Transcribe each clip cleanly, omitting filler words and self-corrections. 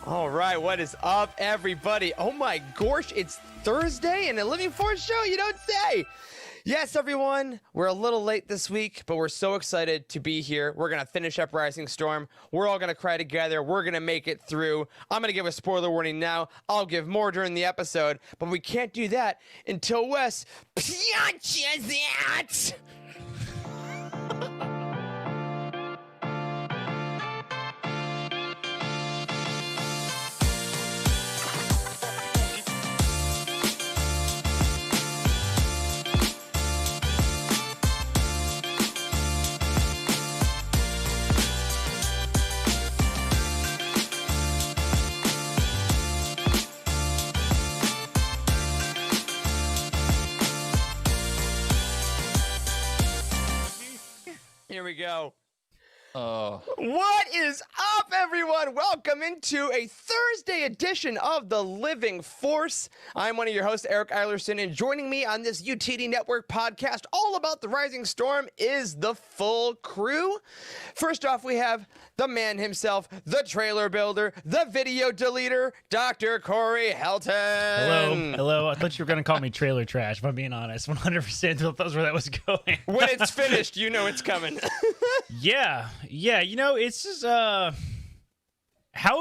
All right, what is up, everybody? Oh my gosh, it's Thursday and a Living Force show, you don't say. Yes, everyone, we're a little late this week, but we're so excited to be here. We're going to finish up Rising Storm. We're all going to cry together. We're going to make it through. I'm going to give a spoiler warning now. I'll give more during the episode, but we can't do that until Wes punches it. Here we go. What is up, everyone? Welcome into a Thursday edition of the Living Force. I'm one of your hosts, Eric Eilerson, and joining me on this UTD Network podcast all about the Rising Storm is the full crew. First off, we have the man himself, the trailer builder, the video deleter, Dr. Corey Helton. Hello. I thought you were going to call me trailer trash, if I'm being honest. 100% thought that was where that was going. When it's finished, you know it's coming. Yeah, you know, it's just, how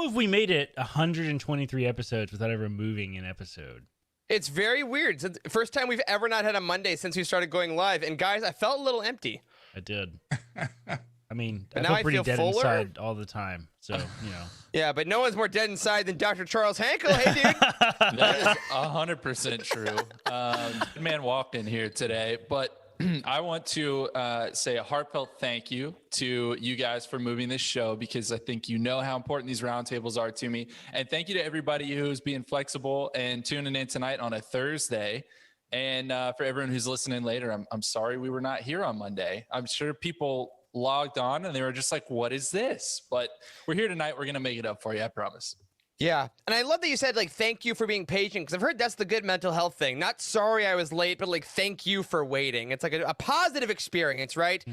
have we made it 123 episodes without ever moving an episode? It's very weird. It's the first time we've ever not had a Monday since we started going live. And guys, I felt a little empty. I did. I mean, but I now feel pretty dead fuller inside all the time. So, you know. Yeah, but no one's more dead inside than Dr. Charles Hankel. Hey, dude. That is 100% true. Man walked in here today, but I want to say a heartfelt thank you to you guys for moving this show, because I think you know how important these roundtables are to me. And thank you to everybody who's being flexible and tuning in tonight on a Thursday. And for everyone who's listening later, I'm sorry we were not here on Monday. I'm sure people logged on and they were just like, what is this? But we're here tonight. We're going to make it up for you. I promise. Yeah. And I love that you said, like, thank you for being patient, because I've heard that's the good mental health thing. Not sorry I was late, but like, thank you for waiting. It's like a positive experience, right?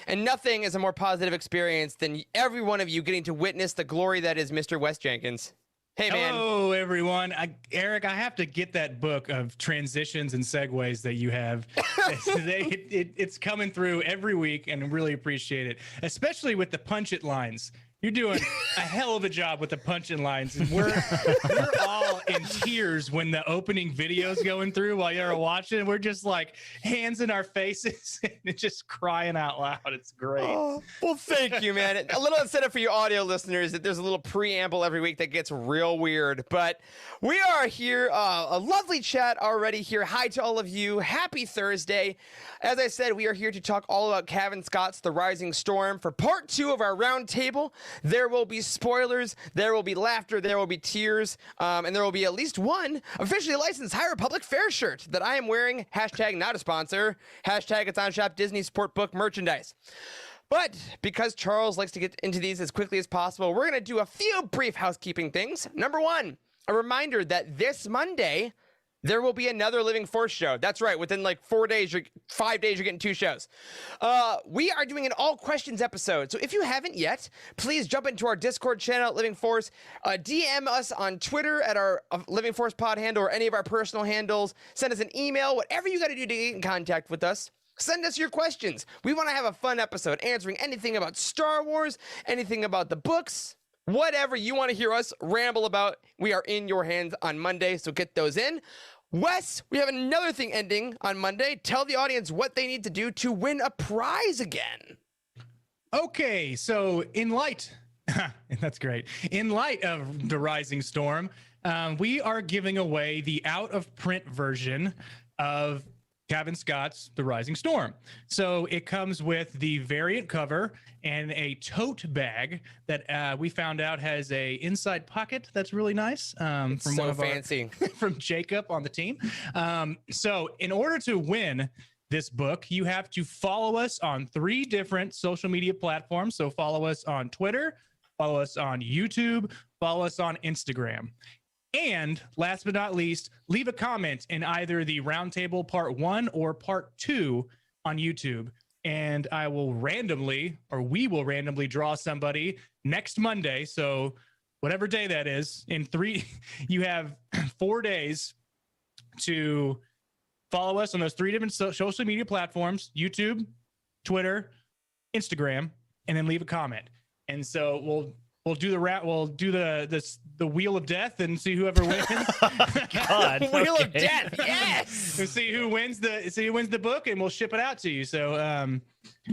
And nothing is a more positive experience than every one of you getting to witness the glory that is Mr. Wes Jenkins. Hey, man. Hello, everyone. Eric, I have to get that book of transitions and segues that you have. It's coming through every week, and really appreciate it, especially with the punch-it lines. You're doing a hell of a job with the punch-in lines, and we're all in tears when the opening video's going through while you're watching. We're just like hands in our faces and just crying out loud. It's great. Oh, well, thank you, man. A little incentive for you audio listeners that there's a little preamble every week that gets real weird, but we are here. A lovely chat already here. Hi to all of you. Happy Thursday. As I said, we are here to talk all about Cavan Scott's The Rising Storm for part 2 of our roundtable. There will be spoilers, there will be laughter, there will be tears, and there will be at least one officially licensed High Republic fair shirt that I am wearing. Hashtag not a sponsor. Hashtag it's on shop Disney Sport Book merchandise. But because Charles likes to get into these as quickly as possible, we're going to do a few brief housekeeping things. Number one, a reminder that this Monday, there will be another Living Force show. That's right. Within like 5 days, you're getting 2 shows. We are doing an all questions episode. So if you haven't yet, please jump into our Discord channel at Living Force. DM us on Twitter at our Living Force pod handle or any of our personal handles. Send us an email, whatever you got to do to get in contact with us. Send us your questions. We want to have a fun episode answering anything about Star Wars, anything about the books, whatever you want to hear us ramble about. We are in your hands on Monday, so get those in. Wes, we have another thing ending on Monday. Tell the audience what they need to do to win a prize again. Okay, so in light, that's great. In light of the Rising Storm, we are giving away the out-of-print version of Cavan Scott's The Rising Storm. So it comes with the variant cover and a tote bag that we found out has a inside pocket that's really nice. From so one of fancy. from Jacob on the team. So in order to win this book, you have to follow us on 3 different social media platforms. So follow us on Twitter, follow us on YouTube, follow us on Instagram. And last but not least, leave a comment in either the Roundtable Part 1 or Part 2 on YouTube. And we will randomly draw somebody next Monday. So whatever day that is, you have 4 days to follow us on those 3 different social media platforms: YouTube, Twitter, Instagram, and then leave a comment. And so we'll do the wheel of death and see whoever wins. God, Wheel of okay. Death, yes! We'll see who wins the book, and we'll ship it out to you. So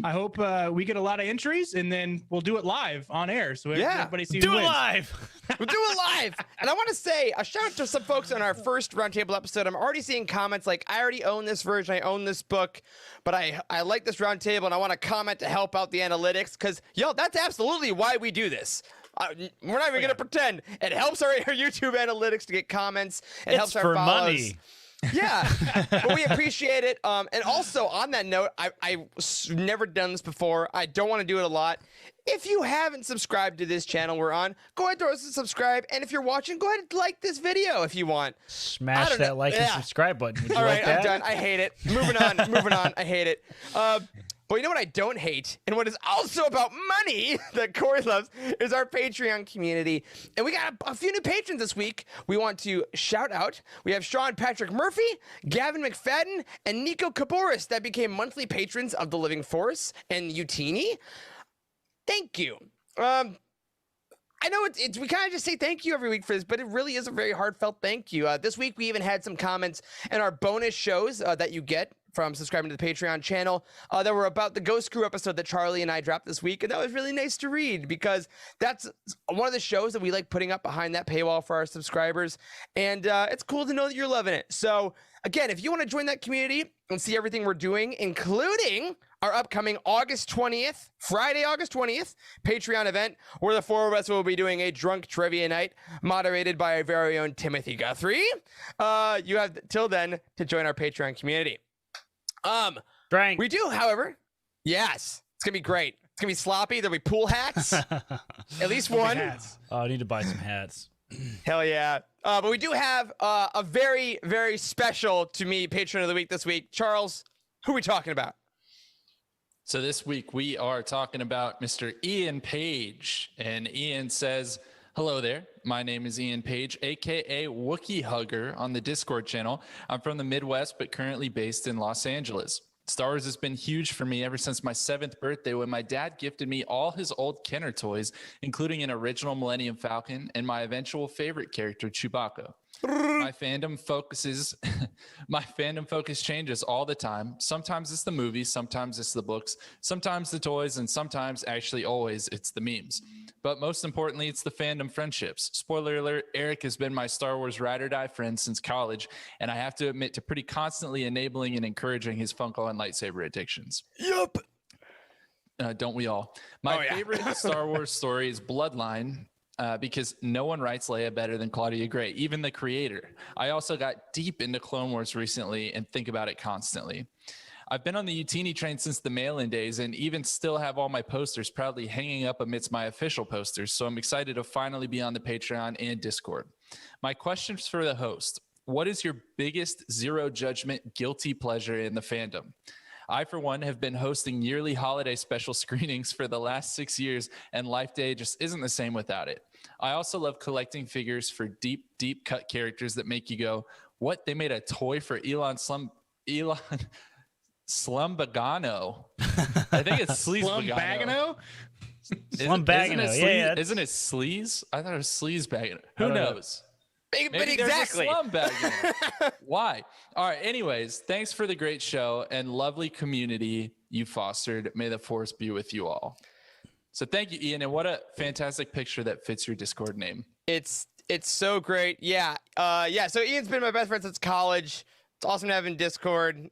I hope we get a lot of entries, and then we'll do it live on air, so everybody sees who Do it wins. live. We'll do it live. And I want to say a shout out to some folks on our first Roundtable episode. I'm already seeing comments like, I already own this version, I own this book, but I like this Roundtable and I want to comment to help out the analytics, because, that's absolutely why we do this. We're not even going to pretend. It helps our YouTube analytics to get comments. It helps our for follows. money. Yeah, but we appreciate it. And also, on that note, I've never done this before. I don't want to do it a lot. If you haven't subscribed to this channel we're on, go ahead and subscribe. And if you're watching, go ahead and like this video if you want. Smash that like and subscribe button. Would you All right, like that? I'm done. I hate it. Moving on. I hate it. But you know what I don't hate, and what is also about money that Corey loves, is our Patreon community. And we got a few new patrons this week we want to shout out. We have Sean Patrick Murphy, Gavin McFadden, and Nico Kaboris that became monthly patrons of the Living Force and Utini. Thank you. I know it's we kind of just say thank you every week for this, but it really is a very heartfelt thank you. This week we even had some comments in our bonus shows that you get from subscribing to the Patreon channel that were about the Ghost Crew episode that Charlie and I dropped this week. And that was really nice to read, because that's one of the shows that we like putting up behind that paywall for our subscribers. And it's cool to know that you're loving it. So again, if you want to join that community and see everything we're doing, including our upcoming Friday, August 20th, Patreon event, where the 4 of us will be doing a drunk trivia night moderated by our very own Timothy Guthrie. You have till then to join our Patreon community. Drank. We do, however, yes, it's gonna be great. It's gonna be sloppy. There'll be pool hats, at least one. Oh, I need to buy some hats. Hell yeah! But we do have a very, very special to me patron of the week this week. Charles, who are we talking about? So this week we are talking about Mr. Ian Page, and Ian says, "Hello there. My name is Ian Page, aka Wookiee Hugger on the Discord channel. I'm from the Midwest, but currently based in Los Angeles. Star Wars has been huge for me ever since my 7th birthday, when my dad gifted me all his old Kenner toys, including an original Millennium Falcon and my eventual favorite character, Chewbacca. My fandom focus changes all the time. Sometimes it's the movies, sometimes it's the books, sometimes the toys, and sometimes, actually always, it's the memes. But most importantly, it's the fandom friendships. Spoiler alert, Eric has been my Star Wars ride or die friend since college, and I have to admit to pretty constantly enabling and encouraging his Funko and lightsaber addictions. Yup. Don't we all? My favorite Star Wars story is Bloodline, because no one writes Leia better than Claudia Gray, even the creator. I also got deep into Clone Wars recently and think about it constantly. I've been on the Utini train since the mail-in days, and even still have all my posters proudly hanging up amidst my official posters, so I'm excited to finally be on the Patreon and Discord. My question's for the host. What is your biggest zero judgment guilty pleasure in the fandom? I, for one, have been hosting yearly holiday special screenings for the last 6 years, and Life Day just isn't the same without it. I also love collecting figures for deep, deep cut characters that make you go, what? They made a toy for Elon Slumbagano. I think it's Slumbagano? Slumbagano, yeah. Isn't it Sleaze? I thought it was Sleazebagano. Who knows? But exactly. There's a Slumbagano. Why? All right. Anyways, thanks for the great show and lovely community you fostered. May the force be with you all. So thank you, Ian. And what a fantastic picture that fits your Discord name. It's so great. Yeah. So Ian's been my best friend since college. It's awesome to have him in Discord.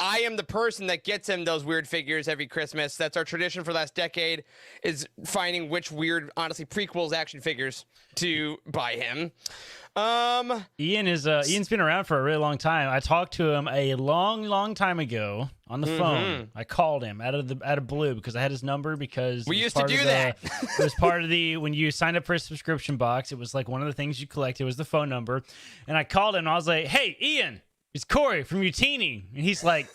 I am the person that gets him those weird figures every Christmas. That's our tradition for the last decade, is finding which weird, honestly, prequels action figures to buy him. Ian's been around for a really long time. I talked to him a long time ago on the phone. I called him out of blue because I had his number because we used to do that. It was part of when you signed up for a subscription box, it was like one of the things you collected was the phone number. And I called him and I was like, "Hey, Ian, it's Corey from Utini." And he's like,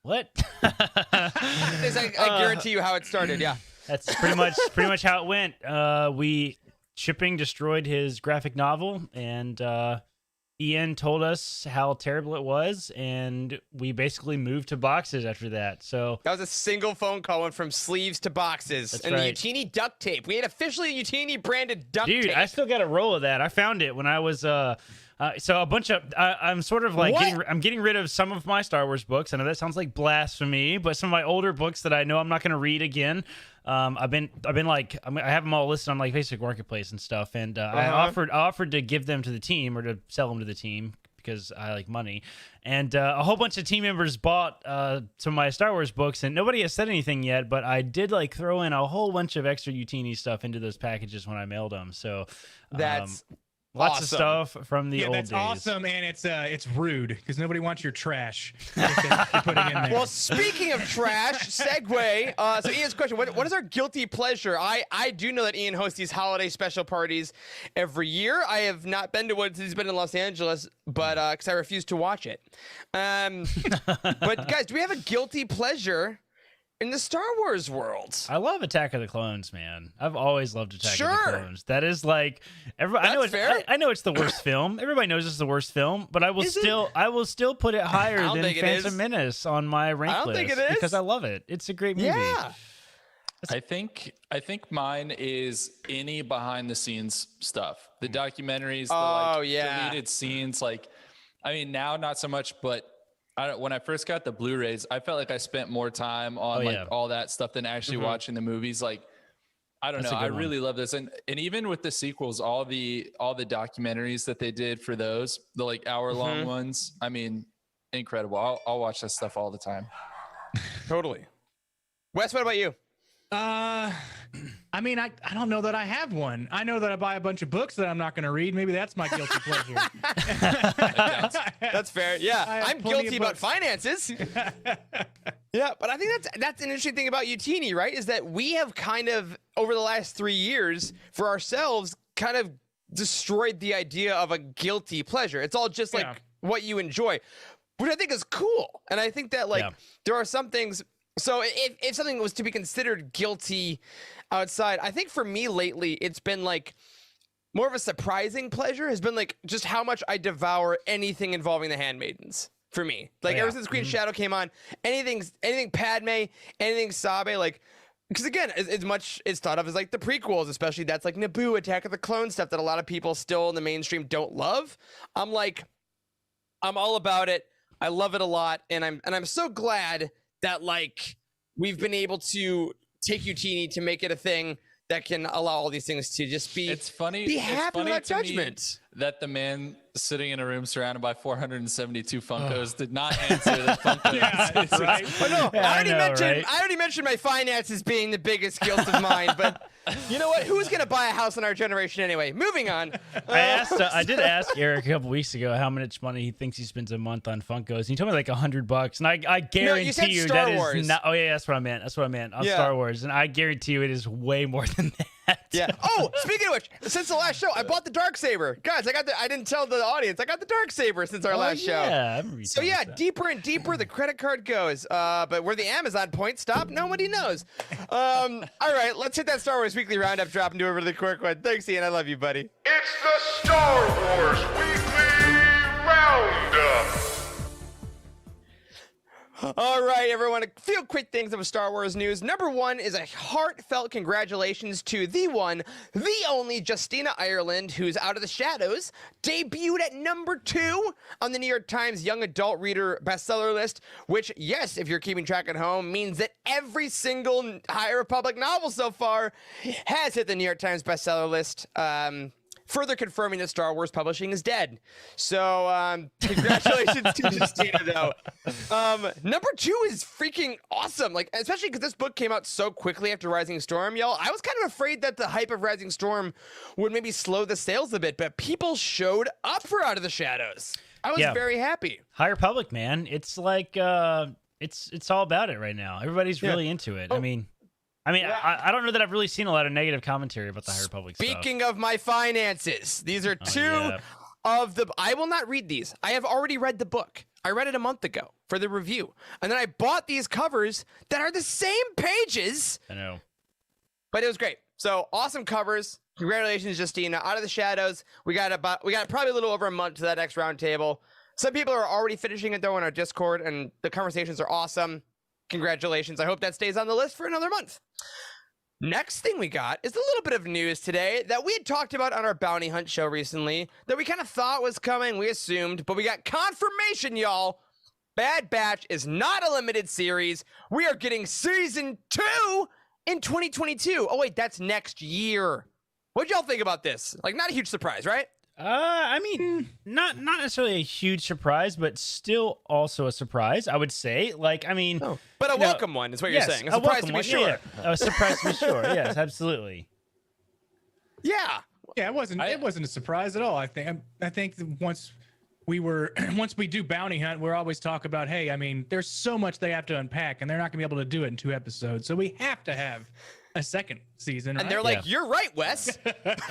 "What?" I guarantee you how it started. Yeah, that's pretty much how it went. Shipping destroyed his graphic novel, and Ian told us how terrible it was, and we basically moved to boxes after that. So that was a single phone call, went from sleeves to boxes. That's and right. The Utini duct tape. We had officially Utini branded duct tape. Dude, I still got a roll of that. I found it when I was so a bunch of I'm sort of like getting rid of some of my Star Wars books. I know that sounds like blasphemy, but some of my older books that I know I'm not going to read again. I have them all listed on like Facebook Marketplace and stuff, and I offered to give them to the team or to sell them to the team because I like money. And a whole bunch of team members bought some of my Star Wars books, and nobody has said anything yet, but I did like throw in a whole bunch of extra Utini stuff into those packages when I mailed them. So that's lots awesome. of stuff from the old days. Yeah, that's awesome, and it's rude because nobody wants your trash that you're putting in there. Well, speaking of trash, segue. So Ian's question: What is our guilty pleasure? I do know that Ian hosts these holiday special parties every year. I have not been to one since he's been in Los Angeles, but because I refuse to watch it. But guys, do we have a guilty pleasure in the Star Wars world? I love Attack of the Clones, man. I've always loved Attack of the Clones. That is like I know it's the worst film. Everybody knows it's the worst film, but I will still put it higher than Phantom Menace on my rank list. I don't think it is because I love it. It's a great movie. Yeah. I think mine is any behind the scenes stuff. The documentaries, the deleted scenes, now not so much, but when I first got the Blu-rays, I felt like I spent more time on all that stuff than actually watching the movies. Like, I don't know. I really love this. And even with the sequels, all the documentaries that they did for those, the like hour-long ones, I mean, incredible. I'll watch that stuff all the time. Totally. Wes, what about you? I mean, I don't know that I have one. I know that I buy a bunch of books that I'm not going to read. Maybe that's my guilty pleasure. That's fair. Yeah, I'm guilty about finances. Yeah, but I think that's an interesting thing about Utini, right? Is that we have kind of, over the last 3 years, for ourselves, kind of destroyed the idea of a guilty pleasure. It's all just like what you enjoy, which I think is cool. And I think that there are some things. So if something was to be considered guilty outside, I think for me lately, it's been like more of a surprising pleasure has been like just how much I devour anything involving the Handmaidens for me. Like ever since Queen Shadow came on, anything Padme, anything Sabe, like, because again, as much is thought of as like the prequels, especially that's like Naboo, Attack of the Clones stuff that a lot of people still in the mainstream don't love. I'm all about it. I love it a lot. And I'm so glad that like we've been able to take Utini to make it a thing that can allow all these things to just be. It's funny. Be happy without judgment. That the man sitting in a room surrounded by 472 Funkos did not answer the Funkos. Yeah, right. But no, I already mentioned my finances being the biggest guilt of mine. But you know what? Who's gonna buy a house in our generation anyway? Moving on. I did ask Eric a couple weeks ago how much money he thinks he spends a month on Funkos. And he told me like $100, and I guarantee you that is not. Oh yeah, that's what I meant. On Star Wars, and I guarantee you it is way more than that. that. Yeah. Oh, speaking of which, since the last show, I bought the Darksaber. Guys, I didn't tell the audience. I got the Darksaber since our last show. Yeah, I remember you So telling yeah, us that. deeper and deeper the credit card goes. But where the Amazon points stop, nobody knows. All right, let's hit that Star Wars Weekly Roundup drop and do a really quick one. Thanks, Ian. I love you, buddy. It's the Star Wars Weekly Roundup. All right, everyone, a few quick things of Star Wars news. Number one is a heartfelt congratulations to the one, the only Justina Ireland, who's Out of the Shadows, debuted at number 2 on the New York Times Young Adult Reader bestseller list, which, yes, if you're keeping track at home, means that every single High Republic novel so far has hit the New York Times bestseller list. Further confirming that Star Wars publishing is dead. So, congratulations to Justina, though. Number 2 is freaking awesome. Like, especially because this book came out so quickly after Rising Storm, y'all. I was kind of afraid that the hype of Rising Storm would maybe slow the sales a bit, but people showed up for Out of the Shadows. I was very happy. High Republic, man. It's like it's all about it right now. Everybody's really into it. I don't know that I've really seen a lot of negative commentary about the High Republic stuff. Speaking of my finances, these are two of the... I will not read these. I have already read the book. I read it a month ago for the review. And then I bought these covers that are the same pages. I know. But it was great. So awesome covers. Congratulations, Justina. Out of the Shadows. We got probably a little over a month to that next roundtable. Some people are already finishing it, though, in our Discord, and the conversations are awesome. Congratulations. I hope that stays on the list for another month. Next thing we got is a little bit of news today that we had talked about on our Bounty Hunt show recently that we kind of thought was coming, we assumed, but we got confirmation, y'all. Bad Batch is not a limited series. We are getting season 2 in 2022. Oh, wait, that's next year. What'd y'all think about this? Like, not a huge surprise, right? Not necessarily a huge surprise, but still also a surprise, I would say. Like, but a welcome one is what you're saying. A surprise to be sure. Yeah. A surprise to be sure. Yes, absolutely. Yeah. Yeah, it wasn't a surprise at all. I think that once we do Bounty Hunt, we're always talk about, hey, there's so much they have to unpack, and they're not gonna be able to do it in 2 episodes, so we have to have a second season. And they're like, you're right, Wes.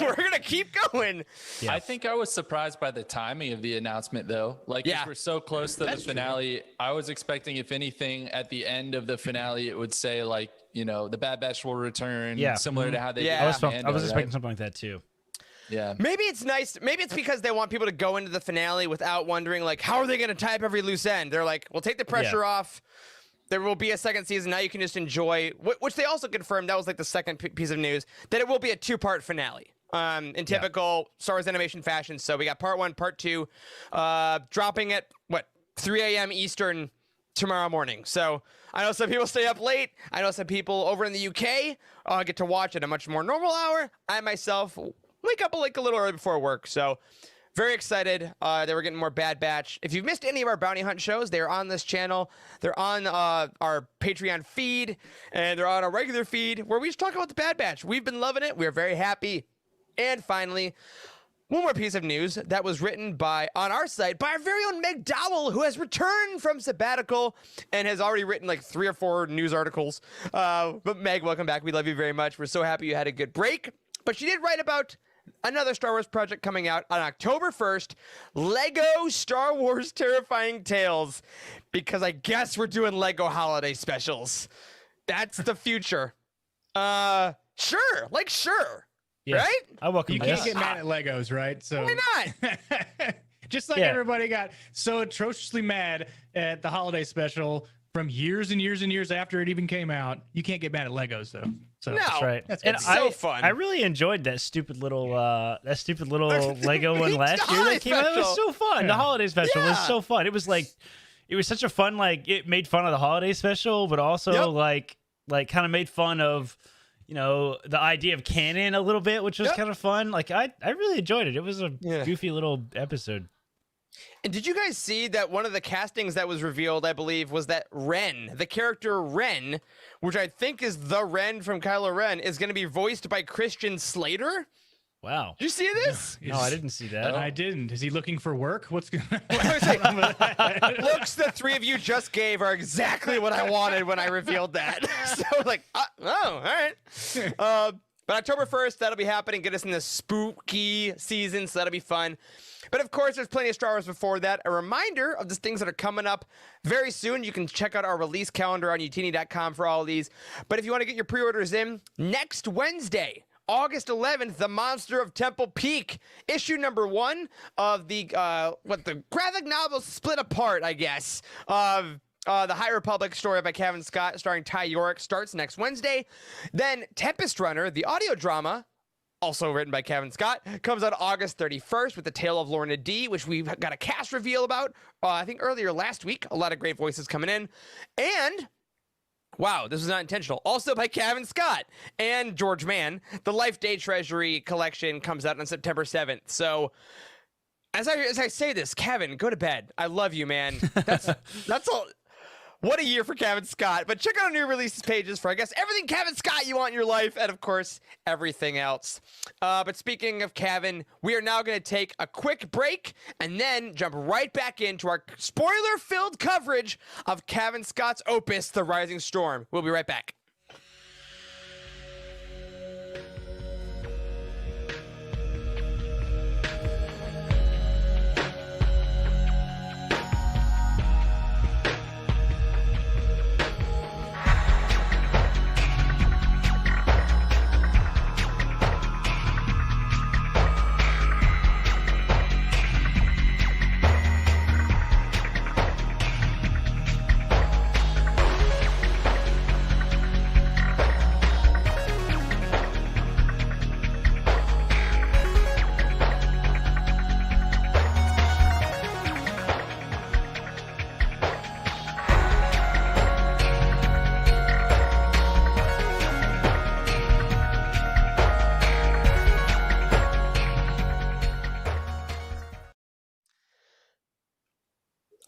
We're gonna keep going. I think I was surprised by the timing of the announcement, though. Like, we're so close to the finale. True. I was expecting, if anything, at the end of the finale, it would say, like, the Bad Batch will return, similar to how they did. I was expecting something like that too. Yeah. Maybe it's nice. Maybe it's because they want people to go into the finale without wondering, like, how are they going to tie up every loose end? They're like, we'll take the pressure off. There will be a second season. Now you can just enjoy, which they also confirmed. That was like the second piece of news, that it will be a 2-part finale in typical Star Wars animation fashion. So we got part 1, part 2, dropping at 3 a.m. Eastern tomorrow morning. So I know some people stay up late. I know some people over in the UK get to watch at a much more normal hour. I myself wake up like a little early before work. So very excited that we're getting more Bad Batch. If you've missed any of our Bounty Hunt shows, they're on this channel. They're on our Patreon feed, and they're on our regular feed, where we just talk about the Bad Batch. We've been loving it. We're very happy. And finally, one more piece of news that was written on our site by our very own Meg Dowell, who has returned from sabbatical and has already written like 3 or 4 news articles. But Meg, welcome back. We love you very much. We're so happy you had a good break. But she did write about another Star Wars project coming out on October 1st, Lego Star Wars Terrifying Tales, because I guess we're doing Lego holiday specials. That's the future. Sure. Yes. Right? I welcome you this. can't get mad at Legos, right? So why not? Just like everybody got so atrociously mad at the holiday special from years and years and years after it even came out, you can't get mad at Legos though. So No, That's right. It's so fun. I really enjoyed that stupid little Lego one last year that came out. It was so fun. The holiday special was so fun. It was such a fun, like, it made fun of the holiday special, but also like kind of made fun of, the idea of canon a little bit, which was kind of fun. Like, I really enjoyed it. It was a goofy little episode. And did you guys see that one of the castings that was revealed, I believe, was that Ren, the character Ren, which I think is the Ren from Kylo Ren, is going to be voiced by Christian Slater? Wow. Did you see this? No, I didn't see that. I didn't. Is he looking for work? What's going on? Looks the 3 of you just gave are exactly what I wanted when I revealed that. So like, all right. But October 1st, that'll be happening. Get us in the spooky season, so that'll be fun. But of course, there's plenty of Star Wars before that. A reminder of the things that are coming up very soon. You can check out our release calendar on utini.com for all of these. But if you want to get your pre-orders in, next Wednesday, August 11th, The Monster of Temple Peak, issue number 1 of the graphic novel Split Apart, I guess, of the High Republic story by Cavan Scott, starring Ty York, starts next Wednesday. Then Tempest Runner, the audio drama, also written by Cavan Scott, comes out August 31st with The Tale of Lorna D, which we've got a cast reveal about, I think earlier last week. A lot of great voices coming in. And, wow, this was not intentional, also by Cavan Scott and George Mann, the Life Day Treasury collection comes out on September 7th. So, as I say this, Cavan, go to bed. I love you, man. That's all. What a year for Cavan Scott. But check out our new releases pages for, I guess, everything Cavan Scott you want in your life, and of course, everything else. But speaking of Cavan, we are now going to take a quick break and then jump right back into our spoiler-filled coverage of Cavan Scott's opus, The Rising Storm. We'll be right back.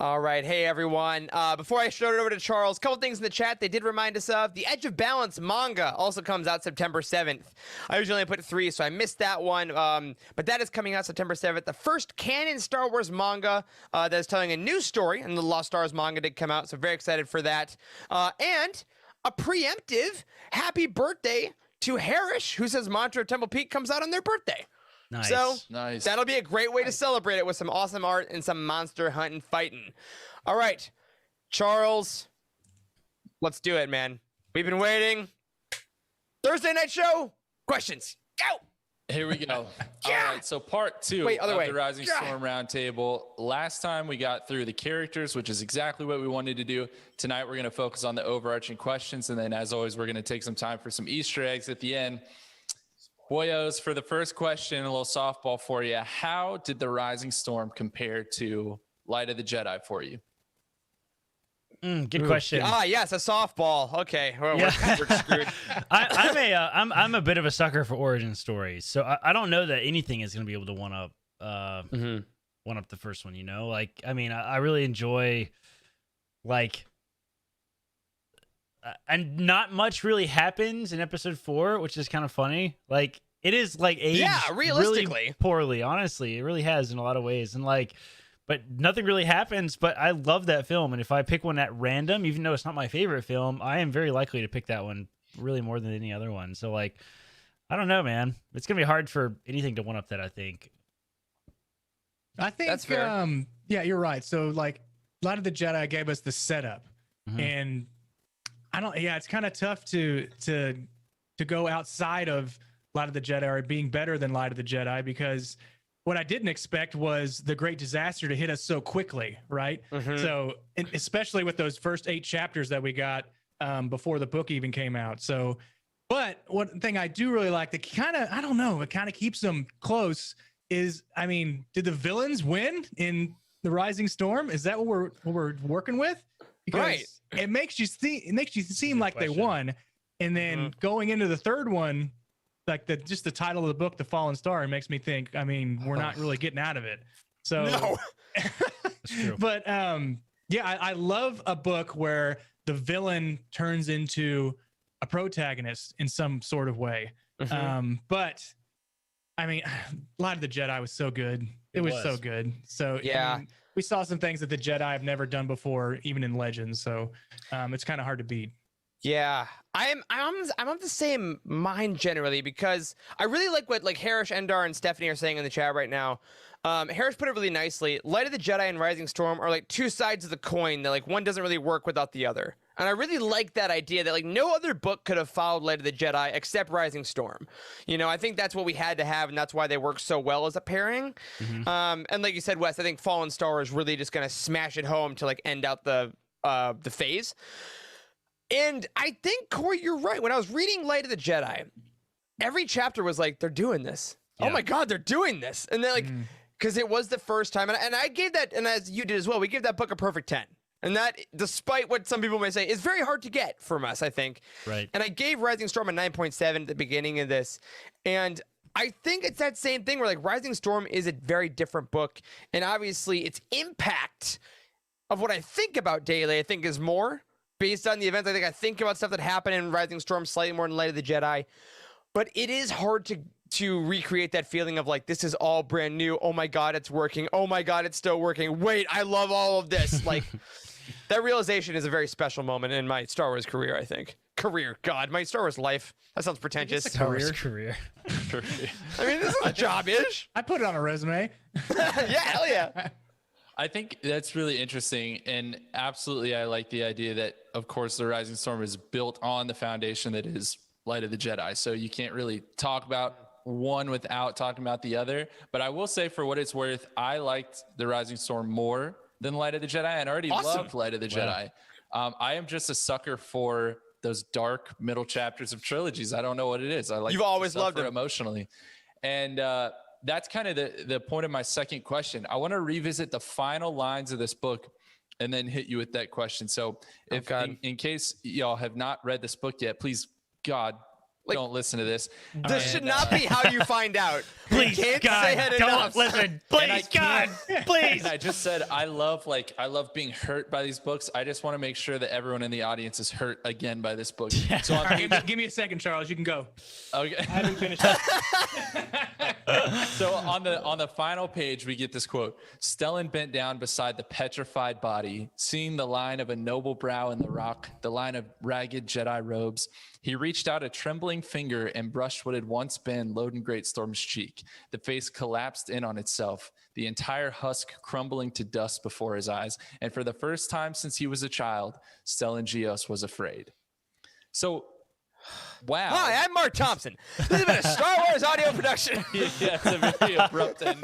All right. Hey, everyone. Before I showed it over to Charles, a couple things in the chat they did remind us of. The Edge of Balance manga also comes out September 7th. I usually only put 3, so I missed that one. But that is coming out September 7th. The first canon Star Wars manga that is telling a new story, and the Lost Stars manga did come out, so very excited for that. And a preemptive happy birthday to Harish, who says Mantra of Temple Peak comes out on their birthday. Nice. So Nice. that'll be a great way to celebrate it with some awesome art and some monster hunting fighting. All right, Charles, let's do it, man. We've been waiting. Thursday night show. Questions. Go. Here we go. Yeah. All right, so part 2 Wait, other of way. the Rising Yeah. Storm Roundtable. Last time we got through the characters, which is exactly what we wanted to do. Tonight we're going to focus on the overarching questions, and then as always, we're going to take some time for some Easter eggs at the end. Boyos, for the first question, a little softball for you. How did the Rising Storm compare to Light of the Jedi for you? Good question. Yes, a softball. Okay, well, we're screwed. I'm a bit of a sucker for origin stories, so I don't know that anything is going to be able to one up the first one. You know, like I mean, I really enjoy and not much really happens in episode 4, which is kind of funny. Like it is like aged realistically really poorly. Honestly, it really has in a lot of ways, and but nothing really happens. But I love that film, and if I pick one at random, even though it's not my favorite film, I am very likely to pick that one really more than any other one. So I don't know, man. It's gonna be hard for anything to one up that. I think That's fair. Yeah, you're right. So Light of the Jedi gave us the setup, and it's kind of tough to go outside of Light of the Jedi or being better than Light of the Jedi, because what I didn't expect was the great disaster to hit us so quickly, right? So, and especially with those first 8 chapters that we got before the book even came out. So, but one thing I do really like, that kind of, I don't know, it kind of keeps them close is, I mean, did the villains win in the Rising Storm? Is that what we're working with? Because Right. it makes you seem like they won, and then going into the third one, like just the title of the book, The Fallen Star, it makes me think, I mean, we're not really getting out of it. So No. that's true. but I love a book where the villain turns into a protagonist in some sort of way. But I mean, Light of the Jedi was so good. It was so good. So Yeah. I mean, we saw some things that the Jedi have never done before, even in Legends. So it's kind of hard to beat. Yeah, I'm of the same mind generally because I really like what like Harish, Endar, and Stephanie are saying in the chat right now. Harish put it really nicely. Light of the Jedi and Rising Storm are like two sides of the coin that like one doesn't really work without the other. And I really like that idea that like no other book could have followed Light of the Jedi except Rising Storm. You know, I think that's what we had to have, and that's why they work so well as a pairing. And like you said, Wes, I think Fallen Star is really just gonna smash it home to like end out the phase. And I think, Corey, you're right. When I was reading Light of the Jedi, every chapter was like, they're doing this. Yeah. Oh my God, they're doing this. And then like, because it was the first time, and I gave that, and as you did as well, we gave that book a perfect 10. And that, despite what some people may say, is very hard to get from us, I think. Right. And I gave Rising Storm a 9.7 at the beginning of this. And I think it's that same thing where like Rising Storm is a very different book. And obviously its impact of what I think about daily, I think is more based on the events. I think about stuff that happened in Rising Storm slightly more than Light of the Jedi. But it is hard to recreate that feeling of like, this is all brand new. Oh my God, it's working. Oh my God, it's still working. Wait, I love all of this. Like, that realization is a very special moment in my Star Wars career, I think. God, my Star Wars life. That sounds pretentious. Star Wars career. I mean, this is a job-ish. I put it on a resume. Yeah, hell yeah. I think that's really interesting, and absolutely I like the idea that, of course, the Rising Storm is built on the foundation that is Light of the Jedi, so you can't really talk about one without talking about the other. But I will say, for what it's worth, I liked the Rising Storm more than Light of the Jedi, and I already loved Light of the Jedi. I am just a sucker for those dark middle chapters of trilogies. I don't know what it is. I like You've always loved it them emotionally, and that's kind of the point of my second question. I want to revisit the final lines of this book and then hit you with that question. So if in case y'all have not read this book yet, please, God, don't listen to this. This should not be how you find out. Please, God, don't listen. Please, God, please. And I just said, I love being hurt by these books. I just want to make sure that everyone in the audience is hurt again by this book. So give me a second, Charles. You can go. Okay. I haven't finished. So on the final page, we get this quote: Stellan bent down beside the petrified body, seeing the line of a noble brow in the rock, the line of ragged Jedi robes. He reached out a trembling finger and brushed what had once been Loden Greatstorm's cheek. The face collapsed in on itself, the entire husk crumbling to dust before his eyes. And for the first time since he was a child, Stellan Gios was afraid. So, wow. Hi, I'm Mark Thompson. This has been a Star Wars audio production. Yeah, it's a very abrupt ending.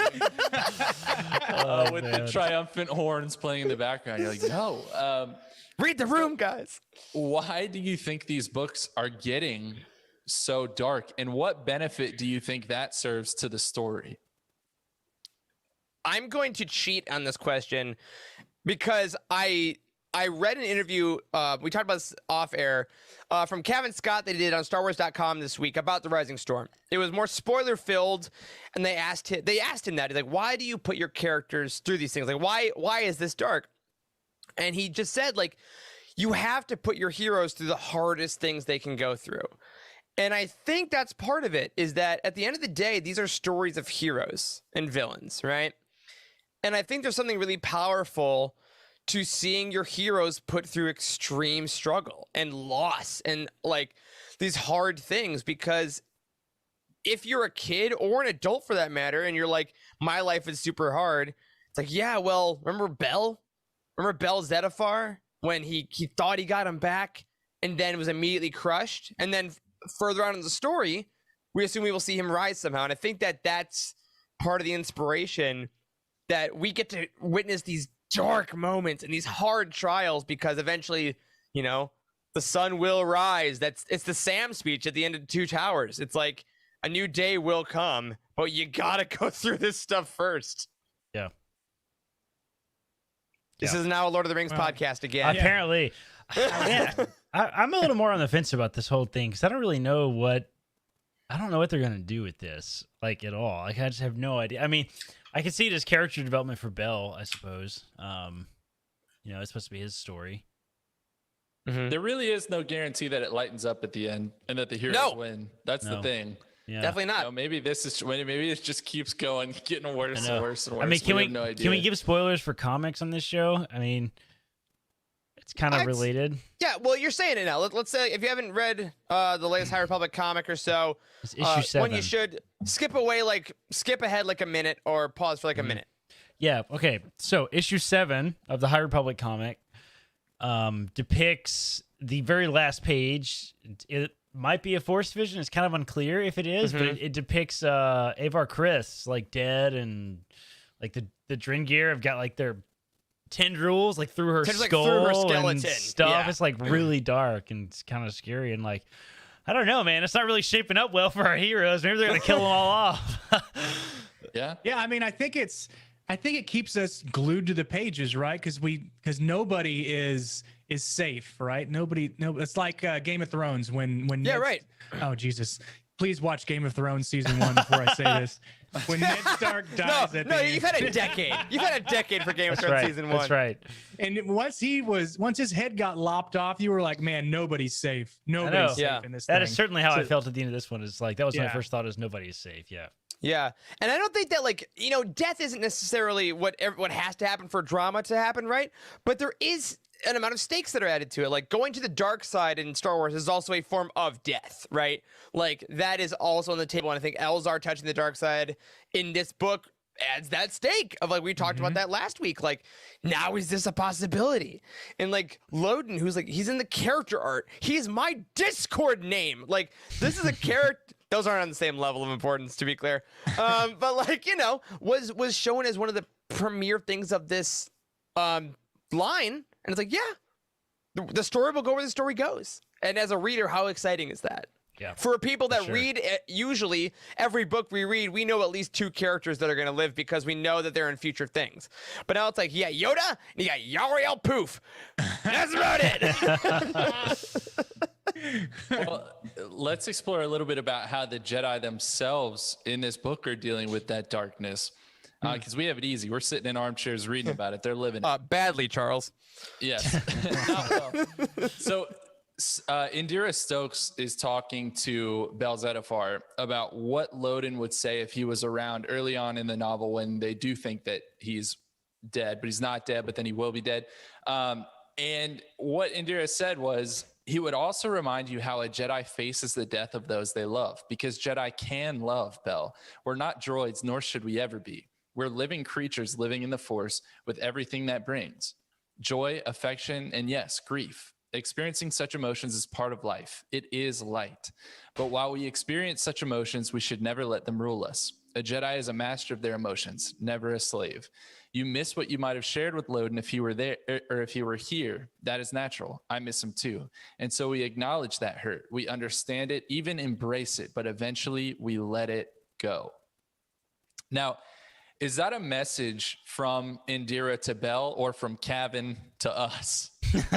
With the triumphant horns playing in the background. You're like, no. Read the room, guys. Why do you think these books are getting so dark, and what benefit do you think that serves to the story? I'm going to cheat on this question because I read an interview, we talked about this off air, from Cavan Scott they did on StarWars.com this week about the Rising Storm. It was more spoiler filled, and they asked him that. He's like, why do you put your characters through these things? Like, why is this dark? And he just said, like, you have to put your heroes through the hardest things they can go through. And I think that's part of it, is that at the end of the day, these are stories of heroes and villains, right? And I think there's something really powerful to seeing your heroes put through extreme struggle and loss and like these hard things, because if you're a kid or an adult for that matter, and you're like, my life is super hard, it's like, yeah, well, remember Bell Zettifar when he thought he got him back and then was immediately crushed? And then further on in the story, we assume we will see him rise somehow. And I think that that's part of the inspiration, that we get to witness these dark moments and these hard trials, because eventually, you know, the sun will rise. It's the Sam speech at the end of Two Towers. It's like, a new day will come, but you gotta go through this stuff first. Yeah. This is now a Lord of the Rings podcast again. Apparently. I'm a little more on the fence about this whole thing, because I don't know what they're going to do with this, like, at all. Like, I just have no idea. I mean, I can see it as character development for Bell, I suppose. You know, it's supposed to be his story. Mm-hmm. There really is no guarantee that it lightens up at the end and that the heroes win. That's the thing. Yeah. Definitely not. You know, maybe it just keeps going, getting worse and worse and worse. I mean, can we have no idea. can we give spoilers for comics on this show? I mean, It's kind of I'd- related. Yeah, well, you're saying it now. Let's say if you haven't read the latest High Republic comic or so, It's issue 7. when you should skip ahead like a minute or pause for like a minute. Yeah. Okay. So issue 7 of the High Republic comic depicts the very last page. It might be a Force vision. It's kind of unclear if it is, but it depicts Avar Kriss like dead, and like the Dringir have got like their tendrils like through her Tendrils, like, skull through her and skeleton. stuff. Yeah. It's like really dark and it's kind of scary, and like I don't know, man. It's not really shaping up well for our heroes. Maybe they're gonna kill them all off. Yeah. Yeah, I mean, I think it keeps us glued to the pages, right? Because nobody is safe, right? Nobody. It's like Game of Thrones when Yeah, Ned- right. Oh Jesus! Please watch Game of Thrones season 1 before I say this. When Ned Stark dies at the end. You've had a decade. You've had a decade for Game of That's Thrones right. season 1. That's right. And once his head got lopped off, you were like, man, nobody's safe. Nobody's safe Yeah. in this That thing. is certainly how I So- felt at the end of this one. Is like that was my Yeah. first thought. Is nobody is safe. Yeah. Yeah, and I don't think that death isn't necessarily what has to happen for drama to happen, right? But there is an amount of stakes that are added to it. Like going to the dark side in Star Wars is also a form of death, right? Like that is also on the table. And I think Elzar touching the dark side in this book adds that stake of like we talked about that last week. Like now is this a possibility? And like Loden, who's like he's in the character art. He's my Discord name. Like this is a character. Those aren't on the same level of importance, to be clear. But like was shown as one of the premier things of this line, and it's like the story will go where the story goes. And as a reader, how exciting is that? Yeah. For people that sure. read, usually every book we read, we know at least 2 characters that are going to live because we know that they're in future things. But now it's like, Yoda, and you got Yariel Poof. That's about it. Well, let's explore a little bit about how the Jedi themselves in this book are dealing with that darkness. Because we have it easy. We're sitting in armchairs reading about it. They're living it. Badly, Charles. Yes. Not well. So Indira Stokes is talking to Bel Zettifar about what Loden would say if he was around early on in the novel when they do think that he's dead, but he's not dead, but then he will be dead. And what Indira said was, he would also remind you how a Jedi faces the death of those they love, because Jedi can love, Bel. We're not droids, nor should we ever be. We're living creatures living in the Force with everything that brings. Joy, affection, and yes, grief. Experiencing such emotions is part of life. It is light. But while we experience such emotions, we should never let them rule us. A Jedi is a master of their emotions, never a slave. You miss what you might have shared with Loden if he were there or if he were here. That is natural. I miss him too. And so we acknowledge that hurt. We understand it, even embrace it, but eventually we let it go. Now, is that a message from Indira to Bel or from Cavan to us?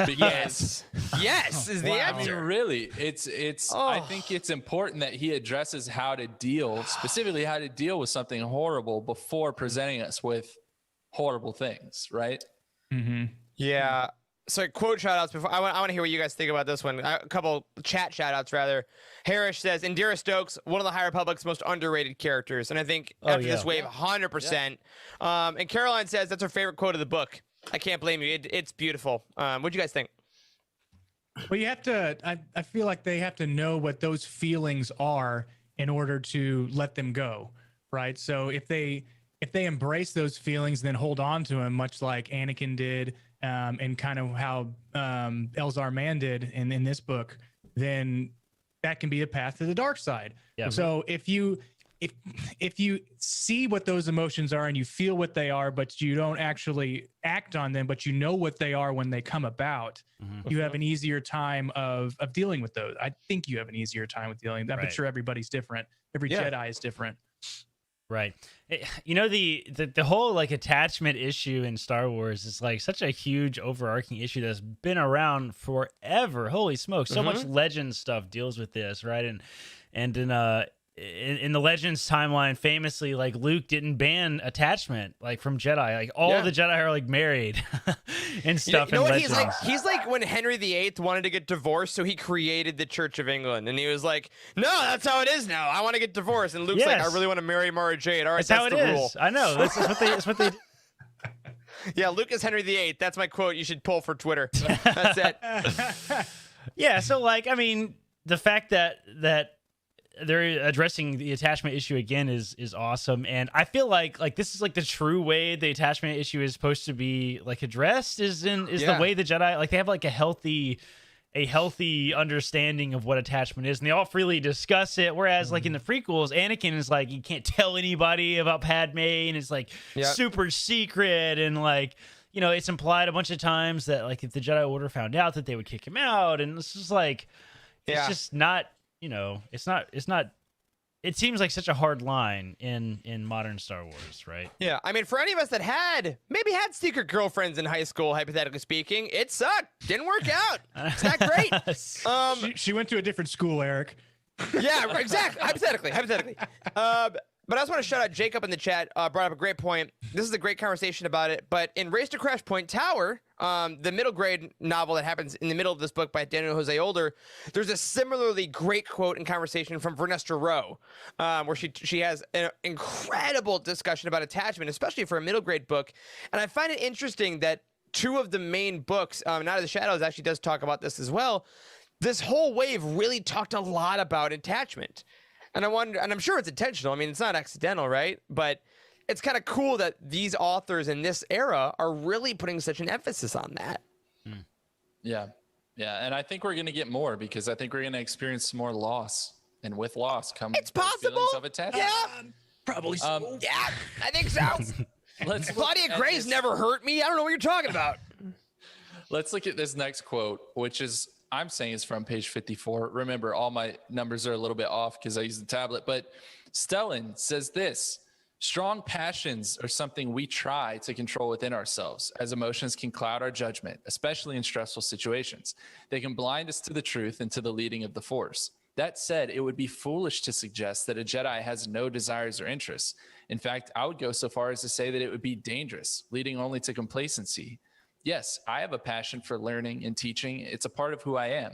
Yes. Yes is the I mean, answer. really, it's. I think it's important that he addresses how to deal, specifically how to deal with something horrible before presenting us with horrible things, right? Mm-hmm. Yeah. So quote shout outs before I want to hear what you guys think about this one. A couple chat shout outs rather. Harris says Indira Stokes, one of the High Republic's most underrated characters. And I think after this wave, 100%. And Caroline says that's her favorite quote of the book. I can't blame you. It's beautiful. What'd you guys think? Well, you have to. I feel like they have to know what those feelings are in order to let them go, right? So if they embrace those feelings, then hold on to them, much like Anakin did, and kind of how Elzar Mann did in this book, then that can be a path to the dark side. Yeah. So if you see what those emotions are and you feel what they are, but you don't actually act on them, but you know what they are when they come about, you have an easier time of dealing with those. I think you have an easier time with dealing. I'm Right. sure everybody's different. Every Jedi is different. Right. You know, the whole like attachment issue in Star Wars is like such a huge overarching issue that's been around forever. Holy smokes. So much legend stuff deals with this, right? And in the Legends timeline, famously, like Luke didn't ban attachment like from Jedi. Like all the Jedi are like married and stuff. You know in what? Legends. He's like when Henry VIII wanted to get divorced, so he created the Church of England, and he was like, "No, that's how it is now. I want to get divorced." And Luke's like, "I really want to marry Mara Jade." All right, That's how it the is. rule. I know. That's what they. Yeah, Lucas Henry VIII. That's my quote you should pull for Twitter. That's it. Yeah, so like, I mean, the fact that they're addressing the attachment issue again is awesome, and I feel like this is like the true way the attachment issue is supposed to be like addressed is the way the Jedi, like, they have like a healthy understanding of what attachment is, and they all freely discuss it. Whereas like in the prequels, Anakin is like, you can't tell anybody about Padme, and it's like super secret, and like, you know, it's implied a bunch of times that like if the Jedi Order found out that they would kick him out, and it's just like it's just not, you know, it's not. It seems like such a hard line in modern Star Wars, right? Yeah, I mean, for any of us that maybe had secret girlfriends in high school, hypothetically speaking, it sucked. Didn't work out. It's not great. She went to a different school, Eric. Yeah, exactly. Hypothetically. But I also want to shout out Jacob in the chat. Brought up a great point. This is a great conversation about it. But in Race to Crash Point Tower, the middle grade novel that happens in the middle of this book by Daniel Jose Older, there's a similarly great quote and conversation from Vernestra Rowe, where she has an incredible discussion about attachment, especially for a middle grade book. And I find it interesting that two of the main books, Night of the Shadows actually does talk about this as well. This whole wave really talked a lot about attachment. And I wonder, and I'm sure it's intentional. I mean, it's not accidental, right? But it's kind of cool that these authors in this era are really putting such an emphasis on that. Yeah. Yeah. And I think we're going to get more, because I think we're going to experience some more loss. And with loss comes feelings of attachment. Yeah. Probably so. Yeah, I think so. Claudia Gray's never hurt me. I don't know what you're talking about. Let's look at this next quote, which is, I'm saying, is from page 54. Remember, all my numbers are a little bit off because I use the tablet. But Stellan says this: strong passions are something we try to control within ourselves, as emotions can cloud our judgment, especially in stressful situations. They can blind us to the truth and to the leading of the Force. That said, it would be foolish to suggest that a Jedi has no desires or interests. In fact, I would go so far as to say that it would be dangerous, leading only to complacency. Yes, I have a passion for learning and teaching. It's a part of who I am.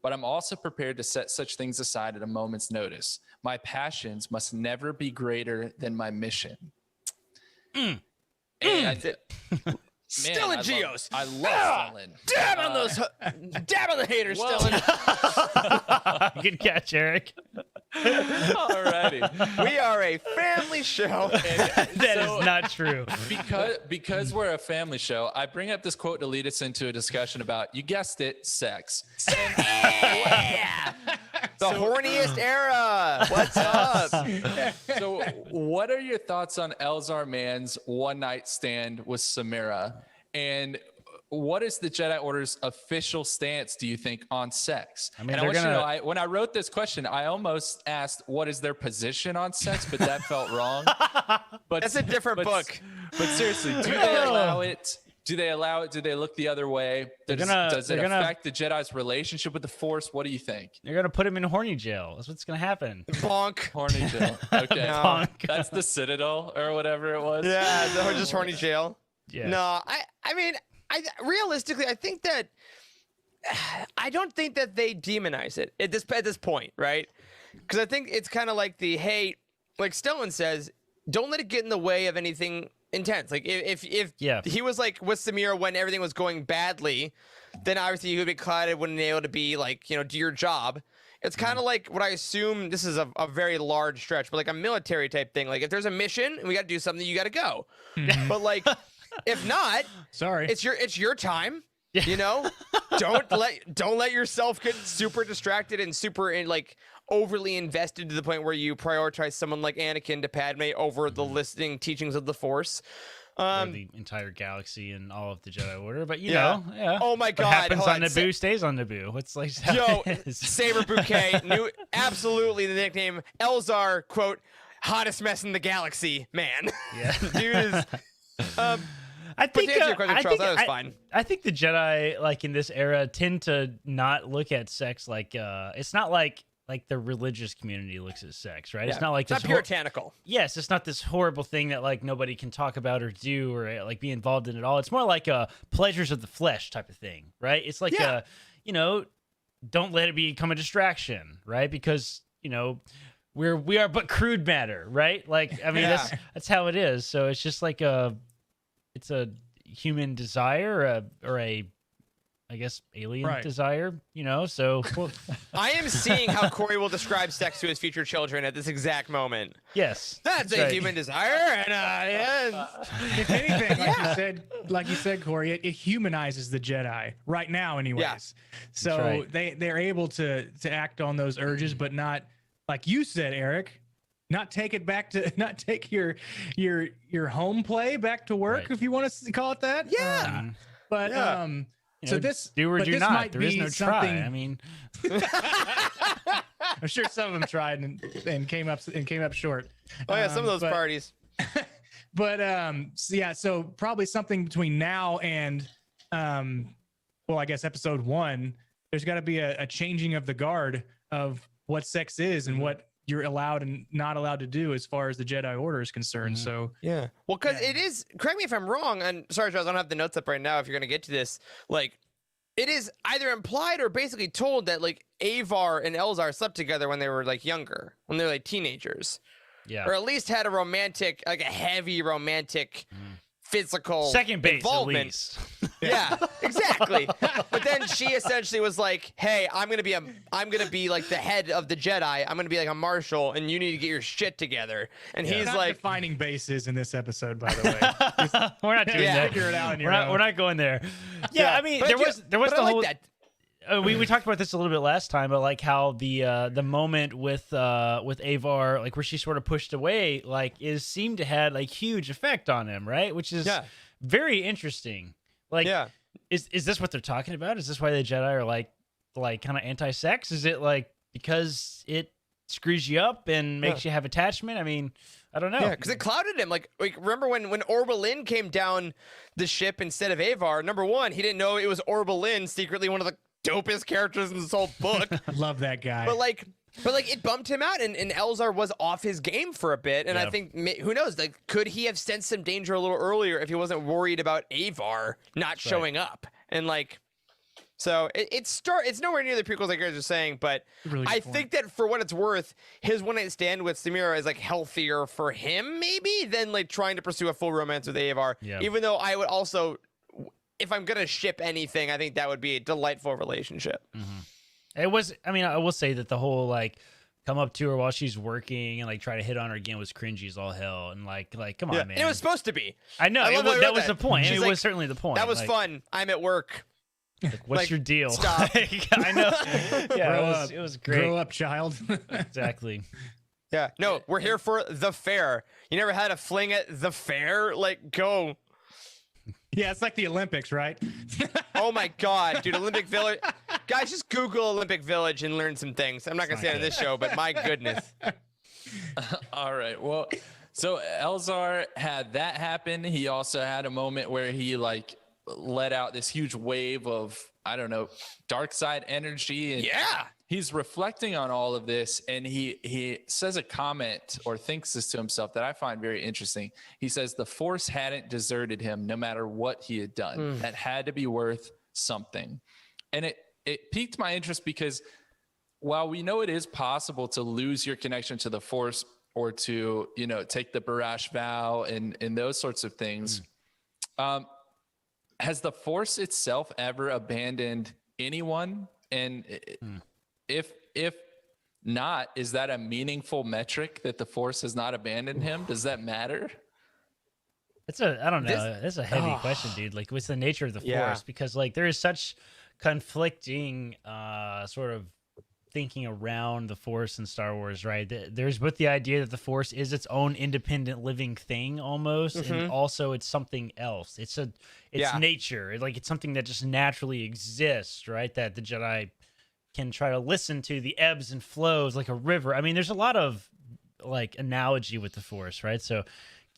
But I'm also prepared to set such things aside at a moment's notice. My passions must never be greater than my mission. And Still in Geos. I love Stellan. Dab on the haters, Stellan. Good catch, Eric. Alrighty. We are a family show. That is not true. Because we're a family show, I bring up this quote to lead us into a discussion about, you guessed it, sex. Yeah. The horniest era. What's up? So what are your thoughts on Elzar Mann's one-night stand with Samira? And what is the Jedi Order's official stance, do you think, on sex? I mean, and I want you to know, when I wrote this question, I almost asked, what is their position on sex? But that felt wrong. But that's a different book. But seriously, do they allow it? Do they allow it? Do they look the other way? Does it affect the Jedi's relationship with the Force? What do you think? They're going to put him in horny jail. That's what's going to happen. Bonk. Horny jail. Okay. No. Bonk. That's the Citadel or whatever it was. Yeah, just horny jail. Yeah. No, I mean, realistically, I think that I don't think that they demonize it at this point, right? Because I think it's kind of like hey, like Stellan says, don't let it get in the way of anything intense. Like if he was like with Samira when everything was going badly, then obviously he would be clouded, wouldn't be able to be like, do your job. It's kind of like what I assume, this is a very large stretch, but like a military type thing. Like if there's a mission and we got to do something, you got to go. But like if not, sorry, it's your time. Don't let yourself get super distracted and super overly invested to the point where you prioritize someone like Anakin to Padme over the listening teachings of the Force. Or the entire galaxy and all of the Jedi Order, but you know, Oh my God! What happens on Naboo stays on Naboo. It's like Saber Bouquet, absolutely the nickname Elzar, quote, hottest mess in the galaxy, man. Yeah, dude is. I think, to answer your question, Charles, that was fine. I think the Jedi, like in this era, tend to not look at sex like it's not like the religious community looks at sex, right? Yeah. It's not like it's not puritanical. Yes, it's not this horrible thing that like nobody can talk about or do or like be involved in at all. It's more like a pleasures of the flesh type of thing, right? It's like don't let it become a distraction, right? Because we are but crude matter, right? Like I mean that's how it is. So it's just like human desire or a I guess alien desire, so I am seeing how Corey will describe sex to his future children at this exact moment. Yes. That's a human desire. And if anything, like you said, Corey, it humanizes the Jedi right now anyways. Yeah. So they're able to act on those urges, but not, like you said, Eric, not take your home play back to work, if you want to call it that. Yeah. So this do or do not. There is no try. I mean, I'm sure some of them tried and came up short. Oh yeah, some of those parties. But so probably something between now and I guess episode 1, there's got to be a changing of the guard of what sex is and what you're allowed and not allowed to do as far as the Jedi Order is concerned. So yeah, well, because it is. Correct me if I'm wrong. And sorry, Charles, I don't have the notes up right now. If you're gonna get to this, like, it is either implied or basically told that like Avar and Elzar slept together when they were like younger, when they were like teenagers, or at least had a romantic, like a heavy romantic. Physical second base involvement. At least. Yeah, exactly. But then she essentially was like, "Hey, I'm gonna be like the head of the Jedi. I'm gonna be like a marshal, and you need to get your shit together." And he's not like, defining bases in this episode, by the way. We're not doing that. Figure it out on your We're not going there. Yeah, I mean, there was the whole. Like that. We talked about this a little bit last time, but like how the moment with Avar, like where she sort of pushed away, like seemed to had like huge effect on him, right? Which is very interesting. Like, is this what they're talking about? Is this why the Jedi are like kind of anti-sex? Is it like because it screws you up and makes you have attachment? I mean, I don't know. Yeah, because it clouded him. Like remember when Orba came down the ship instead of Avar? Number one, he didn't know it was Orba secretly one of the dopest characters in this whole book. I love that guy. But it bumped him out, and Elzar was off his game for a bit. And I think, who knows, like, could he have sensed some danger a little earlier if he wasn't worried about Avar not showing up? And like, so it's nowhere near the prequels like you guys are saying, but really I think that for what it's worth, his one night stand with Samira is like healthier for him maybe than like trying to pursue a full romance with Avar. Yeah. Even though I would also, if I'm gonna ship anything, I think that would be a delightful relationship. It was. I mean, I will say that the whole like come up to her while she's working and like try to hit on her again was cringy as all hell. And like come on, man. And it was supposed to be. I know that was the point. It was certainly the point. That was fun. I'm at work. Like, what's your deal? Stop. I know. Yeah, it was great. Grow up, child. Exactly. Yeah. No, we're here for the fair. You never had a fling at the fair? Like, go. Yeah, it's like the Olympics, right? Oh my God, dude, Olympic Village. Guys, just Google Olympic Village and learn some things. I'm not going to say it on this show, but my goodness. All right. Well, so Elzar had that happen. He also had a moment where he like let out this huge wave of, I don't know, dark side energy. And he's reflecting on all of this, and he says a comment or thinks this to himself that I find very interesting. He says the Force hadn't deserted him no matter what he had done. That had to be worth something. And it piqued my interest because while we know it is possible to lose your connection to the Force or to, take the Barash vow and those sorts of things, has the Force itself ever abandoned anyone? And if not, is that a meaningful metric that the Force has not abandoned him? Does that matter? I don't know. That's a heavy question, dude. Like, what's the nature of the Force? Because like there is such conflicting sort of thinking around the Force in Star Wars, right? There's both the idea that the Force is its own independent living thing almost, and also it's something else. It's nature. Like it's something that just naturally exists, right? That the Jedi can try to listen to the ebbs and flows like a river. I mean, there's a lot of like analogy with the Force, right? So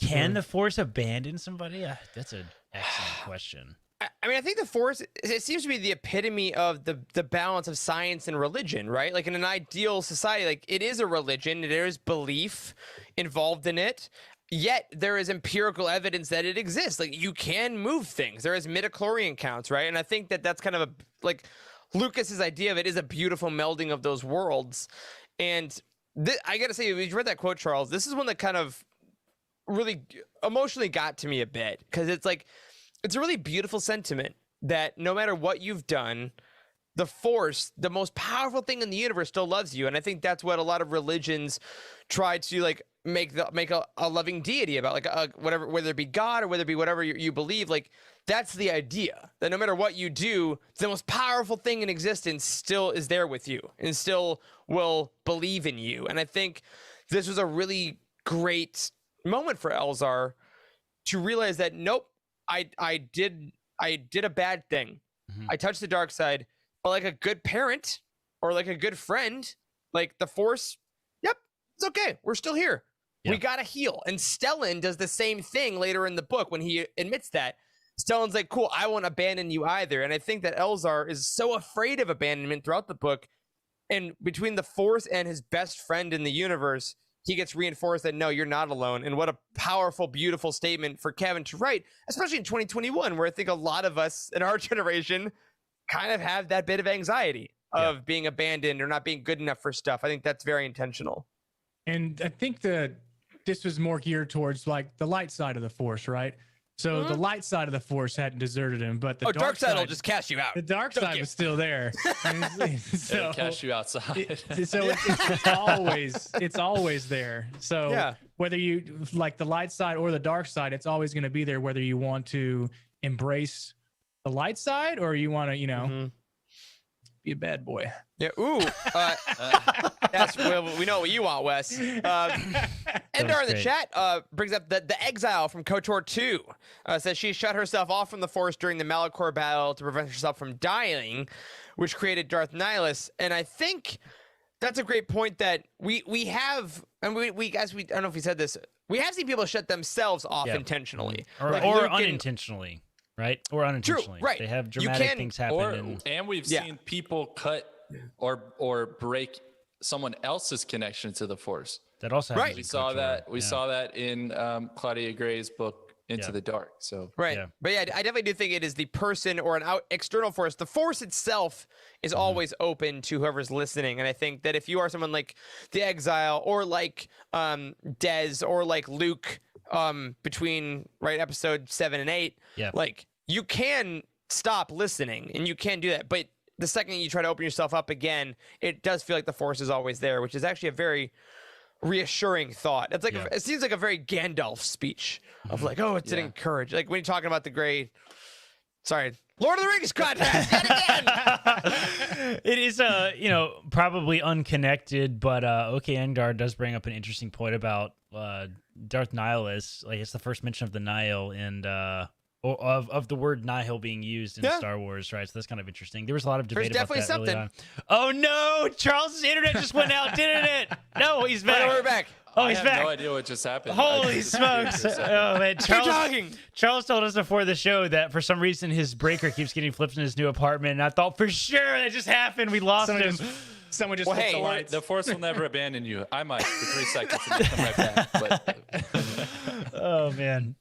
can the Force abandon somebody? That's an excellent question. I mean, I think the Force, it seems to be the epitome of the balance of science and religion, right? Like in an ideal society, like it is a religion, there is belief involved in it, yet there is empirical evidence that it exists. Like you can move things. There is midichlorian counts, right? And I think that that's kind of like Lucas's idea of it is a beautiful melding of those worlds. And I got to say, you read that quote, Charles, this is one that kind of really emotionally got to me a bit, because it's like, it's a really beautiful sentiment that no matter what you've done, the Force, the most powerful thing in the universe, still loves you. And I think that's what a lot of religions try to like make a loving deity about, like whatever, whether it be God or whether it be whatever you believe. Like that's the idea, that no matter what you do, the most powerful thing in existence still is there with you and still will believe in you. And I think this was a really great moment for Elzar to realize that nope, I did a bad thing. I touched the dark side. But like a good parent or like a good friend, like the Force, yep, it's okay. We're still here. Yeah. We got to heal. And Stellan does the same thing later in the book when he admits that. Stellan's like, cool, I won't abandon you either. And I think that Elzar is so afraid of abandonment throughout the book. And between the Force and his best friend in the universe, he gets reinforced that, no, you're not alone. And what a powerful, beautiful statement for Cavan to write, especially in 2021, where I think a lot of us in our generation kind of have that bit of anxiety of being abandoned or not being good enough for stuff. I think that's very intentional. And I think that this was more geared towards like the light side of the Force, right? So the light side of the Force hadn't deserted him, but the dark side will just cast you out. The dark side was still there. So It'll cast you outside. It's always there. So whether you like the light side or the dark side, it's always going to be there, whether you want to embrace the light side or you want to, be a bad boy. Yeah. Ooh. That's we know what you want, Wes. Endar in the chat brings up the exile from KOTOR 2. Says she shut herself off from the Force during the Malachor battle to prevent herself from dying, which created Darth Nihilus. And I think that's a great point that we have, and we guys, I don't know if we said this, we have seen people shut themselves off intentionally. Or unintentionally. Right? Or unintentionally. True, right. They have dramatic things happen. And we've seen people cut or break someone else's connection to the Force. That also happens. We saw that. We saw that in Claudia Gray's book Into the Dark. So but I definitely do think it is the person or an external force. The Force itself is always open to whoever's listening, and I think that if you are someone like the Exile or like Dez or like Luke, between episode 7 and 8, like you can stop listening and you can do that, but the second you try to open yourself up again, it does feel like the Force is always there, which is actually a very reassuring thought. It's like it seems like a very Gandalf speech of like, oh, it's an encourage, like when you're talking about the great Lord of the Rings contest yet again. It is probably unconnected, but OK Endar does bring up an interesting point about Darth Nihilus. Like it's the first mention of the Nihil and of the word Nihil being used in Star Wars, right? So that's kind of interesting. There was a lot of debate about that early on. Oh no, Charles's internet just went out, didn't it? No, he's back. We're back. Oh, he's I back. have no idea what just happened. Holy smokes. Oh, man. Charles told us before the show that for some reason his breaker keeps getting flipped in his new apartment. And I thought for sure that just happened. We lost him. Someone just flipped the lights. The Force will never abandon you. I might for 3 seconds and come right back. But oh, man.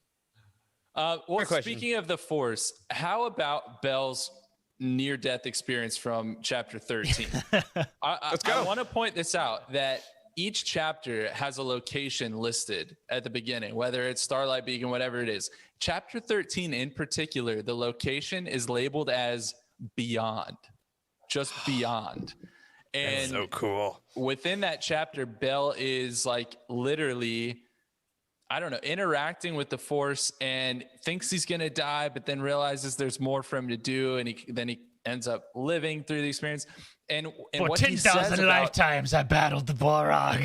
Well, speaking of the Force, how about Belle's near-death experience from chapter 13? Let's go. I want to point this out, that each chapter has a location listed at the beginning, whether it's Starlight Beacon, whatever it is. Chapter 13 in particular, the location is labeled as Beyond, just Beyond. And that's so cool. Within that chapter, Belle is like literally, I don't know, interacting with the Force and thinks he's going to die, but then realizes there's more for him to do. And then he ends up living through the experience. And for what 10,000 lifetimes, I battled the Borog.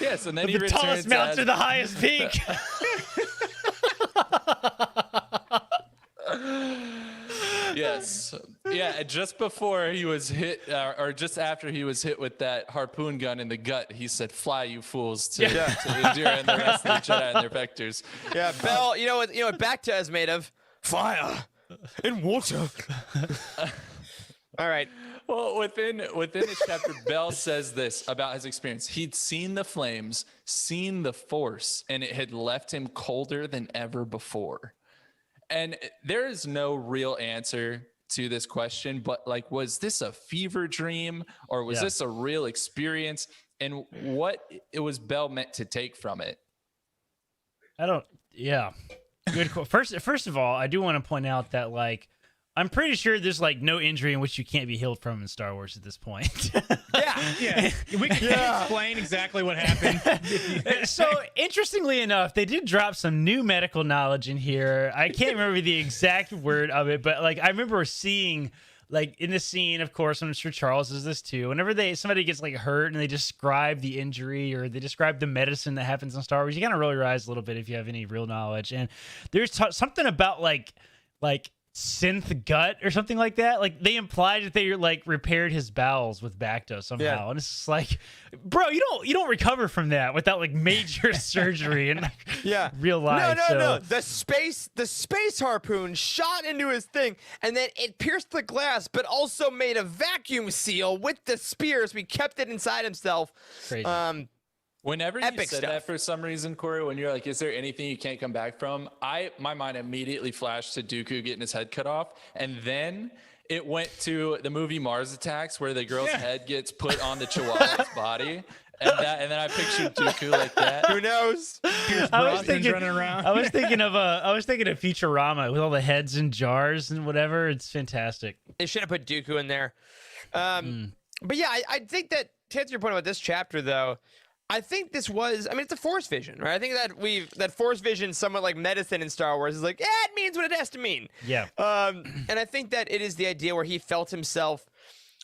Yes, and then the tallest mountain to the highest peak. Yes. Yeah, just before he was hit, or just after he was hit with that harpoon gun in the gut, he said, "Fly, you fools," to Indira and the rest of the Jedi and their vectors. Yeah, Belle, you know what Bacta is made of? Fire and water. All right. Well, within this chapter, Belle says this about his experience. He'd seen the flames, seen the Force, and it had left him colder than ever before. And there is no real answer to this question, but like, was this a fever dream or was this a real experience? And what it was Belle meant to take from it? Yeah. Good. First of all, I do want to point out that like I'm pretty sure there's like no injury in which you can't be healed from in Star Wars at this point. Yeah, we can explain exactly what happened. So interestingly enough, they did drop some new medical knowledge in here. I can't remember the exact word of it, but like I remember seeing like in the scene, of course, I'm sure Charles is this too. Whenever somebody gets like hurt and they describe the injury or they describe the medicine that happens in Star Wars, you kind of roll your eyes a little bit if you have any real knowledge. And there's something about like synth gut or something like that. Like they implied that they like repaired his bowels with Bacta somehow, and it's just like, bro, you don't recover from that without like major surgery and real life. No. The space harpoon shot into his thing, and then it pierced the glass, but also made a vacuum seal with the spear, so he kept it inside himself. Crazy. Whenever you Epic said stuff. that for some reason, Corey, when you're like, is there anything you can't come back from? My mind immediately flashed to Dooku getting his head cut off. And then it went to the movie Mars Attacks where the girl's head gets put on the Chihuahua's body. And then I pictured Dooku like that. Who knows? I was thinking running around. I was thinking of Futurama with all the heads in jars and whatever. It's fantastic. They should have put Dooku in there. But yeah, I think that to answer your point about this chapter, though, I think this was, it's a force vision, right? I think that force vision, somewhat like medicine in Star Wars, is like, it means what it has to mean. Yeah. And I think that it is the idea where he felt himself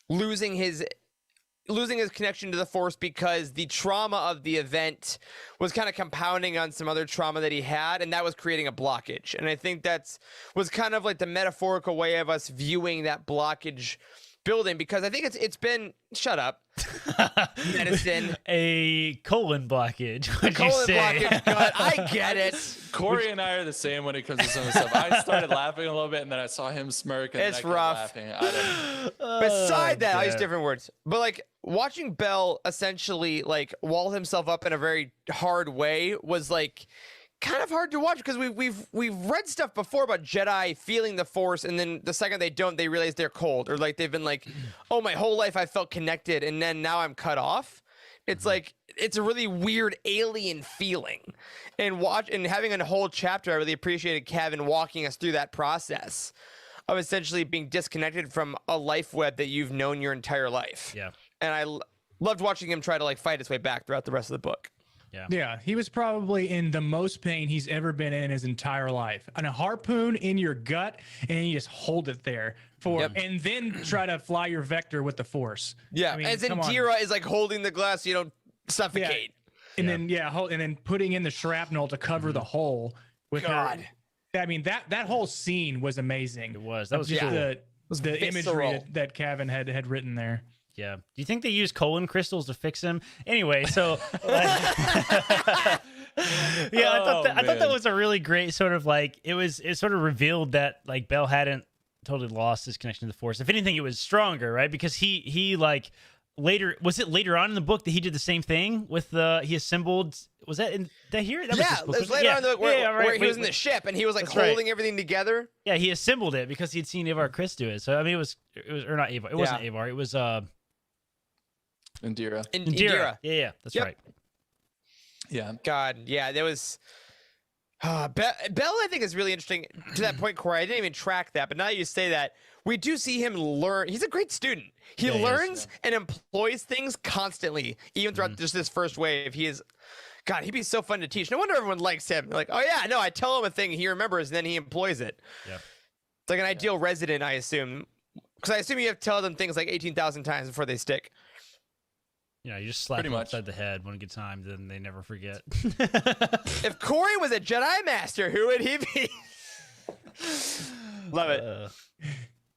losing his connection to the force because the trauma of the event was kind of compounding on some other trauma that he had, and that was creating a blockage. And I think was kind of like the metaphorical way of us viewing that blockage building, because I think it's been shut up. Medicine. A colon blockage. What'd you Colon say? blockage, gut. I get it. Corey and I are the same when it comes to some of the stuff. I started laughing a little bit, and then I saw him smirk, and It's then I kept rough. laughing. I don't Beside that, I'll use God. different words. But like watching Bell essentially like wall himself up in a very hard way was like kind of hard to watch, because we've read stuff before about Jedi feeling the Force, and then the second they don't, they realize they're cold, or like they've been like, oh, my whole life I felt connected, and then now I'm cut off. It's like it's a really weird alien feeling, and having a whole chapter. I really appreciated Cavan walking us through that process of essentially being disconnected from a life web that you've known your entire life. Yeah. And I loved watching him try to like fight his way back throughout the rest of the book. Yeah, he was probably in the most pain he's ever been in his entire life. And a harpoon in your gut, and you just hold it there and then try to fly your vector with the force. Yeah, as Indira is like holding the glass so you don't suffocate. And then putting in the shrapnel to cover the hole with her. I mean, that whole scene was amazing. It was. That was just cool. the imagery that Cavan had written there. Yeah. Do you think they use colon crystals to fix him? Anyway, so I thought that was a really great sort of like it sort of revealed that like Bell hadn't totally lost his connection to the Force. If anything, it was stronger, right? Because he like later on in the book that he did the same thing with he assembled. Was that in that here? That was this book. It was later on in the book where he was in the Wait. ship and he was like That's holding everything together. Yeah, he assembled it because he'd seen Avar Kriss do it. So I mean, it was or not Avar. It wasn't Avar. It was Indira. Indira. Yeah, that's right. Yeah. God, yeah, there was. Bell, I think, is really interesting to that point, Corey. I didn't even track that, but now you say that, we do see him learn. He's a great student. He learns and employs things constantly, even throughout just this first wave. God, he'd be so fun to teach. No wonder everyone likes him. Like, oh yeah, no, I tell him a thing, he remembers, and then he employs it. Yeah. It's like an ideal resident, I assume. Because I assume you have to tell them things like 18,000 times before they stick. You know, you just slap them upside the head one good time, then they never forget. If Corey was a Jedi Master, who would he be? Love it.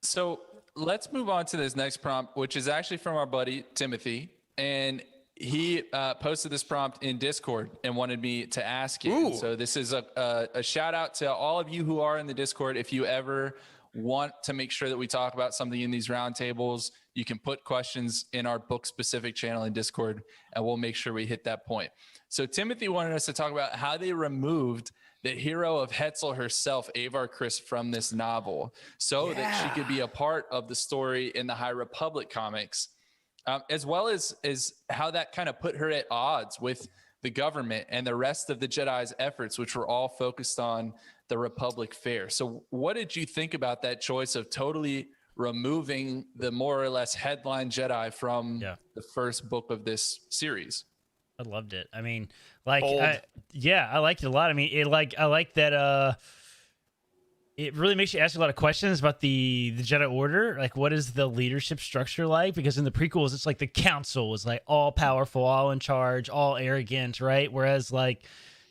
So let's move on to this next prompt, which is actually from our buddy Timothy. And he posted this prompt in Discord and wanted me to ask you. Ooh. So this is a shout out to all of you who are in the Discord. If you ever want to make sure that we talk about something in these roundtables, you can put questions in our book specific channel in Discord, and we'll make sure we hit that point. So Timothy wanted us to talk about how they removed the hero of Hetzel herself, Avar Kriss, from this novel so that she could be a part of the story in the High Republic comics, as well as how that kind of put her at odds with the government, and the rest of the Jedi's efforts, which were all focused on the Republic fair. So what did you think about that choice of totally removing the more or less headline Jedi from the first book of this series? I loved it. I mean, like, Bold. I liked it a lot. I mean, I like that. It really makes you ask a lot of questions about the Jedi Order. Like, what is the leadership structure like? Because in the prequels, it's like the Council is like all powerful, all in charge, all arrogant, right? Whereas, like,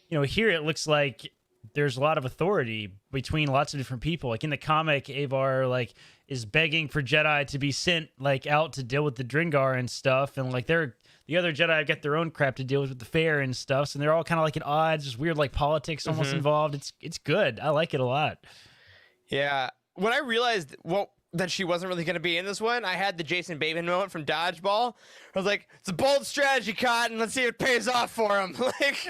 you know, here it looks like there's a lot of authority between lots of different people. Like in the comic, Avar like is begging for Jedi to be sent like out to deal with the Dringar and stuff, and like the other Jedi have got their own crap to deal with the fair and stuff, so they're all kind of like at odds. There's weird like politics almost involved. It's good. I like it a lot. Yeah. When I realized that she wasn't really going to be in this one, I had the Jason Bateman moment from Dodgeball. I was like, it's a bold strategy, Cotton. Let's see if it pays off for him. Like,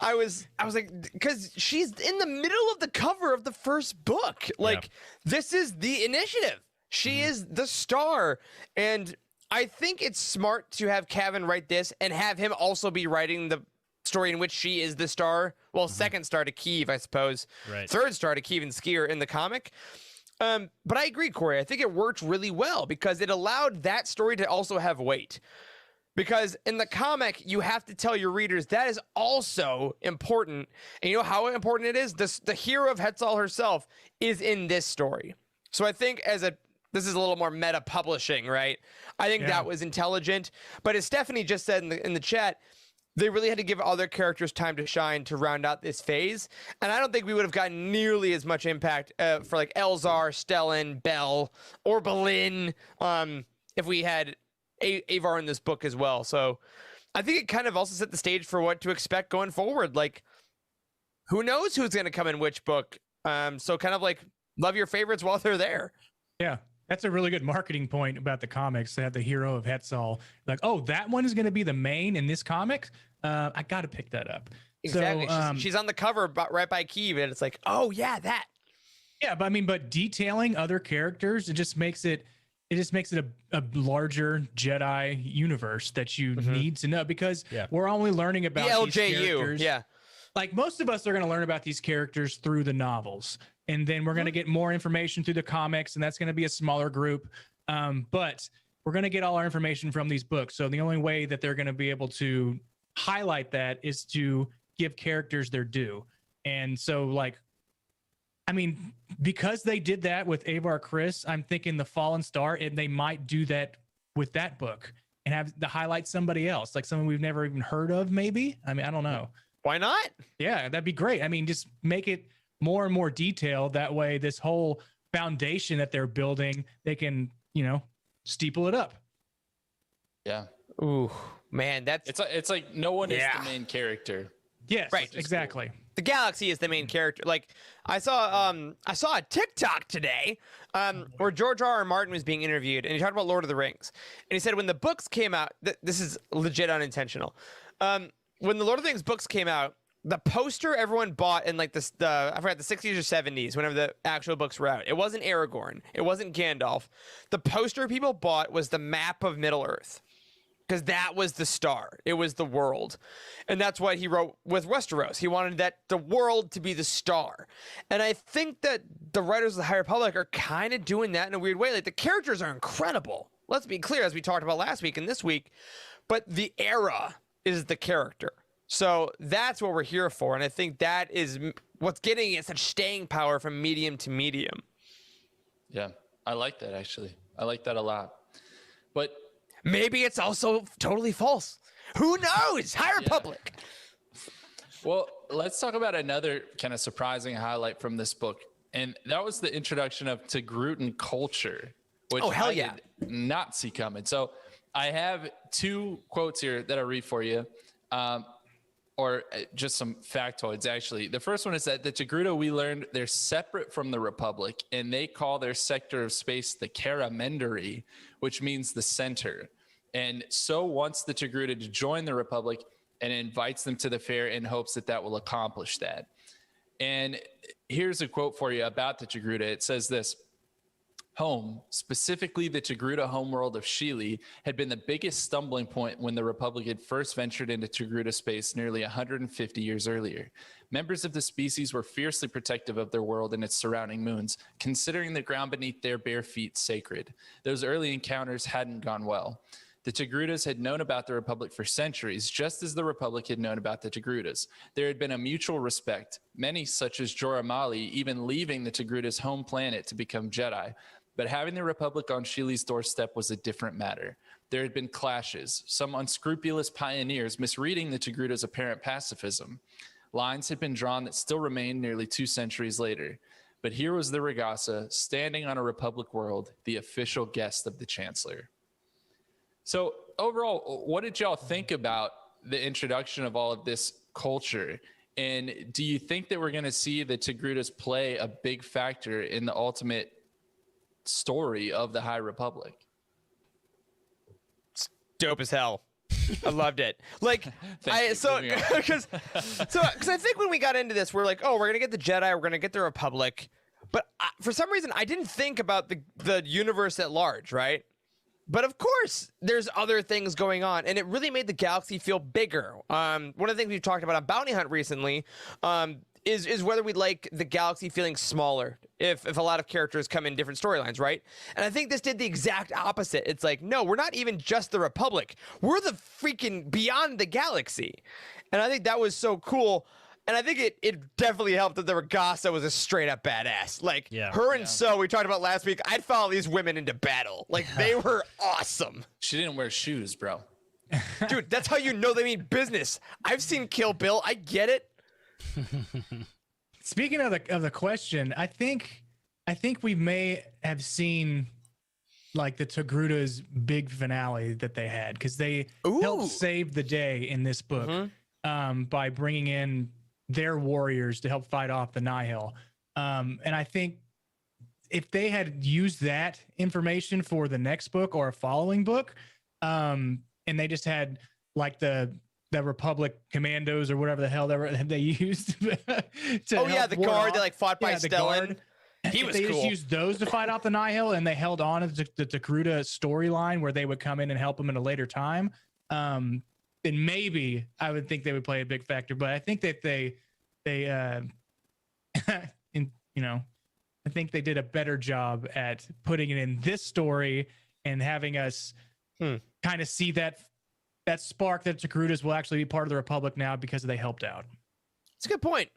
I was like, because she's in the middle of the cover of the first book. Like, this is the initiative. She is the star. And I think it's smart to have Cavan write this and have him also be writing the story in which she is the star. Well, second star to Keeve, I suppose. Right. Third star to Keeve and Skier in the comic. But I agree, Corey. I think it worked really well because it allowed that story to also have weight. Because in the comic, you have to tell your readers that is also important. And you know how important it is? The hero of Hetzal herself is in this story. So I think this is a little more meta publishing, right? I think that was intelligent. But as Stephanie just said in the chat, they really had to give other characters time to shine to round out this phase. And I don't think we would have gotten nearly as much impact for like Elzar, Stellan, Bell, or Belin if we had Avar in this book as well. So I think it kind of also set the stage for what to expect going forward. Like, who knows who's going to come in which book? So kind of like love your favorites while they're there. Yeah. That's a really good marketing point about the comics to have the hero of Hetzal. Like, oh, that one is going to be the main in this comic. I got to pick that up. Exactly. So, she's on the cover right by Keeve, and it's like, oh yeah, that. Yeah, but detailing other characters, it just makes it a larger Jedi universe that you need to know, because we're only learning about the these LJU. characters. Yeah. Like most of us are going to learn about these characters through the novels, and then we're going to get more information through the comics, and that's going to be a smaller group. But we're going to get all our information from these books. So the only way that they're going to be able to highlight that is to give characters their due. And so, like, I mean, because they did that with Avar Kriss, I'm thinking the Fallen Star, and they might do that with that book and have to highlight somebody else, like someone we've never even heard of, maybe. I mean, I don't know. Why not? Yeah, that'd be great. I mean, just make it more and more detailed. That way, this whole foundation that they're building, they can, steeple it up. Yeah. Ooh, man, It's like no one is the main character. Yes, right. Exactly. The galaxy is the main character. Like I saw a TikTok today where George R.R. Martin was being interviewed, and he talked about Lord of the Rings, and he said when the books came out, this is legit unintentional. When the Lord of the Rings books came out, the poster everyone bought in like I forgot, the 60s or 70s, whenever the actual books were out, it wasn't Aragorn, it wasn't Gandalf. The poster people bought was the map of Middle Earth, because that was the star. It was the world. And that's why he wrote with Westeros. He wanted the world to be the star. And I think that the writers of the High Republic are kind of doing that in a weird way. Like, the characters are incredible. Let's be clear, as we talked about last week and this week. But the era is the character. So that's what we're here for. And I think that is what's getting it such staying power from medium to medium. Yeah, I like that, actually. I like that a lot. But maybe it's also totally false. Who knows? High Republic. Well, let's talk about another kind of surprising highlight from this book. And that was the introduction of Togrutan culture, which I did not see coming. So I have two quotes here that I'll read for you, or just some factoids, actually. The first one is that the Togruta, we learned, they're separate from the Republic, and they call their sector of space the Karamendari, which means the center. And so wants the Togruta to join the Republic and invites them to the fair in hopes that will accomplish that. And here's a quote for you about the Togruta. It says this: home, specifically the Togruta homeworld of Sheely, had been the biggest stumbling point when the Republic had first ventured into Togruta space nearly 150 years earlier. Members of the species were fiercely protective of their world and its surrounding moons, considering the ground beneath their bare feet sacred. Those early encounters hadn't gone well. The Togrutas had known about the Republic for centuries, just as the Republic had known about the Togrutas. There had been a mutual respect, many such as Jorah Mali even leaving the Togrutas' home planet to become Jedi. But having the Republic on Sheely's doorstep was a different matter. There had been clashes, some unscrupulous pioneers misreading the Togrutas' apparent pacifism. Lines had been drawn that still remain nearly 2 centuries later. But here was the Regassa, standing on a Republic world, the official guest of the Chancellor. So overall, what did y'all think about the introduction of all of this culture? And do you think that we're going to see the Togrutas play a big factor in the ultimate story of the High Republic? It's dope as hell. I loved it. Like, because I think when we got into this, we're like, oh, we're gonna get the Jedi, we're gonna get the Republic, but for some reason, I didn't think about the universe at large, right? But of course, there's other things going on, and it really made the galaxy feel bigger. One of the things we've talked about on Bounty Hunt recently is whether we'd like the galaxy feeling smaller if a lot of characters come in different storylines, right? And I think this did the exact opposite. It's like, no, we're not even just the Republic. We're the freaking beyond the galaxy. And I think that was so cool. And I think it definitely helped that the Regassa was a straight up badass. Like, her and So, we talked about last week, I'd follow these women into battle. Like, they were awesome. She didn't wear shoes, bro. Dude, that's how you know they mean business. I've seen Kill Bill. I get it. Speaking of the question, I think we may have seen like the Togrutas' big finale that they had, because they helped save the day in this book by bringing in their warriors to help fight off the Nihil. And I think if they had used that information for the next book or a following book, and they just had like the Republic commandos or whatever the hell they used. The guard that like fought by Stellan. He was cool. They just used those to fight off the Nihil, and they held on to the Togruta storyline where they would come in and help them in a later time. Then maybe I would think they would play a big factor. But I think that I think they did a better job at putting it in this story and having us kind of see that spark that Togrutas will actually be part of the Republic now because they helped out. It's a good point.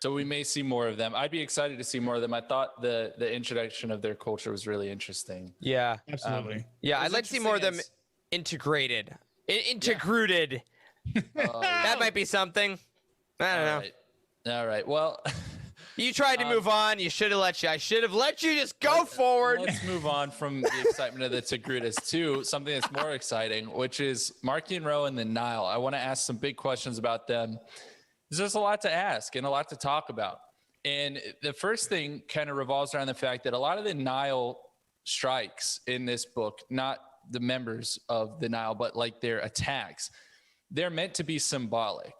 So we may see more of them. I'd be excited to see more of them. I thought the introduction of their culture was really interesting. Yeah, absolutely. I'd like to see more of them integrated. Integrated. That might be something. I don't know. All right. Well, you tried to move on. I should have let you just go forward. Let's move on from the excitement of the Togrutas to something that's more exciting, which is Marchion Ro and the Nihil. I want to ask some big questions about them. There's just a lot to ask and a lot to talk about. And the first thing kind of revolves around the fact that a lot of the Nihil strikes in this book, not the members of the Nihil, but like their attacks, they're meant to be symbolic,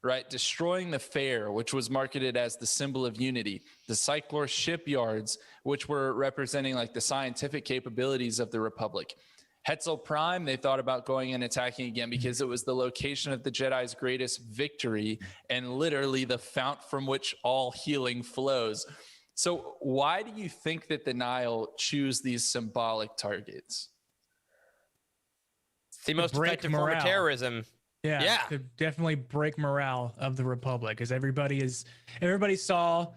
right? Destroying the fair, which was marketed as the symbol of unity, the Cyclor shipyards, which were representing like the scientific capabilities of the Republic. Hetzel Prime, they thought about going and attacking again because it was the location of the Jedi's greatest victory and literally the fount from which all healing flows. So why do you think that the Nihil choose these symbolic targets? It's the most effective form of terrorism. Yeah, to definitely break morale of the Republic, because everybody saw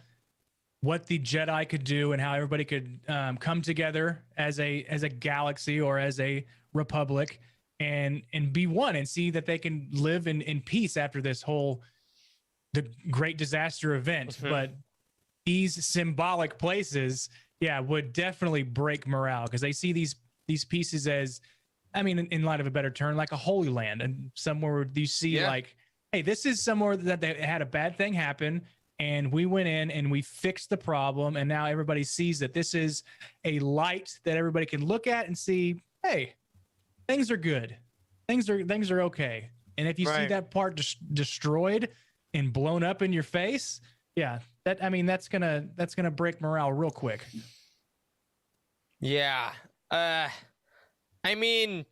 what the Jedi could do and how everybody could come together as a galaxy or as a Republic and be one and see that they can live in peace after the great disaster event. But these symbolic places, would definitely break morale, because they see these pieces as, I mean, in light of a better term, like a holy land, and somewhere where you see like, hey, this is somewhere that they had a bad thing happen, and we went in and we fixed the problem, and now everybody sees that this is a light that everybody can look at and see, hey, things are good, things are okay. And if you see that part destroyed and blown up in your face, that's gonna break morale real quick. Yeah. I mean,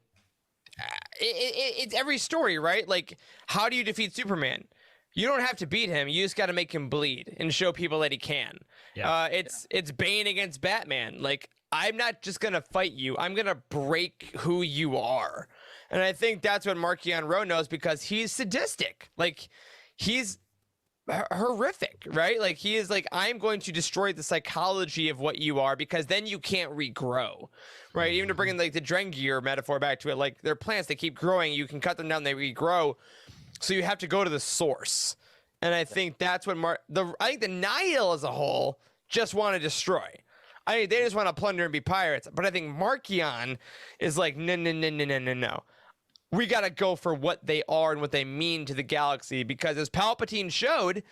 it's every story, right? Like, how do you defeat Superman? You don't have to beat him. You just got to make him bleed and show people that he can. Yeah. It's Bane against Batman. Like, I'm not just going to fight you. I'm going to break who you are. And I think that's what Markion Rowe knows, because he's sadistic. Like, he's horrific, right? Like, he is like, I'm going to destroy the psychology of what you are, because then you can't regrow, right? Even to bring in like the Drengir metaphor back to it, like, they're plants, they keep growing. You can cut them down, they regrow. So you have to go to the source. And I think that's what I think the Nihil as a whole just want to destroy. They just want to plunder and be pirates. But I think Markion is like, no. We got to go for what they are and what they mean to the galaxy. Because as Palpatine showed,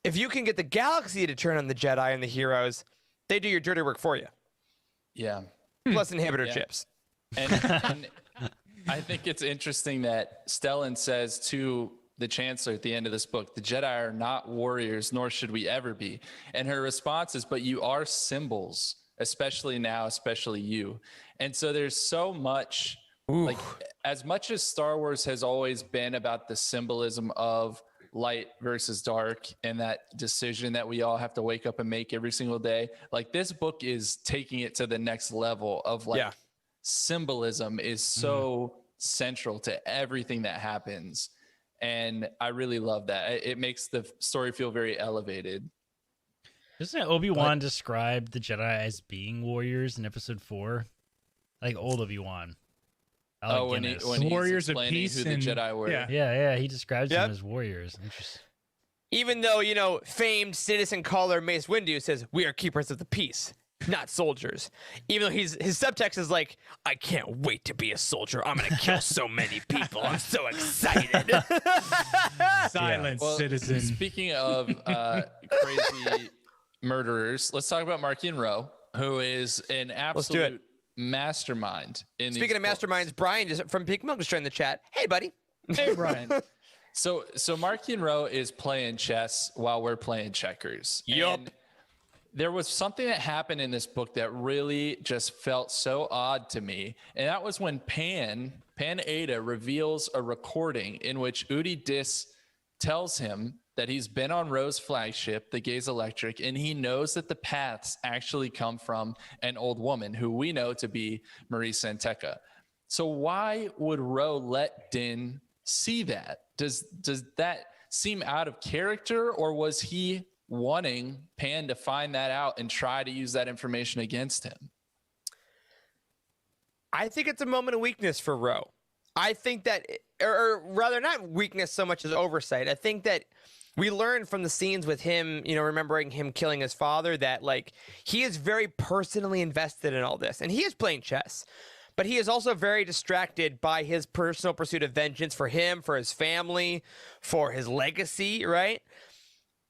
if you can get the galaxy to turn on the Jedi and the heroes, they do your dirty work for you. Yeah. Plus inhibitor chips. And I think it's interesting that Stellan says to the Chancellor at the end of this book, the Jedi are not warriors, nor should we ever be. And her response is, but you are symbols, especially now, especially you. And so there's so much, like, as much as Star Wars has always been about the symbolism of light versus dark and that decision that we all have to wake up and make every single day, like, this book is taking it to the next level of, like, symbolism is so central to everything that happens. And I really love that. It makes the story feel very elevated. Doesn't Obi-Wan describe the Jedi as being warriors in episode 4? Like old Obi-Wan. When he's warriors of explaining peace who the and Jedi were. Yeah, he describes them as warriors. Interesting. Even though, famed citizen caller Mace Windu says, we are keepers of the peace, not soldiers. Even though his subtext is like, I can't wait to be a soldier. I'm going to kill so many people. I'm so excited. Silence, citizen. Speaking of crazy murderers, let's talk about Markion Rowe, who is an absolute mastermind. Speaking of masterminds, Brian from Pink Milk just joined the chat. Hey, buddy. Hey, Brian. So Markion Rowe is playing chess while we're playing checkers. Yup. And there was something that happened in this book that really just felt so odd to me. And that was when Pan Ada reveals a recording in which Udi Dis tells him that he's been on Rowe's flagship, the Gaze Electric, and he knows that the paths actually come from an old woman who we know to be Marie Santeca. So why would Rowe let Din see that? Does that seem out of character, or was he wanting Pan to find that out and try to use that information against him? I think it's a moment of weakness for Rowe. I think that, or rather not weakness so much as oversight. I think that we learned from the scenes with him, remembering him killing his father, that like he is very personally invested in all this, and he is playing chess. But he is also very distracted by his personal pursuit of vengeance for him, for his family, for his legacy, right?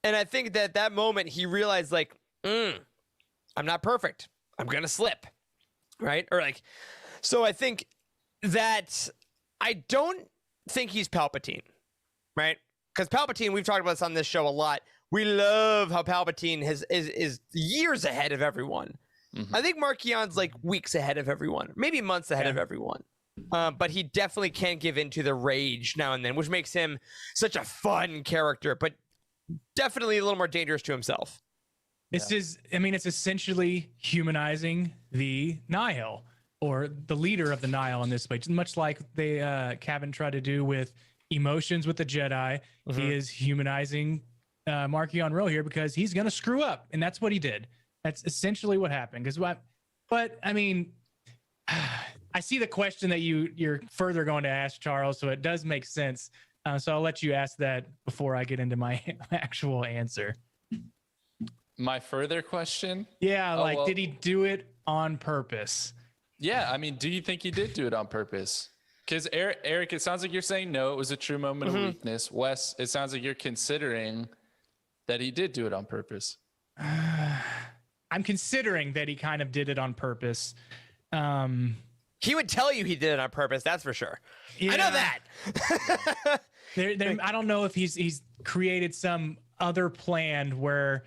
And I think that that moment he realized, like, I'm not perfect. I'm going to slip, right? Or like, so I think that I don't think he's Palpatine, right? Because Palpatine, we've talked about this on this show a lot. We love how Palpatine is years ahead of everyone. Mm-hmm. I think Markion's like weeks ahead of everyone, maybe months ahead of everyone. But he definitely can't give in to the rage now and then, which makes him such a fun character, but definitely a little more dangerous to himself. It's essentially humanizing the Nihil, or the leader of the Nihil in this way, much like they Cavan tried to do with emotions with the Jedi. Mm-hmm. He is humanizing Markion Rowe here because he's going to screw up, and that's what he did. That's essentially what happened. But I mean, I see the question that you're further going to ask, Charles, so it does make sense. So I'll let you ask that before I get into my actual answer. My further question? Yeah, did he do it on purpose? Yeah, I mean, do you think he did do it on purpose? Because Eric, it sounds like you're saying no, it was a true moment of weakness. Wes, it sounds like you're considering that he did do it on purpose. I'm considering that he kind of did it on purpose. He would tell you he did it on purpose. That's for sure. Yeah. I know that. I don't know if he's created some other plan where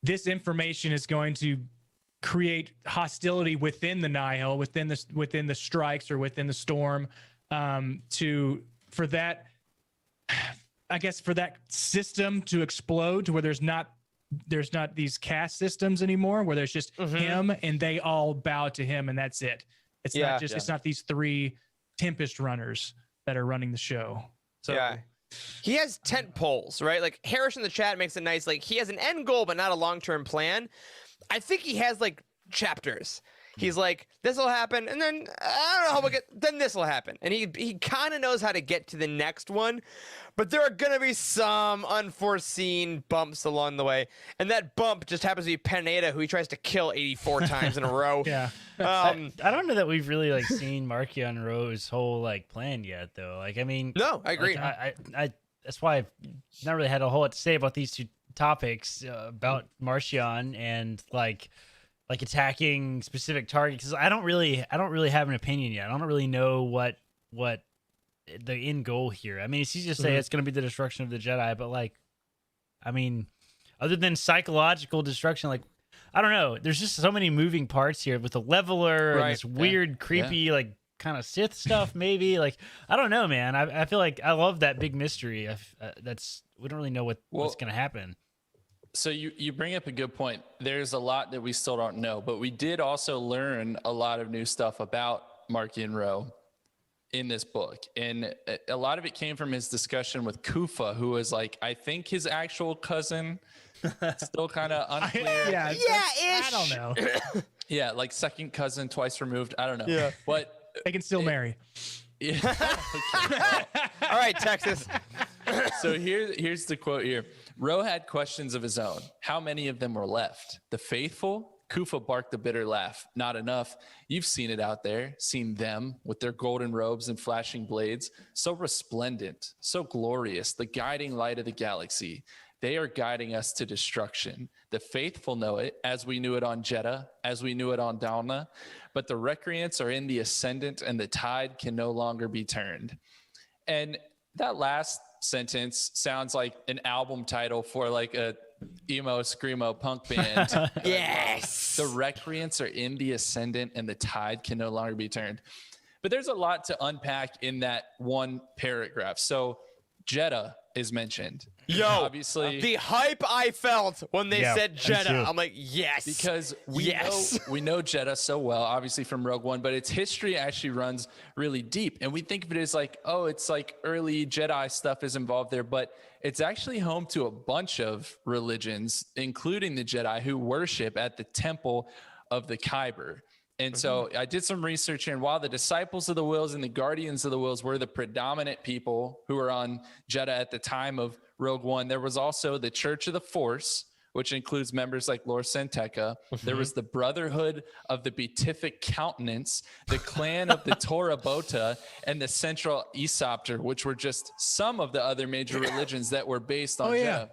this information is going to create hostility within the Nihil, within the strikes or within the storm, for that system to explode to where there's not these caste systems anymore, where there's just him and they all bow to him and that's it. It's it's not these 3 Tempest runners that are running the show. So he has tent poles, right? Like Harris in the chat makes it nice. Like he has an end goal, but not a long-term plan. I think he has like chapters. He's like, this will happen, and then I don't know how we'll get. Then this will happen, and he kind of knows how to get to the next one, but there are gonna be some unforeseen bumps along the way, and that bump just happens to be Pineda, who he tries to kill 84 times in a row. Yeah. I don't know that we've really like seen Marchion Rowe's whole like plan yet, though. Like, I mean, No, I agree. Like, I that's why I've not really had a whole lot to say about these 2 topics about Marchion and like attacking specific targets, because I don't really have an opinion yet. I don't really know what the end goal here. I mean, it's easy to say it's going to be the destruction of the Jedi, but like, I mean, other than psychological destruction, like, I don't know. There's just so many moving parts here with the leveler and this weird, creepy, like kind of Sith stuff. Maybe like, I don't know, man. I feel like I love that big mystery. We don't really know what's going to happen. So you bring up a good point. There's a lot that we still don't know, but we did also learn a lot of new stuff about Marchion Rowe in this book. And a lot of it came from his discussion with Kufa, who was like, I think his actual cousin, still kind of unclear. I don't know. Yeah, like second cousin, twice removed. I don't know. Yeah. But They can still marry. yeah. All right, Texas. So here's the quote here. Rowe had questions of his own. How many of them were left? The faithful? Kufa barked a bitter laugh. Not enough. You've seen it out there, seen them with their golden robes and flashing blades, so resplendent, so glorious, the guiding light of the galaxy. They are guiding us to destruction. The faithful know it, as we knew it on Jeddah, as we knew it on Dalna, but the recreants are in the ascendant and the tide can no longer be turned. And that last sentence sounds like an album title for like a emo screamo punk band. Yes. The recreants are in the ascendant and the tide can no longer be turned. But there's a lot to unpack in that one paragraph. So Jeddah is mentioned. Yo, obviously the hype I felt when they said me Jeddah, too. I'm like, yes. because we know Jeddah so well, obviously from Rogue One, but its history actually runs really deep. And we think of it as like, oh, it's like early Jedi stuff is involved there, but it's actually home to a bunch of religions, including the Jedi, who worship at the temple of the Kyber. And so I did some research here, and while the disciples of the Wills and the guardians of the Wills were the predominant people who were on Jeddah at the time of Rogue One, there was also the Church of the Force, which includes members like Lor San Tekka. There was the Brotherhood of the Beatific Countenance, the Clan of the Torah Bota, and the Central Esopter, which were just some of the other major religions that were based on Jeddah.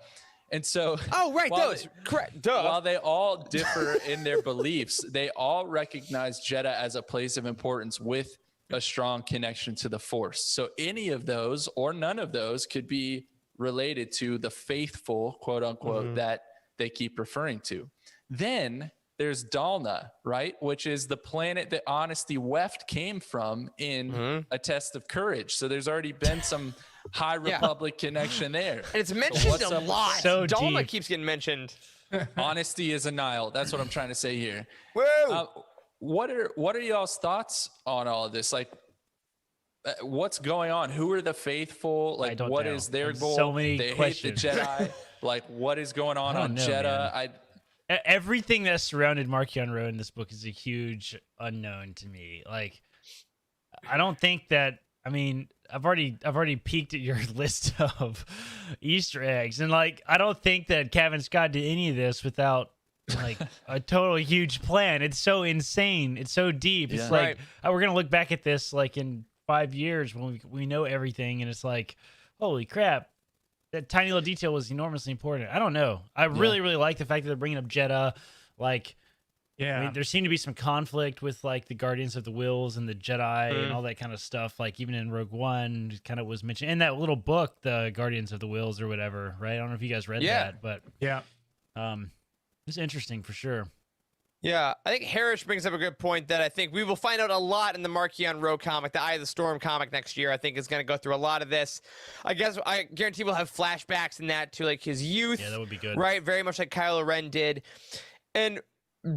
And so, correct. Duh. While they all differ in their beliefs, they all recognize Jeddah as a place of importance with a strong connection to the Force. So any of those or none of those could be related to the faithful, quote unquote, that they keep referring to. Then there's Dalna, right? Which is the planet that Honesty Weft came from in A Test of Courage. So there's already been some High Republic connection there. And it's mentioned a lot. So Dalma deep. keeps getting mentioned. Honesty is a Nihil. That's what I'm trying to say here. Woo! What are y'all's thoughts on all of this? Like, what's going on? Who are the faithful? I Like, don't what know. is their There's goal? so many they questions. hate the Jedi. Like, what is going on I don't know, Jeddah? man. Everything that surrounded Marchion Rowe in this book is a huge unknown to me. Like, I don't think that. I mean, I've already peeked at your list of Easter eggs, and like, I don't think that Cavan Scott did any of this without like a total huge plan. It's so insane. It's so deep. It's like we're gonna look back at this like in 5 years when we know everything, and it's like, holy crap, that tiny little detail was enormously important. I don't know. I really like the fact that they're bringing up Jeddah. Like, I mean, there seemed to be some conflict with like the Guardians of the Wills and the Jedi and all that kind of stuff. Like even in Rogue One, it kind of was mentioned in that little book, the Guardians of the Wills or whatever, right? I don't know if you guys read that, but It's interesting for sure. Yeah, I think Harris brings up a good point that I think we will find out a lot in the Markion Row comic, the Eye of the Storm comic next year. I think is going to go through a lot of this. I guarantee we'll have flashbacks in that to like his youth. Yeah, that would be good. Right, very much like Kylo Ren did. And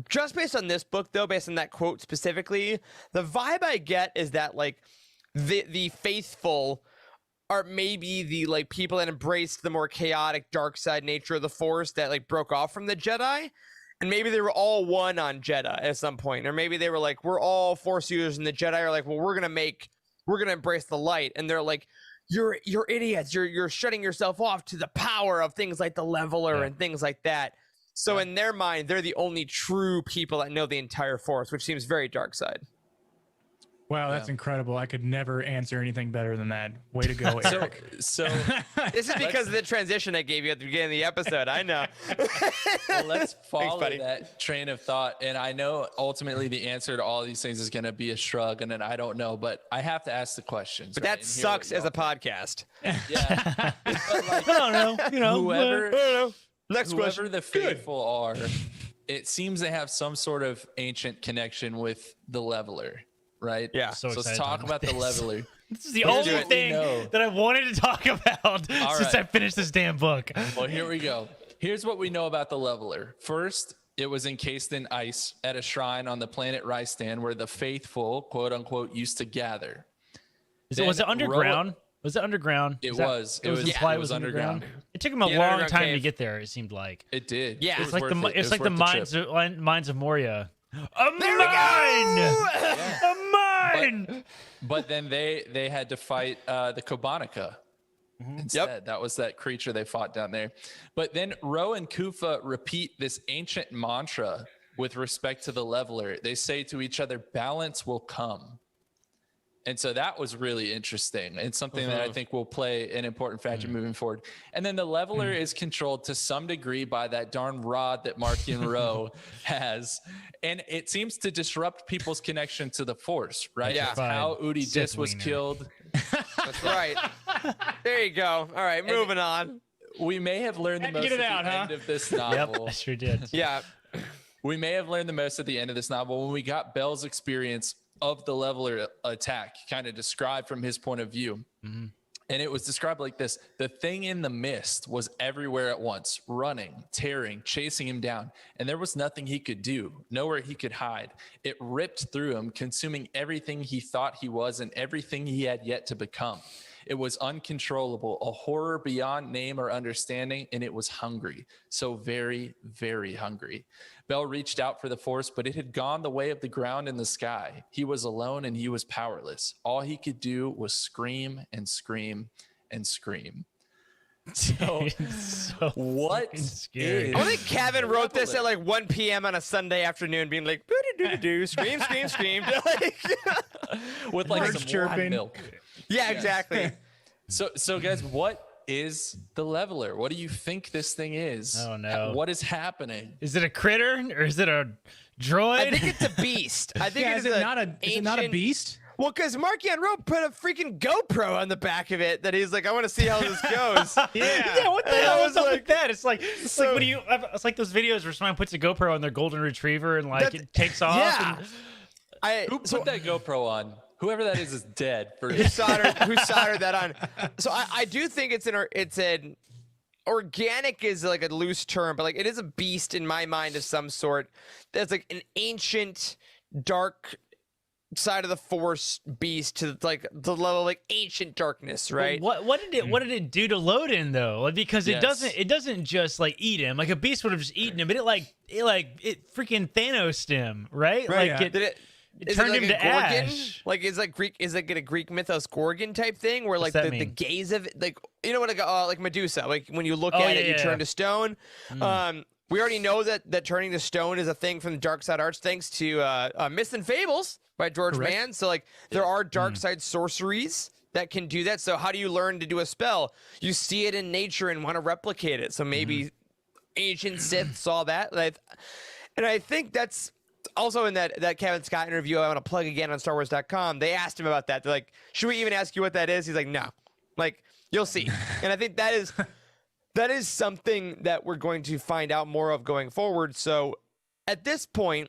just based on this book, though, based on that quote specifically, the vibe I get is that like the faithful are maybe the like people that embraced the more chaotic dark side nature of the Force that like broke off from the Jedi. And maybe they were all one on Jedi at some point. Or maybe they were like, we're all Force users, and the Jedi are like, well, we're gonna embrace the light. And they're like, you're idiots. You're shutting yourself off to the power of things like the Leveler and things like that. So in their mind, they're the only true people that know the entire Force, which seems very dark side. Wow, that's incredible. I could never answer anything better than that. Way to go, Eric. So This is because of the transition I gave you at the beginning of the episode. I know. well, let's follow buddy. that train of thought. And I know ultimately the answer to all these things is going to be a shrug, and then I don't know, but I have to ask the questions. But that sucks as a podcast. Yeah. But like, I don't know. You know, whoever Next question. the faithful are, it seems they have some sort of ancient connection with the Leveler, right? Yeah. So let's excited talk about the Leveler. This is the Let's do only what we thing know. that I wanted to talk about since right. I finished this damn book. Well, here we go. Here's what we know about the Leveler. First, it was encased in ice at a shrine on the planet Rystan where the faithful, quote unquote, used to gather. Was it underground? Was it underground? It Is that- was. It was implied it was underground. It took him a Yeah, long underground time to cave. get there. It seemed like It did. Yeah. It was it's like worth the it. It it's was like the worth trip. mines of Moria. A There we mine! go! A mine! But then they had to fight the Kobanica instead. That was that creature they fought down there. But then Ro and Kufa repeat this ancient mantra with respect to the Leveler. They say to each other, balance will come. And so that was really interesting. It's something that I think will play an important factor moving forward. And then the Leveler is controlled to some degree by that darn rod that Markian Ro has. And it seems to disrupt people's connection to the Force, right? Yeah. That's how Udi Sith Dis was wiener. killed. That's right. There you go. All right, moving on. We may have learned the Had to most get at it out, the huh? end of this Yep, novel. I sure did. Yeah. We may have learned the most at the end of this novel when we got Bell's experience of the Leveler attack kind of described from his point of view. And it was described like this: the thing in the mist was everywhere at once, running, tearing, chasing him down. And there was nothing he could do, nowhere he could hide. It ripped through him, consuming everything he thought he was and everything he had yet to become. It was uncontrollable, a horror beyond name or understanding, and it was hungry. So very, very hungry. Bell reached out for the Force, but it had gone the way of the ground and the sky. He was alone and he was powerless. All he could do was scream and scream and scream. So So what fucking scary. is I think Cavan wrote this at Leveler? like 1 p.m. on a Sunday afternoon, being like, "Boo-doo-doo-doo-doo, scream, scream, scream." Like, with like Birds some chirping. chirping milk? yeah, exactly. So guys, what is the Leveler? What do you think this thing is? Oh, no. What is happening? Is it a critter or is it a droid? I think it's a beast. I think Yeah, it's is it not a ancient- beast? Well, because Markian Ro put a freaking GoPro on the back of it that he's like, I want to see how this goes. Yeah, what the And I hell was is up like- with that? It's like when you it's like those videos where someone puts a GoPro on their golden retriever and like That's- it takes off. Yeah. And, Who put that GoPro on? Whoever that is dead. For who soldered that on? So I do think it's an organic is like a loose term, but like it is a beast in my mind of some sort. That's like an ancient, dark side of the Force beast to like the level of like ancient darkness, right? what did it do to Loden though? Like because it Yes. doesn't just like eat him. Like a beast would have just eaten him, but it freaking Thanos'd him, right? Right, Like yeah. it Did it? Is turned it like him a to Gorgon? ash. Like is like Greek? Is it a Greek mythos Gorgon type thing where like What's that the mean? gaze of it, like you know what like Medusa, like when you look Oh, at it, yeah, you yeah. turn to stone. We already know that turning to stone is a thing from the Dark Side Arts, thanks to Myths and Fables by George Correct. Mann. So like there are dark side sorceries that can do that. So how do you learn to do a spell? You see it in nature and want to replicate it. So maybe ancient Sith saw that, and I think that's also in that Cavan Scott interview I want to plug again on StarWars.com. They asked him about that. They're like, "Should we even ask you what that is?" He's like, "No, like you'll see." And I think that is that is something that we're going to find out more of going forward. So at this point,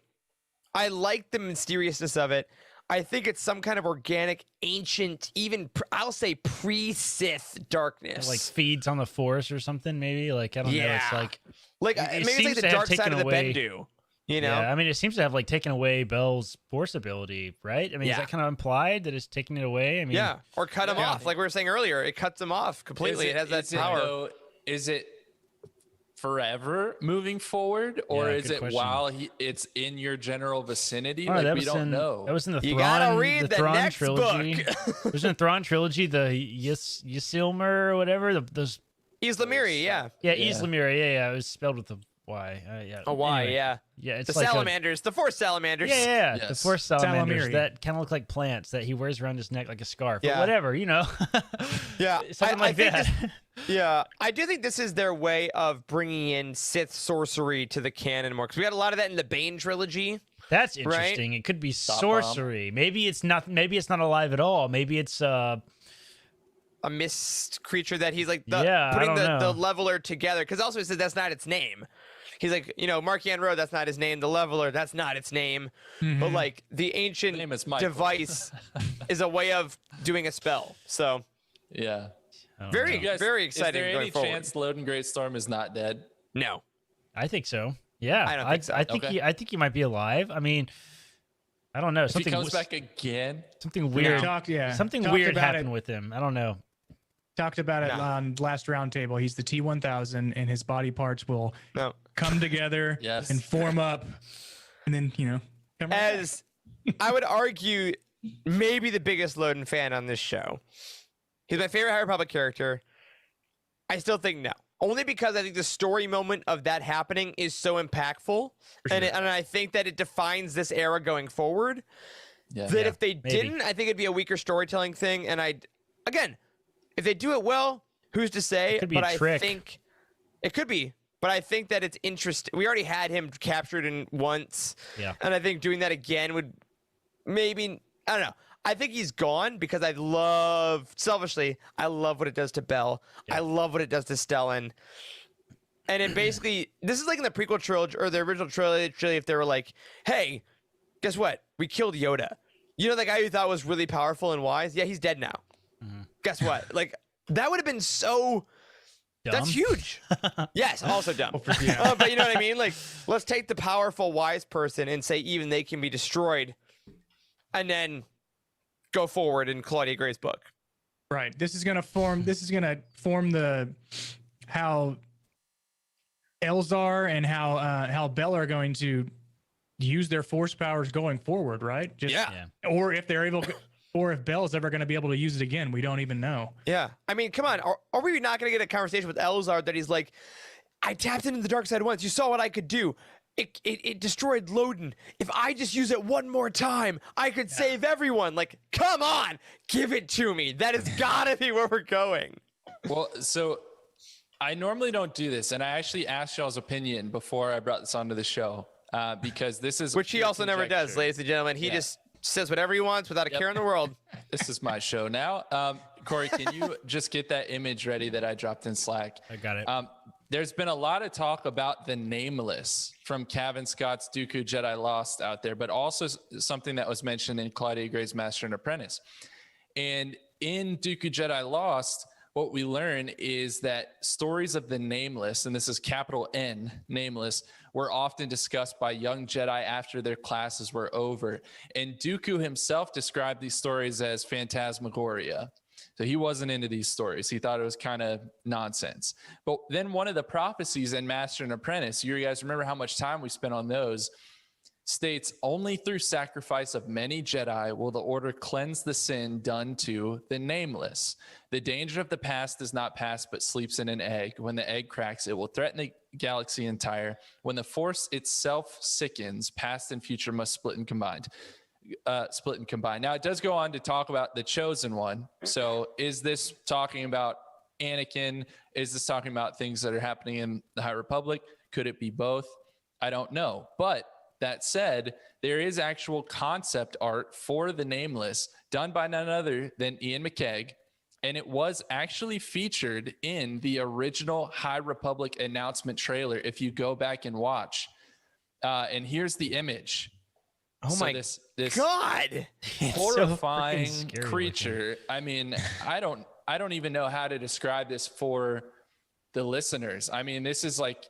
I like the mysteriousness of it. I think it's some kind of organic, ancient, even I'll say pre-Sith darkness. It, like feeds on the Force or something, maybe. Like I don't know. It's like maybe it's like the dark side of the Bendu. You know, yeah, I mean, it seems to have like taken away Bell's Force ability, right? I mean, is that kind of implied that it's taking it away? I mean, yeah, or cut him off, like we were saying earlier. It cuts him off completely. It has that power. Is it forever moving forward, or is it question. while it's in your general vicinity? Oh, like we don't know. That was in the You Thrawn, gotta read the Thrawn next trilogy. book. It was in the Thrawn trilogy, the Ysilmir or whatever. Those Islamiri, yeah. Yeah, Islamir. Yeah. It was spelled with a Y. Yeah. A Y, Anyway. yeah. Yeah, it's The like salamanders, the Force salamanders. Yeah. Yes. The Force salamanders Salamiri. that kind of look like plants that he wears around his neck like a scarf. Yeah. But whatever, Yeah, something like think that. Yeah, I do think this is their way of bringing in Sith sorcery to the canon more, because we got a lot of that in the Bane trilogy. That's interesting. It could be sorcery. Maybe it's not. Maybe it's not alive at all. Maybe it's A mist creature that he's like putting I don't the know. leveler together, because also he said that's not its name. He's like, Markian Road, that's not his name. The leveler, that's not its name. But like the ancient name is Michael. device is a way of doing a spell. So Yeah. I don't very, know. very exciting. Is there going any forward. chance Loden Greatstorm is not dead? No. I think so. Yeah, I don't think so. I think Okay. I think he might be alive. I mean, I don't know. If he comes back again, something weird. Something Talked weird about happened it. with him. I don't know. Talked about it No. on last roundtable. He's the T1000, and his body parts will come together Yes. and form up, and then come right back. As I would argue, maybe the biggest Loden fan on this show. He's my favorite High Republic character. I still think no. Only because I think the story moment of that happening is so impactful. And I think that it defines this era going forward. yeah. That if they maybe. didn't, I think it'd be a weaker storytelling thing. And again, if they do it well, who's to say? It could be a trick. I think it could be. But I think that it's interesting. We already had him captured in once. Yeah. And I think doing that again would maybe, I don't know. I think he's gone because selfishly, I love what it does to Bell. I love what it does to Stellan. And it basically, this is like in the prequel trilogy or the original trilogy, if they were like, hey, guess what? We killed Yoda. You know, the guy who thought was really powerful and wise? Yeah, he's dead now. Guess what? Like, that would have been so... Dumb. That's huge. Yes, also dumb. But you know what I mean? Like, let's take the powerful, wise person and say even they can be destroyed, and then go forward in Claudia Gray's book. Right. This is gonna form the how Elzar and how Bell are going to use their force powers going forward, right? Or if they're able, or if Bell's ever going to be able to use it again, we don't even know. Yeah. I mean, come on. Are we not going to get a conversation with Elzar that he's like, I tapped into the dark side once. You saw what I could do. It destroyed Loden. If I just use it one more time, I could save everyone. Like, come on. Give it to me. That has got to be where we're going. Well, so I normally don't do this, and I actually asked y'all's opinion before I brought this onto the show because this is Which he pure also never does, conjecture. ladies and gentlemen. He just says whatever he wants without a care in the world. This is my show now. Corey, can you just get that image ready that I dropped in Slack? I got it. There's been a lot of talk about the Nameless from Cavan Scott's Dooku Jedi Lost out there, but also something that was mentioned in Claudia Gray's Master and Apprentice. And in Dooku Jedi Lost, what we learn is that stories of the Nameless, and this is capital N, Nameless, were often discussed by young Jedi after their classes were over. And Dooku himself described these stories as phantasmagoria. So he wasn't into these stories. He thought it was kind of nonsense. But then one of the prophecies in Master and Apprentice, you guys remember how much time we spent on those, states, only through sacrifice of many Jedi will the order cleanse the sin done to the Nameless. The danger of the past does not pass, but sleeps in an egg. When the egg cracks, it will threaten the galaxy entire. When the Force itself sickens, past and future must split and combine. Now, it does go on to talk about the Chosen One. So is this talking about Anakin? Is this talking about things that are happening in the High Republic? Could it be both? I don't know. But that said, there is actual concept art for the Nameless done by none other than Ian McKeag. and it was actually featured in the original High Republic announcement trailer. If you go back and watch, and here's the image. Oh my this God. horrifying so freaking scary creature. I mean, I don't even know how to describe this for the listeners. I mean, this is like,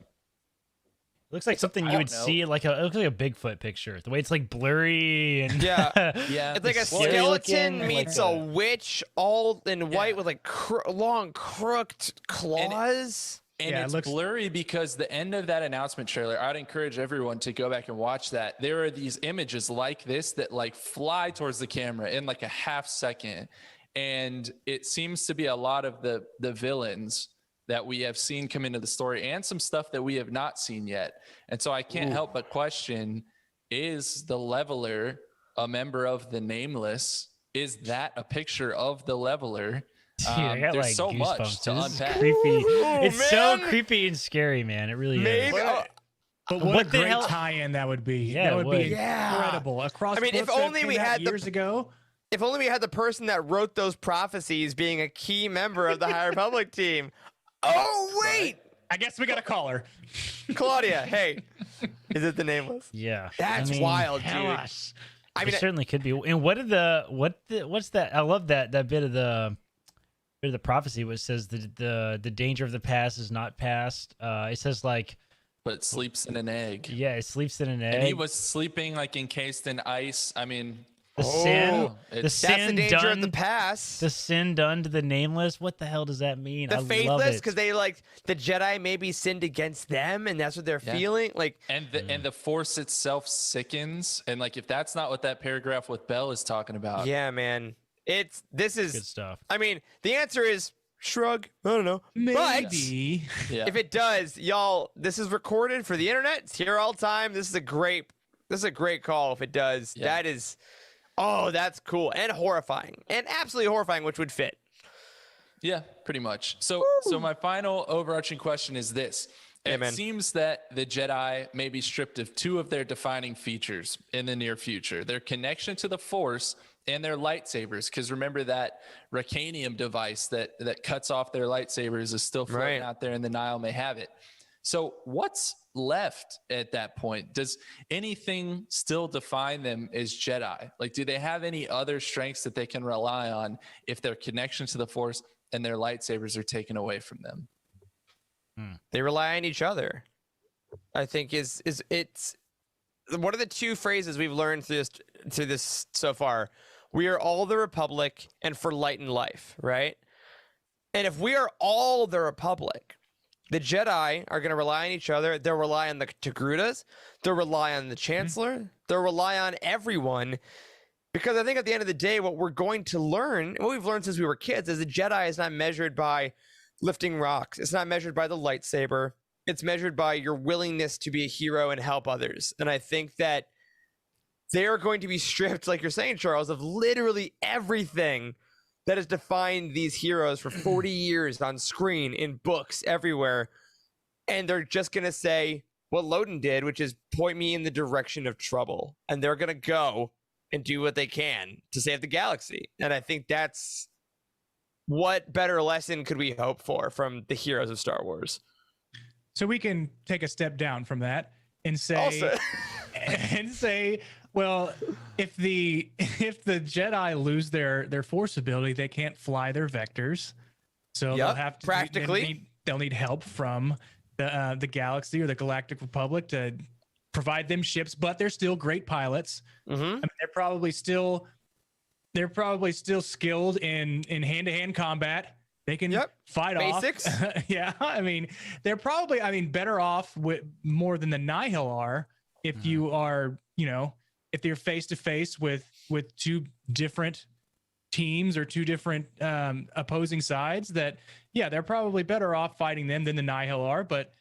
Looks like something you I would don't know. see like it looks like a Bigfoot picture. The way it's like blurry and Yeah. yeah, It's like a Scary skeleton looking, meets like a witch all in white Yeah. with like long crooked claws. And Yeah, it it's looks- blurry because the end of that announcement trailer, I'd encourage everyone to go back and watch that. There are these images like this that like fly towards the camera in like a half second. And it seems to be a lot of the villains that we have seen come into the story and some stuff that we have not seen yet. And so I can't help but question, is the Leveler a member of the Nameless? Is that a picture of the Leveler? Dude, I got there's like so much goosebumps. to This is unpack. creepy. It's so man. creepy and scary, man. It really Maybe. is. But What what a the great hell- tie-in that would be. Yeah, that it would would. be Yeah. incredible. Across I mean, if books that only came we out had the- years ago. If only we had the person that wrote those prophecies being a key member of the High Republic team. Oh, wait. I guess we got to call her. Claudia, hey. Is it the Nameless? Yeah. That's I mean, wild, dude. Tell us. I mean, it certainly could be. And what's that? I love that bit of the prophecy which says the danger of the past is not past. It says like, But sleeps in an egg. yeah, it sleeps in an egg. And he was sleeping like encased in ice. I mean, the sin, Oh, the it's- sin that's the danger done, of the past. the sin done to the Nameless. What the hell does that mean? The I love faithless, it. because they like the Jedi maybe sinned against them, and that's what they're Yeah. feeling. Like, and the Force itself sickens. And like, if that's not what that paragraph with Bell is talking about, yeah, man. This is. good stuff. I mean, the answer is shrug. I don't know. But Maybe. yeah. if it does, y'all, this is recorded for the internet. It's here all the time. This is a great call. If it does, Yeah. that is. Oh, that's cool and horrifying and absolutely horrifying, which would fit. Yeah, pretty much. So my final overarching question is this. Yeah, It man. seems that the Jedi may be stripped of two of their defining features in the near future, their connection to the Force and their lightsabers. Because remember that Racanium device that cuts off their lightsabers is still floating Right. out there, and the Nihil may have it. So what's left at that point? Does anything still define them as Jedi? Like, do they have any other strengths that they can rely on if their connection to the Force and their lightsabers are taken away from them? They rely on each other. I think is it's one of the two phrases we've learned through this so far. We are all the Republic, and for light and life, right? And if we are all the Republic, the Jedi are going to rely on each other. They'll rely on the Togrutas. They'll rely on the Chancellor. They'll rely on everyone. Because I think at the end of the day, what we're going to learn, what we've learned since we were kids, is the Jedi is not measured by lifting rocks. It's not measured by the lightsaber. It's measured by your willingness to be a hero and help others. And I think that they are going to be stripped, like you're saying, Charles, of literally everything that has defined these heroes for 40 years on screen, in books, everywhere. And they're just going to say what Loden did, which is point me in the direction of trouble. And they're going to go and do what they can to save the galaxy. And I think that's what better lesson could we hope for from the heroes of Star Wars? So we can take a step down from that and say, Also, well, if the Jedi lose their Force ability, they can't fly their vectors, so they'll Yep, have to practically. they'll need help from the galaxy or the Galactic Republic to provide them ships, but they're still great pilots. mhm. I mean, they're probably still skilled in hand-to-hand combat. They can Yep. fight Basics. off. Yeah, I mean, they're probably, better off with more than the Nihil are if you are, if you're face to face with two different teams or two different opposing sides. That, yeah, they're probably better off fighting them than the Nihil are. But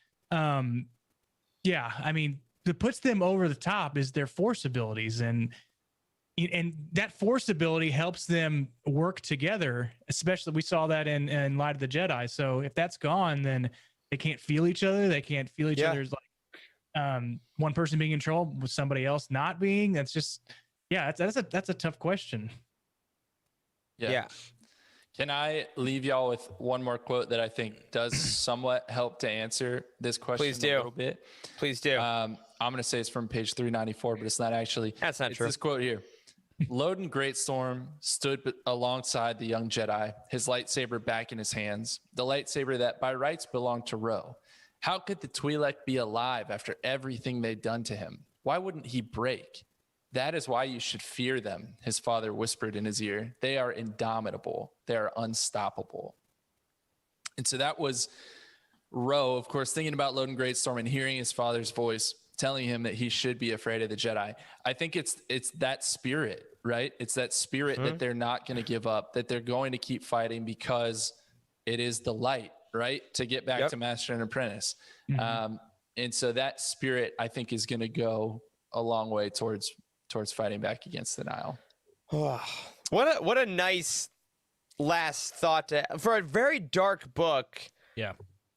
yeah, I mean, what puts them over the top is their Force abilities, and that Force ability helps them work together. Especially, we saw that in Light of the Jedi. So if that's gone, then they can't feel each other. They can't feel each Yeah. other's, like, one person being in control with somebody else not being. That's just, yeah, that's a tough question. Yeah. Can I leave y'all with one more quote that I think does somewhat help to answer this question Please do. a little bit? Please do. I'm going to say it's from page 394, but it's not actually. That's not it's true. This quote here. Loden Greatstorm stood alongside the young Jedi, his lightsaber back in his hands, the lightsaber that by rights belonged to Ro. How could the Twi'lek be alive after everything they'd done to him? Why wouldn't he break? That is why you should fear them, his father whispered in his ear. They are indomitable. They are unstoppable. And so that was Ro, of course, thinking about Loden Greatstorm and hearing his father's voice telling him that he should be afraid of the Jedi. I think it's that spirit, right? It's that spirit that they're not going to give up, that they're going to keep fighting because it is the light, right? To get back to Master and Apprentice. And so that spirit, I think, is going to go a long way towards fighting back against the Nihil. What a nice last thought for a very dark book. Yeah.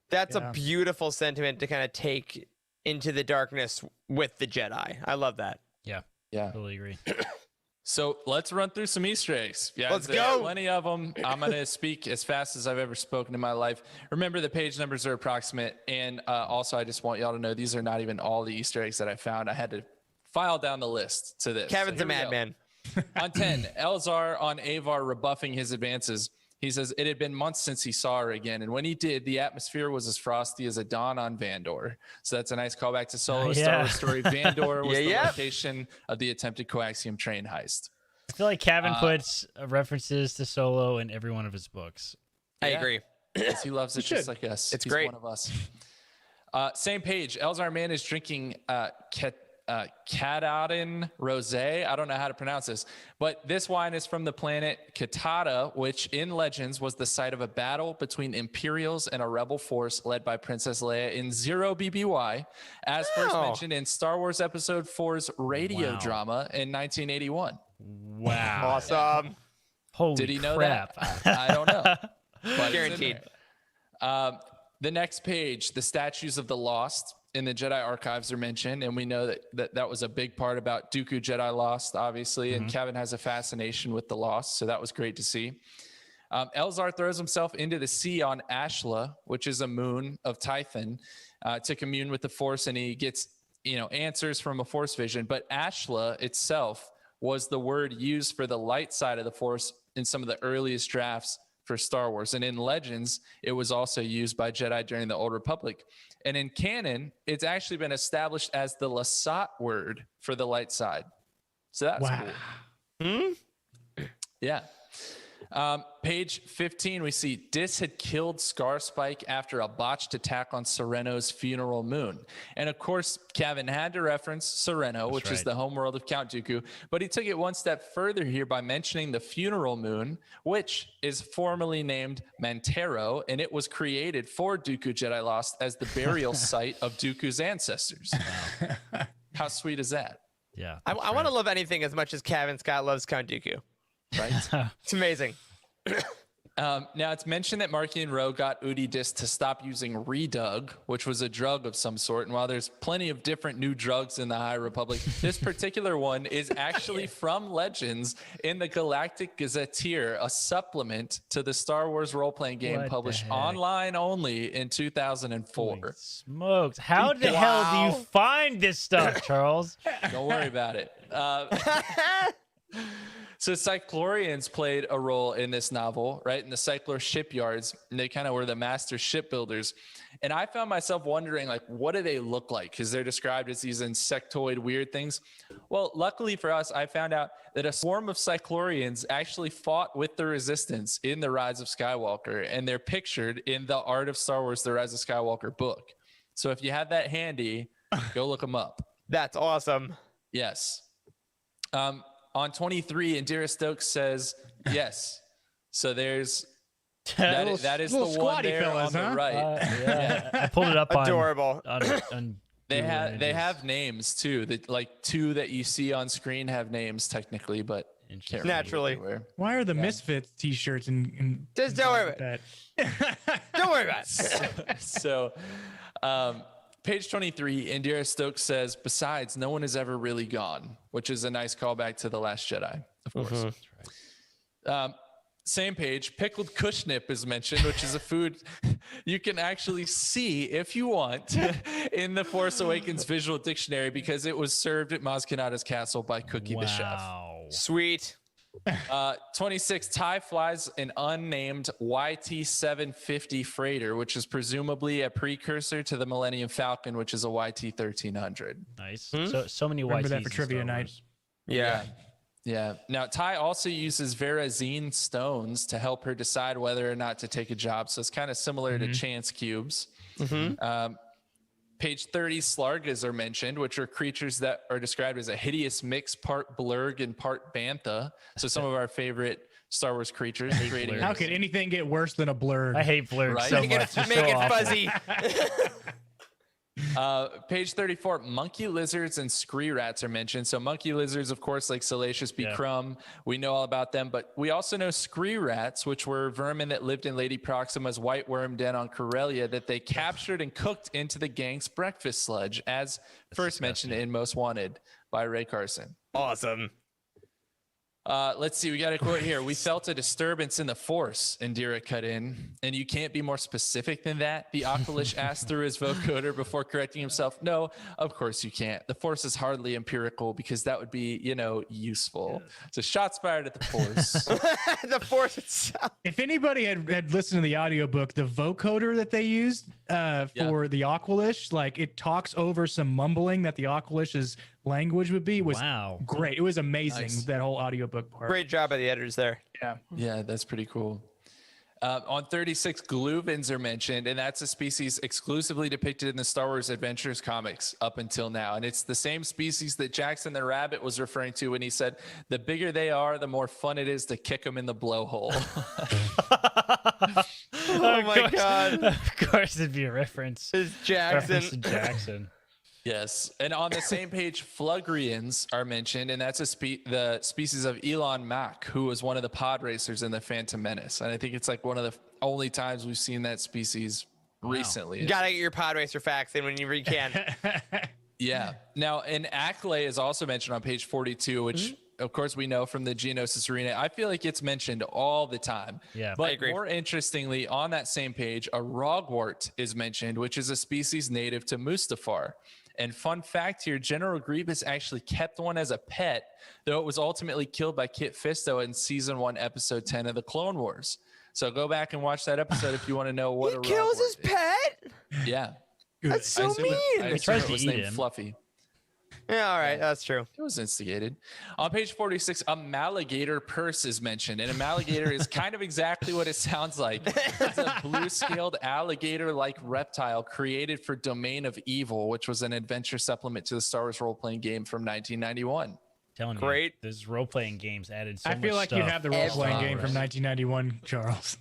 That's a beautiful sentiment to kind of take into the darkness with the Jedi. I love that. Yeah. Yeah. Totally agree. So let's run through some Easter eggs. Yeah, Let's there's go. Plenty of them. I'm going to speak as fast as I've ever spoken in my life. Remember, the page numbers are approximate. And also, I just want y'all to know these are not even all the Easter eggs that I found. I had to file down the list to this. Kevin's So a here we go. madman. On 10, Elzar on Avar rebuffing his advances. He says, it had been months since he saw her again. And when he did, the atmosphere was as frosty as a dawn on Vandor. So that's a nice callback to Solo Star Wars story. Vandor was the location of the attempted coaxium train heist. I feel like Cavan puts references to Solo in every one of his books. I agree. Yes, he loves it just like us. It's He's great. one of us. Same page. Elzar Man is drinking Katahdin Rosé. I don't know how to pronounce this, but this wine is from the planet Katata, which in Legends was the site of a battle between Imperials and a rebel force led by Princess Leia in Zero BBY, as first mentioned in Star Wars Episode 4's radio drama in 1981. Wow. Awesome. Holy Did he know crap. that? I don't know. But it's in Guaranteed. there. The next page, the statues of the lost in the Jedi archives are mentioned, and we know that was a big part about Dooku Jedi Lost, obviously, and Cavan has a fascination with the lost, so that was great to see. Elzar throws himself into the sea on Ashla, which is a moon of Tython, to commune with the Force, and he gets answers from a Force vision. But Ashla itself was the word used for the light side of the Force in some of the earliest drafts for Star Wars. And in Legends, it was also used by Jedi during the Old Republic. And in canon, it's actually been established as the Lasat word for the light side. So that's cool. Yeah. Page 15, we see Dis had killed Scarspike after a botched attack on Sereno's funeral moon. And of course, Cavan had to reference Sereno, which is the homeworld of Count Dooku, but he took it one step further here by mentioning the funeral moon, which is formally named Mantero, and it was created for Dooku Jedi Lost as the burial site of Dooku's ancestors. Wow. How sweet is that? Yeah. I want to love anything as much as Cavan Scott loves Count Dooku. Right? It's amazing. Now, it's mentioned that Marky and Ro got Udi Dis to stop using Redug, which was a drug of some sort. And while there's plenty of different new drugs in the High Republic, this particular one is actually from Legends in the Galactic Gazetteer, a supplement to the Star Wars role-playing game What the published heck? online only in 2004. Holy smokes. How the hell do you find this stuff, Charles? Don't worry about it. So Cyclorians played a role in this novel, right? In the Cyclor shipyards, and they kind of were the master shipbuilders. And I found myself wondering, like, what do they look like? Because they're described as these insectoid weird things. Well, luckily for us, I found out that a swarm of Cyclorians actually fought with the Resistance in The Rise of Skywalker, and they're pictured in the Art of Star Wars, The Rise of Skywalker book. So if you have that handy, go look them up. That's awesome. Yes. On 23, Indira Stokes says, yes. So there's that is the little one squatty there fellas, on the huh? right. Yeah. I pulled it up on Adorable. on They Google have Images. names too. That like two that you see on screen have names technically, but can't remember Naturally. what they were. Why are the Misfits t-shirts and Just don't worry about that? Don't worry about it. So, page 23, Indira Stokes says, besides, no one has ever really gone, which is a nice callback to The Last Jedi, of course. same page, pickled kushnip is mentioned, which is a food you can actually see if you want in the Force Awakens visual dictionary because it was served at Maz Kanata's castle by Cookie the chef. Wow. Sweet. 26, TIE flies an unnamed YT-750 freighter, which is presumably a precursor to the Millennium Falcon, which is a YT-1300. Nice. So many Remember YTs that for in trivia Star night. Wars. Yeah. Yeah. Now, Ty also uses Verazine stones to help her decide whether or not to take a job. So it's kind of similar to chance cubes. Page 30, Slargas are mentioned, which are creatures that are described as a hideous mix, part blurg and part bantha. So some of our favorite Star Wars creatures. Creating How could anything get worse than a blur? I hate blurg Right? so Make much. it, They're make so it awful. fuzzy. Page 34, monkey lizards and scree rats are mentioned. So monkey lizards, of course, like Salacious B. Crumb, we know all about them, but we also know scree rats, which were vermin that lived in Lady Proxima's white worm den on Corellia that they captured and cooked into the gang's breakfast sludge, as first mentioned in Most Wanted by Ray Carson. Awesome. Let's see. We got a quote here. We felt a disturbance in the force, Indira cut in. And you can't be more specific than that, the Aqualish asked through his vocoder before correcting himself. No, of course you can't. The force is hardly empirical because that would be, useful. So shots fired at the force. The force itself. If anybody had listened to the audiobook, the vocoder that they used for the Aqualish, like it talks over some mumbling that the Aqualish's language would be, was great. It was amazing, Nice. that whole audiobook part. Great job by the editors there. Yeah, that's pretty cool. On 36, gluvins are mentioned, and that's a species exclusively depicted in the Star Wars Adventures comics up until now. And it's the same species that Jackson the Rabbit was referring to when he said, the bigger they are, the more fun it is to kick them in the blowhole. Oh my God. Of course, it'd be a reference. It's Jackson. Reference to Jackson. Yes. And on the same page, Flugrians are mentioned, and that's the species of Elon Mack, who was one of the pod racers in the Phantom Menace. And I think it's like one of the only times we've seen that species recently. You gotta get your pod racer facts in whenever you can. Yeah. Now, an Acklay is also mentioned on page 42, which, of course, we know from the Geonosis Arena. I feel like it's mentioned all the time. Yeah, but I agree. more interestingly, on that same page, a Rogwart is mentioned, which is a species native to Mustafar. And fun fact here, General Grievous actually kept one as a pet, though it was ultimately killed by Kit Fisto in season 1, episode 10 of the Clone Wars. So go back and watch that episode if you want to know what He a kills Rogwart his is. pet? Yeah. That's so mean. I He tries assume it to was eat named him. Fluffy. Yeah, all right. That's true. It was instigated. On page 46, a Maligator purse is mentioned, and a Maligator is kind of exactly what it sounds like. It's a blue-scaled alligator-like reptile created for Domain of Evil, which was an adventure supplement to the Star Wars role-playing game from 1991. Telling Great. you, those role-playing games added so I feel much like you stuff. have the role-playing game from right. 1991, Charles.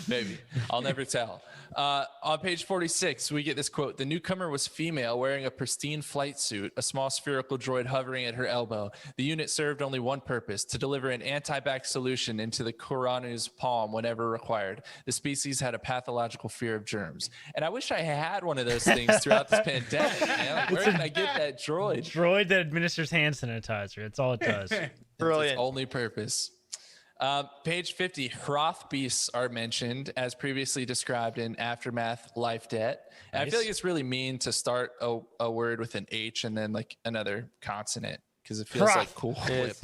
Maybe. I'll never tell. On page 46, we get this quote. The newcomer was female, wearing a pristine flight suit, a small spherical droid hovering at her elbow. The unit served only one purpose, to deliver an anti-bac solution into the Kuranu's palm whenever required. The species had a pathological fear of germs. And I wish I had one of those things throughout this pandemic, man. Where can I get that droid? Droid that administers hand sanitizer. That's all it does. Brilliant. Its only purpose. Page 50, Hroth beasts are mentioned as previously described in Aftermath Life Debt. And I feel like it's really mean to start a word with an H and then like another consonant because it feels Hroth. like cool. Yes.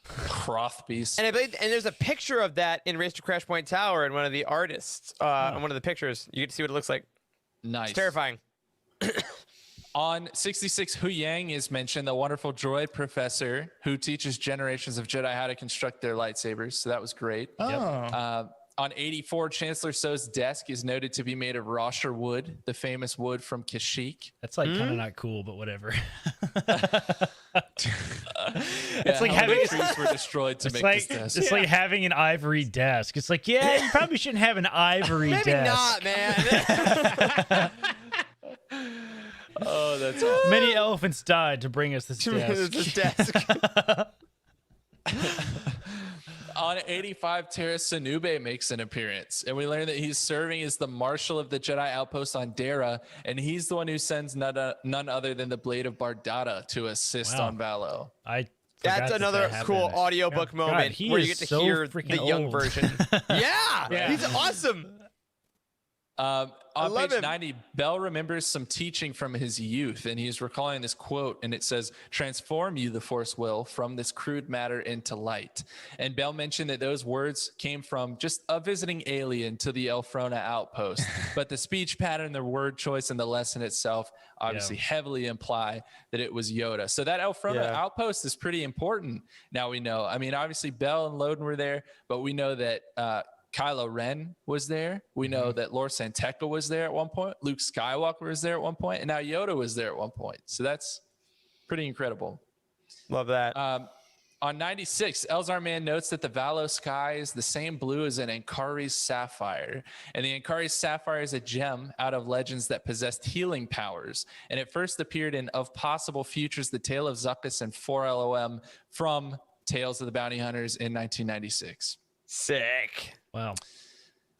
Hroth beasts. And I believe, and there's a picture of that in Race to Crash Point Tower in one of the artists, on one of the pictures. You get to see what it looks like. Nice. It's terrifying. On 66, Hu Yang is mentioned, the wonderful droid professor who teaches generations of Jedi how to construct their lightsabers. So that was great. Oh. On 84, Chancellor So's desk is noted to be made of Rosher wood, the famous wood from Kashyyyk. That's like kind of not cool, but whatever. It's like having- trees were destroyed to make Like, this desk. it's like having an ivory desk. It's like, yeah, you probably shouldn't have an ivory Maybe desk. not, man. Oh, that's awesome. Many elephants died to bring us this desk. This desk. On 85, Terra Sanube makes an appearance, and we learn that he's serving as the marshal of the Jedi outpost on Dara, and he's the one who sends none other than the Blade of Bardata to assist Wow. on Valo. I That's Forgot another that cool happened. audiobook moment he where you is get to so hear the freaking young old. version. Yeah, he's awesome. On love page him. 90, Bell remembers some teaching from his youth, and he's recalling this quote, and it says, "Transform you, the Force will, from this crude matter into light." And Bell mentioned that those words came from just a visiting alien to the Elfrona outpost. But the speech pattern, the word choice, and the lesson itself obviously heavily imply that it was Yoda. So that Elfrona outpost is pretty important, now we know. I mean, obviously, Bell and Loden were there, but we know that Kylo Ren was there. We know that Lor San Tekka was there at one point. Luke Skywalker was there at one point, and now Yoda was there at one point. So that's pretty incredible. Love that. On 96, Elzar Mann notes that the Valo sky is the same blue as an Ankari's sapphire. And the Ankari's sapphire is a gem out of legends that possessed healing powers. And it first appeared in Of Possible Futures, The Tale of Zuckuss and 4LOM from Tales of the Bounty Hunters in 1996. Sick. Wow.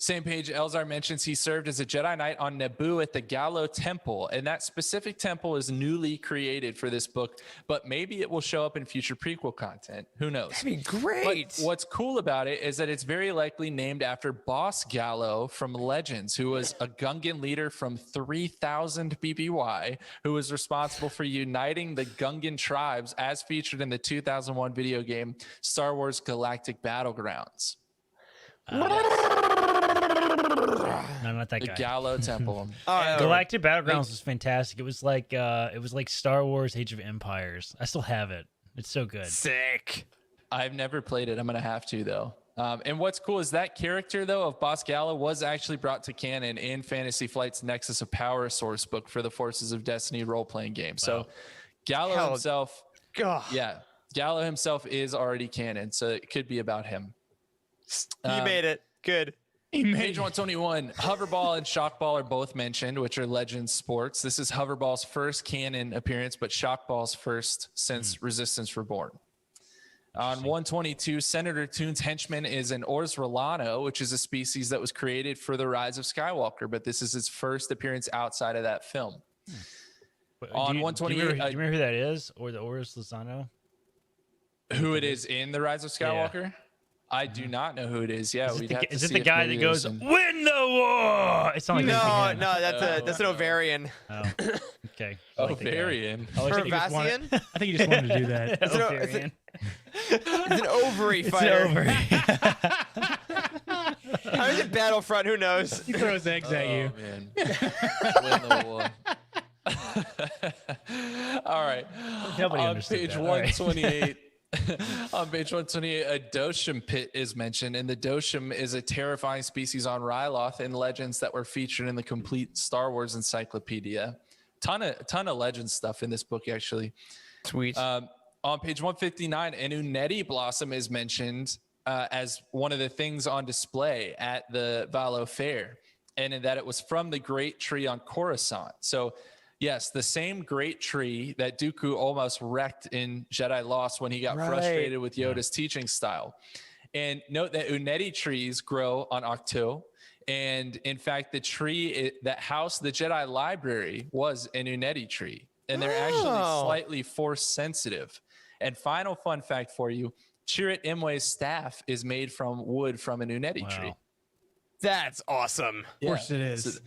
Same page, Elzar mentions he served as a Jedi Knight on Naboo at the Gallo Temple, and that specific temple is newly created for this book, but maybe it will show up in future prequel content. Who knows? That'd be great. But what's cool about it is that it's very likely named after Boss Gallo from Legends, who was a Gungan leader from 3000 BBY, who was responsible for uniting the Gungan tribes as featured in the 2001 video game Star Wars Galactic Battlegrounds. No, not that The guy. Gallo Temple. Galactic Battlegrounds was fantastic. It was like Star Wars Age of Empires. I still have it. It's so good. Sick. I've never played it. I'm going to have to, though. And what's cool is that character, though, of Boss Gallo was actually brought to canon in Fantasy Flight's Nexus of Power source book for the Forces of Destiny role-playing game. So Gallo himself, Gallo himself is already canon, so it could be about him. You made it. Good. Page 121, Hoverball and Shockball are both mentioned, which are Legends sports. This is Hoverball's first canon appearance, but Shockball's first since Resistance Reborn. On 122, Senator Toon's henchman is an Ors Rolano, which is a species that was created for the Rise of Skywalker, but this is his first appearance outside of that film. On 128, do you remember who that is, or the Ors Lozano? Who it is in the Rise of Skywalker? I do not know who it is. Yeah, is it the guy that goes, "Win the war"? It's not like no, that's an Ovarian. Oh, okay. I like the guy. Ovarian. Vervassian? I think you just wanted to do that. Ovarian. It's an ovary fighter. It's ovary. I was in Battlefront. Who knows? He throws eggs at you. Man. Win the war. All right. Nobody On understood page that. All right. 128. On page 128, a Dosham pit is mentioned, and the Dosham is a terrifying species on Ryloth in Legends that were featured in the complete Star Wars encyclopedia. Ton of Legends stuff in this book, actually. Sweet. On page 159, an Unetti blossom is mentioned as one of the things on display at the Valo Fair, and in that it was from the great tree on Coruscant. So yes, the same great tree that Dooku almost wrecked in Jedi Lost when he got frustrated with Yoda's teaching style. And note that Unetti trees grow on Ahch-To. And in fact, the tree that housed the Jedi library was an Unetti tree. And they're actually slightly force sensitive. And final fun fact for you, Chirrut Imwe's staff is made from wood from an Unetti tree. That's awesome. Of course it is. So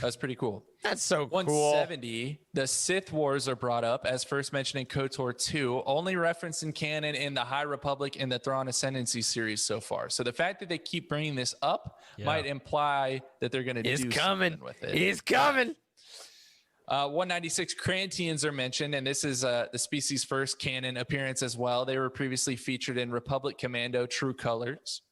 that's pretty cool. That's so cool. 170, the Sith Wars are brought up as first mentioned in KOTOR 2, only referenced in canon in the High Republic and the Thrawn Ascendancy series so far. So the fact that they keep bringing this up might imply that they're going to do something with it. It's coming. 196, Crantians are mentioned, and this is the species' first canon appearance as well. They were previously featured in Republic Commando True Colors.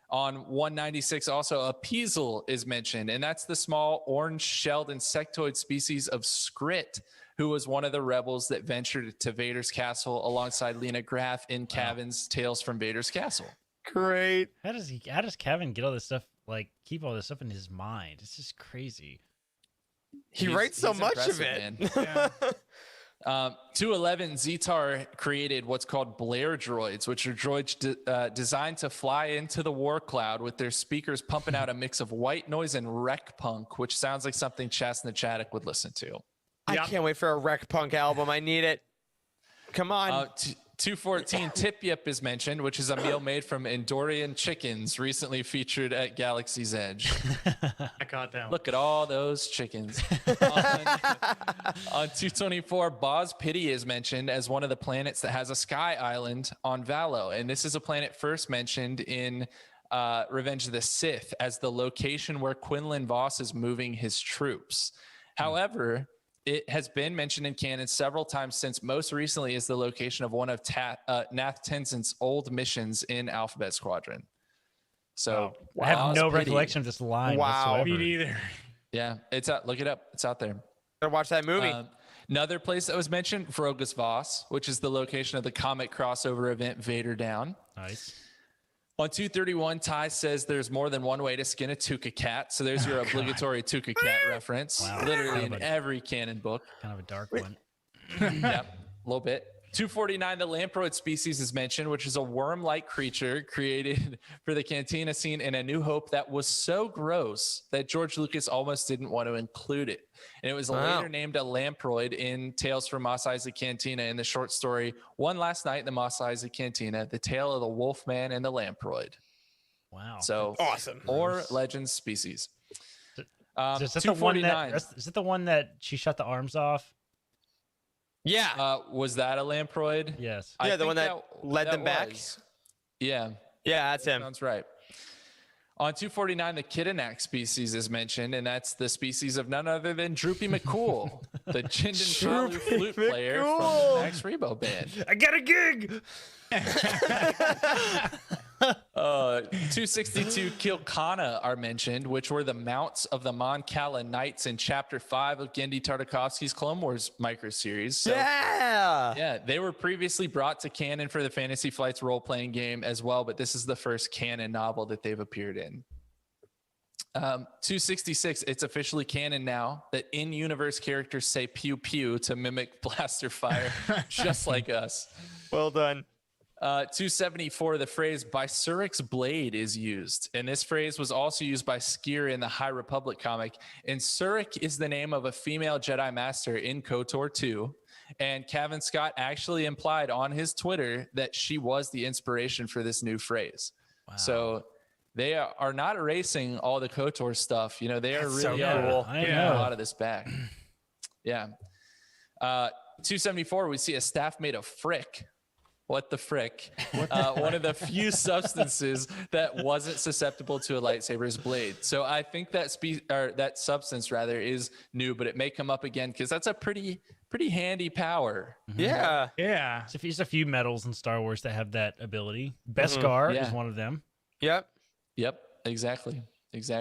On 196, also a Peasel is mentioned, and that's the small orange-shelled insectoid species of Skrit, who was one of the rebels that ventured to Vader's castle alongside Lena Graff in Cavan's Tales from Vader's Castle. Great. How does Cavan get all this stuff? Like, keep all this stuff in his mind? It's just crazy. He writes so much of impressive, it. Man. 211, Zetar created what's called Blair droids, which are droids designed to fly into the war cloud with their speakers pumping out a mix of white noise and wreck punk, which sounds like something Chasna Chaddock would listen to. I can't wait for a Wreck Punk album. I need it. Come on. 214, Tip Yip is mentioned, which is a meal made from Endorian chickens, recently featured at Galaxy's Edge. I caught that one. Look at all those chickens. On 224, Boz Pity is mentioned as one of the planets that has a sky island on Valo. And this is a planet first mentioned in Revenge of the Sith as the location where Quinlan Voss is moving his troops. However, it has been mentioned in canon several times since, most recently is the location of one of Nath Tenzin's old missions in Alphabet Squadron. So I have no Boz Pity. recollection of this line Wow. whatsoever. Me neither. Yeah, it's out. Look it up. It's out there. Gotta watch that movie. Another place that was mentioned, Vrogus Voss, which is the location of the comic crossover event Vader Down. Nice. On 231, Ty says there's more than one way to skin a Tuca cat. So there's your obligatory Tuca cat reference. Wow. Literally Kind in of a- every canon book. Kind of a dark one. Yep, a little bit. 249, the lamproid species is mentioned, which is a worm-like creature created for the Cantina scene in A New Hope that was so gross that George Lucas almost didn't want to include it. And it was later named a lamproid in Tales from Mos Eisley Cantina in the short story One Last Night in the Mos Eisley Cantina, The Tale of the Wolfman and the Lamproid. Wow. So Awesome. Or Legends species. Is that the one 249. is it the one that she shut the arms off? Yeah. Was that a lamproid? Yes. I Yeah, the think one that led them back? was. Yeah. Yeah, that's him. Sounds right. On 249, the Kidanak species is mentioned, and that's the species of none other than Droopy McCool, the Jindin Chalu flute player from the Max Rebo band. I got a gig. 262 Kilkana are mentioned, which were the mounts of the Mon Cala Knights in Chapter 5 of Gendy Tartakovsky's Clone Wars microseries. So, Yeah. they were previously brought to canon for the Fantasy Flights role-playing game as well, but this is the first canon novel that they've appeared in. 266, it's officially canon now that in-universe characters say pew pew to mimic blaster fire, just like us. Well done. 274, the phrase by Surik's blade is used. And this phrase was also used by Skier in the High Republic comic. And Surik is the name of a female Jedi Master in KOTOR 2. And Cavan Scott actually implied on his Twitter that she was the inspiration for this new phrase. Wow. So they are not erasing all the KOTOR stuff. You know, they are really cool. getting a lot of this back. Yeah. 274, we see a staff made of frick. What the frick? One of the few substances that wasn't susceptible to a lightsaber's blade. So I think that substance rather is new, but it may come up again because that's a pretty handy power. Yeah. Yeah. There's a few metals in Star Wars that have that ability. Beskar Yeah. is one of them. Yep. Yep, exactly.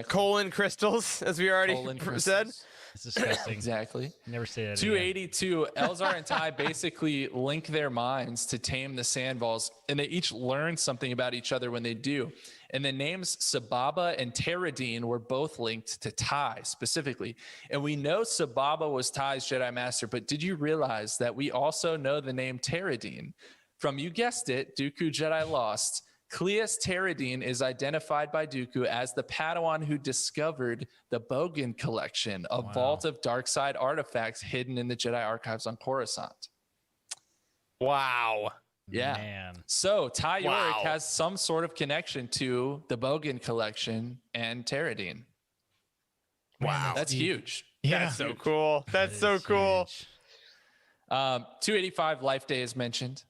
Colon crystals, as we already Colon said. crystals. It's disgusting. Exactly. Never say that again. 282, Elzar and Ty basically link their minds to tame the Sandballs, and they each learn something about each other when they do. And the names Sababa and Terradine were both linked to Ty specifically. And we know Sababa was Ty's Jedi Master, but did you realize that we also know the name Terradine? From, you guessed it, Dooku Jedi Lost. Cleus Terradine is identified by Dooku as the Padawan who discovered the Bogan collection, a vault of dark side artifacts hidden in the Jedi archives on Coruscant. Wow. Yeah. Man. So Ty Yorick Wow. has some sort of connection to the Bogan collection and Terradine. Wow. That's huge. Yeah. That's so cool. That's so cool. Huge. 285 Life Day is mentioned.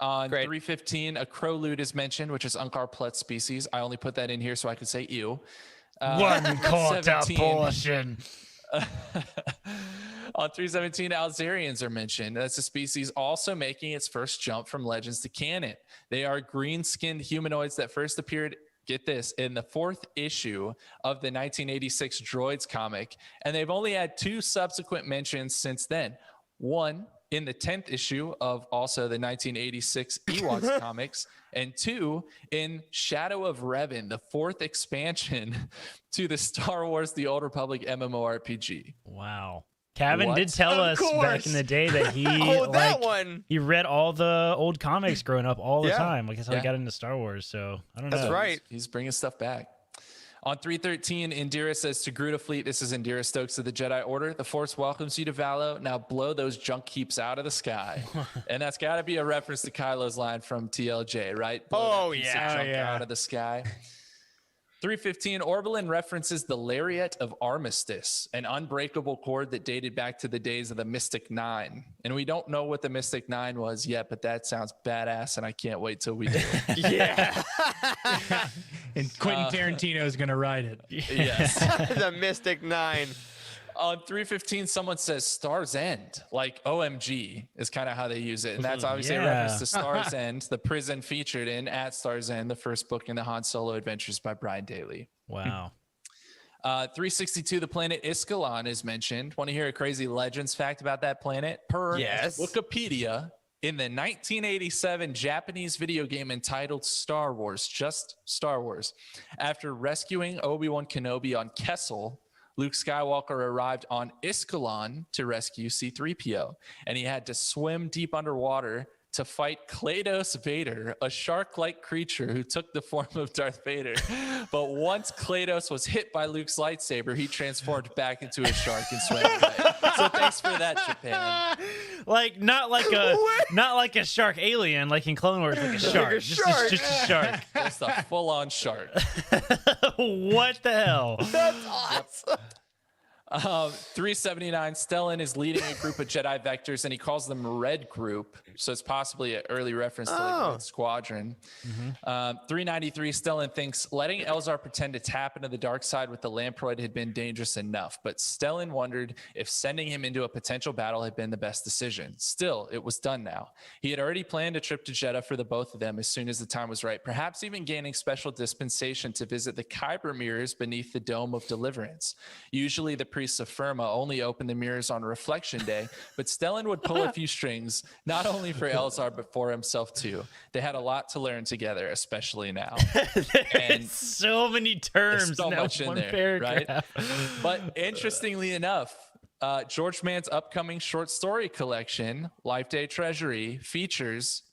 On Great. 315, a Crowloot is mentioned, which is Unkar Plutz species. I only put that in here so I could say ew. One quarter 17. portion. On 317, Alzarians are mentioned. That's a species also making its first jump from legends to canon. They are green-skinned humanoids that first appeared, get this, in the 4th issue of the 1986 Droids comic, and they've only had 2 subsequent mentions since then. One in the 10th issue of also the 1986 Ewoks comics, and 2 in Shadow of Revan, the 4th expansion to the Star Wars The Old Republic MMORPG. Wow. Cavan What? did tell Of us back course. in the day that he That one. he read all the old comics growing up all the Yeah. time. Like that's how Yeah. he got into Star Wars. So I don't know. That's right. He's bringing stuff back. On 313, Indira says to Gruta Fleet, this is Indira Stokes of the Jedi Order. The Force welcomes you to Valo. Now blow those junk heaps out of the sky. And that's got to be a reference to Kylo's line from TLJ, right? Blow that piece of junk out of the sky. 315, Orbelin references the Lariat of Armistice, an unbreakable cord that dated back to the days of the Mystic Nine. And we don't know what the Mystic Nine was yet, but that sounds badass, and I can't wait till we do. Yeah. And Quentin Tarantino is going to write it. Yes. The Mystic Nine. On 315, someone says Star's End, like OMG is kind of how they use it. And that's obviously a reference to Star's End, the prison featured in At Star's End, the first book in the Han Solo Adventures by Brian Daley. Wow. 362, the planet Iskalon is mentioned. Want to hear a crazy legends fact about that planet? Per Wikipedia, in the 1987 Japanese video game entitled Star Wars, just Star Wars, after rescuing Obi-Wan Kenobi on Kessel, Luke Skywalker arrived on Iskalon to rescue C-3PO, and he had to swim deep underwater to fight Klados Vader, a shark-like creature who took the form of Darth Vader. But once Klados was hit by Luke's lightsaber, he transformed back into a shark and swam away. So thanks for that, Japan. Like not like a shark alien, like in Clone Wars, like a shark. Just a shark. Just a full-on shark. What the hell? That's awesome. 379, Stellan is leading a group of Jedi Vectors, and he calls them Red Group. So it's possibly an early reference to like Red Squadron. 393, Stellan thinks letting Elzar pretend to tap into the dark side with the Lamproid had been dangerous enough, but Stellan wondered if sending him into a potential battle had been the best decision. Still, it was done now. He had already planned a trip to Jeddah for the both of them as soon as the time was right, perhaps even gaining special dispensation to visit the Kyber mirrors beneath the Dome of Deliverance. Usually the priests of Firma only open the mirrors on Reflection Day, but Stellan would pull a few strings, not only for Elzar, but for himself too. They had a lot to learn together, especially now. And so many terms, so now much in one there, paragraph. right? But interestingly enough, George Mann's upcoming short story collection, Life Day Treasury, features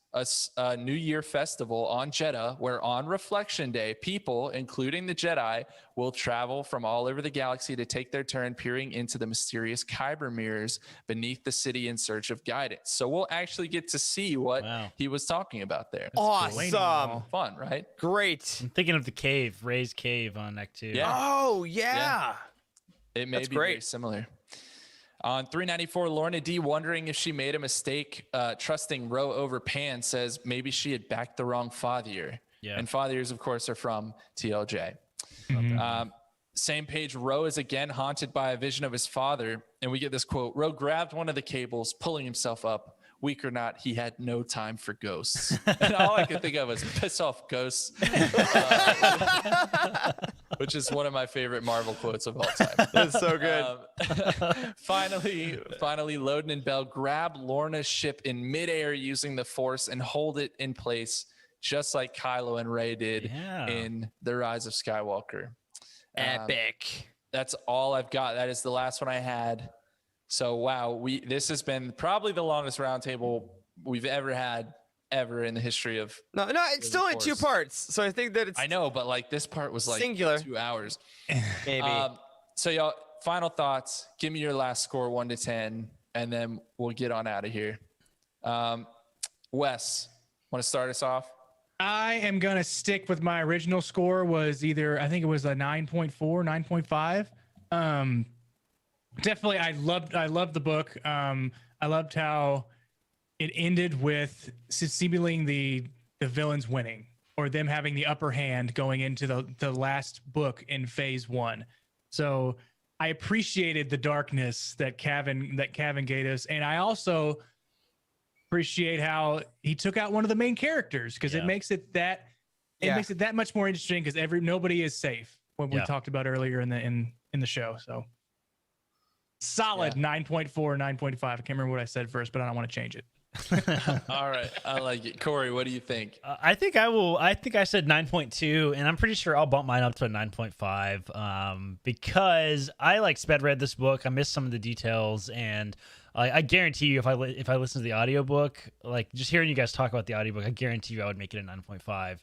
a New Year festival on Jeddah, where on Reflection Day, people, including the Jedi, will travel from all over the galaxy to take their turn peering into the mysterious Kyber mirrors beneath the city in search of guidance. So we'll actually get to see what he was talking about there. Awesome. Fun, right? Great. I'm thinking of the cave, Ray's cave on Act 2. Yeah. Oh, yeah. It may That's be great. very similar. On 394, Lorna D, wondering if she made a mistake trusting Ro over Pan, says maybe she had backed the wrong Fathier. Yeah. And Fathiers, of course, are from TLJ. Same page, Ro is again haunted by a vision of his father. And we get this quote, Ro grabbed one of the cables, pulling himself up. Weak or not, he had no time for ghosts. And all I could think of was piss off ghosts, which is one of my favorite Marvel quotes of all time. That's so good. Finally, Loden and Bell grab Lorna's ship in midair using the Force and hold it in place, just like Kylo and Rey did in The Rise of Skywalker. Epic. That's all I've got. That is the last one I had. So, wow, this has been probably the longest roundtable we've ever had in the history of. No, it's still in 2 parts. So I think that it's. I know, but like this part was like singular. 2 hours. Maybe. So, y'all, final thoughts. Give me your last score, 1 to 10, and then we'll get on out of here. Wes, want to start us off? I am going to stick with my original score was either, I think it was a 9.4, 9.5. Definitely, I loved the book. I loved how it ended with seemingly the villains winning, or them having the upper hand going into the last book in phase 1. So I appreciated the darkness that Cavan gave us, and I also appreciate how he took out one of the main characters, because it makes it that much more interesting, because nobody is safe, what we talked about earlier in the show. So. Solid 9.4, 9.5. I can't remember what I said first, but I don't want to change it. All right. I like it. Corey, what do you think? I think I said 9.2, and I'm pretty sure I'll bump mine up to a 9.5 because I sped read this book. I missed some of the details, and I guarantee you if I listen to the audiobook, like just hearing you guys talk about the audiobook, I guarantee you I would make it a 9.5.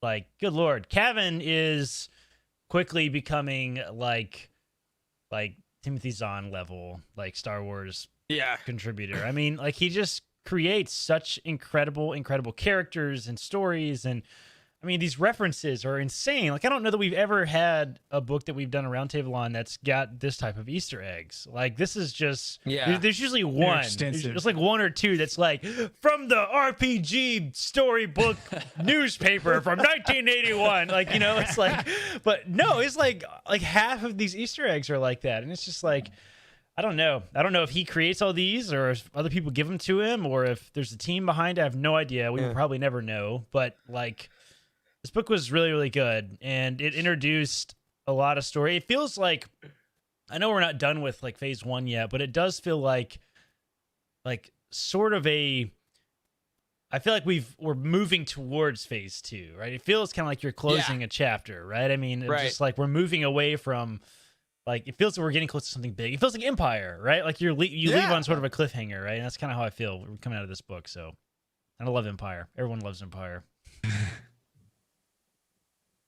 like, good Lord, Cavan is quickly becoming like Timothy Zahn level, like Star Wars contributor. I mean, like, he just creates such incredible characters and stories, and I mean, these references are insane. Like, I don't know that we've ever had a book that we've done a roundtable on that's got this type of Easter eggs. Like, this is just there's usually one. There's like one or two that's like from the RPG storybook newspaper from 1981. Like, you know, it's like, but no, it's like half of these Easter eggs are like that, and it's just like, I don't know if he creates all these or if other people give them to him or if there's a team behind it. I have no idea. We will probably never know, but like, this book was really, really good, and it introduced a lot of story. It feels like, I know we're not done with like phase 1 yet, but it does feel like sort of I feel like we're moving towards phase 2, right? It feels kind of like you're closing a chapter, right? I mean, it's just like we're moving away from, like, it feels like we're getting close to something big. It feels like Empire, right? Like you leave on sort of a cliffhanger, right? And that's kind of how I feel coming out of this book. So, and I love Empire. Everyone loves Empire.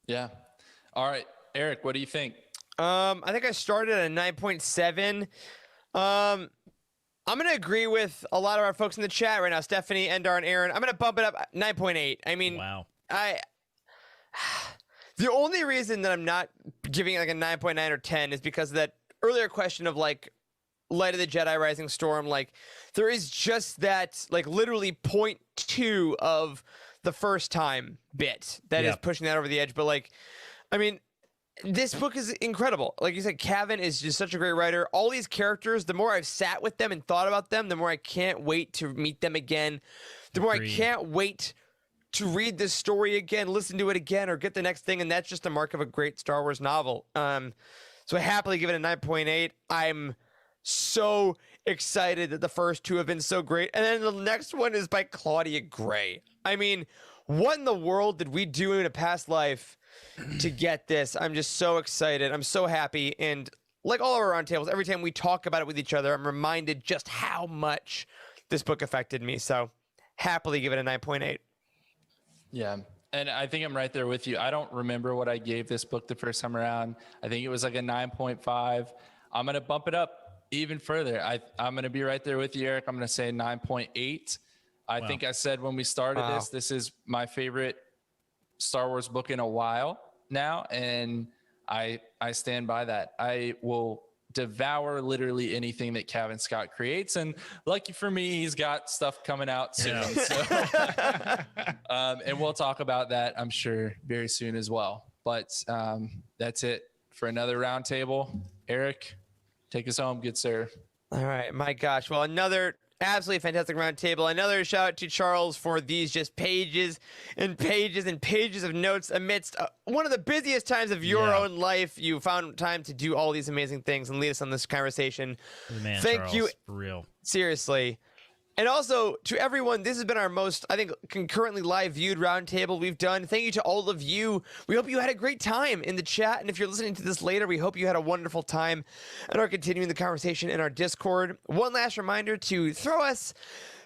Yeah. All right, Eric, what do you think? I think I started at a 9.7. I'm going to agree with a lot of our folks in the chat right now, Stephanie, Endar, and Aaron. I'm going to bump it up 9.8. I mean, wow. The only reason that I'm not giving it like a 9.9 or 10 is because of that earlier question of like Light of the Jedi Rising Storm. Like, there is just that, like, literally 0.2 of the first time bit that is pushing that over the edge. But like, I mean, this book is incredible. Like you said, Cavan is just such a great writer. All these characters, the more I've sat with them and thought about them, the more I can't wait to meet them again. The more I can't wait to read this story again, listen to it again, or get the next thing. And that's just a mark of a great Star Wars novel. So I happily give it a 9.8. I'm so excited that the first two have been so great. And then the next one is by Claudia Gray. I mean, what in the world did we do in a past life to get this? I'm just so excited. I'm so happy. And like all of our roundtables, every time we talk about it with each other, I'm reminded just how much this book affected me. So happily give it a 9.8. Yeah. And I think I'm right there with you. I don't remember what I gave this book the first time around. I think it was like a 9.5. I'm going to bump it up even further. I'm going to be right there with you, Eric. I'm going to say 9.8. I think I said when we started this is my favorite Star Wars book in a while now, and I stand by that. I will devour literally anything that Cavan Scott creates, and lucky for me, he's got stuff coming out soon. Yeah. So, and we'll talk about that, I'm sure, very soon as well. But that's it for another roundtable. Eric, take us home, good sir. All right, my gosh. Well, another absolutely fantastic roundtable. Another shout out to Charles for these just pages and pages and pages of notes amidst one of the busiest times of your own life. You found time to do all these amazing things and lead us on this conversation. Man, thank Charles, you. For real. Seriously. And also to everyone, this has been our most, I think, concurrently live viewed roundtable we've done. Thank you to all of you. We hope you had a great time in the chat. And if you're listening to this later, we hope you had a wonderful time and are continuing the conversation in our Discord. One last reminder to throw us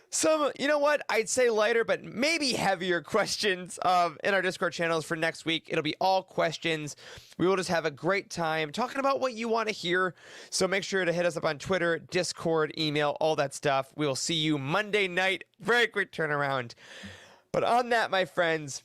some, you know what, I'd say lighter, but maybe heavier questions in our Discord channels for next week. It'll be all questions. We will just have a great time talking about what you want to hear. So make sure to hit us up on Twitter, Discord, email, all that stuff. We will see you Monday night. Very quick turnaround. But on that, my friends,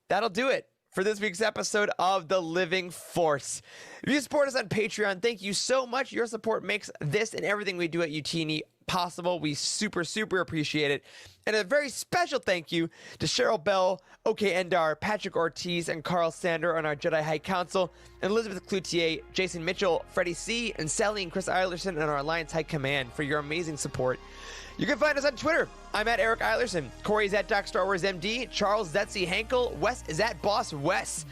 that'll do it for this week's episode of The Living Force. If you support us on Patreon, thank you so much. Your support makes this and everything we do at UTNE possible. We super, super appreciate it. And a very special thank you to Cheryl Bell, OK Endar, Patrick Ortiz, and Carl Sander on our Jedi High Council, and Elizabeth Cloutier, Jason Mitchell, Freddie C., and Sally and Chris Eilerson on our Alliance High Command for your amazing support. You can find us on Twitter. I'm at Eric Eilerson. Corey's at Doc Star Wars MD. Charles Zetzi Hankel. Wes is at Boss Wes.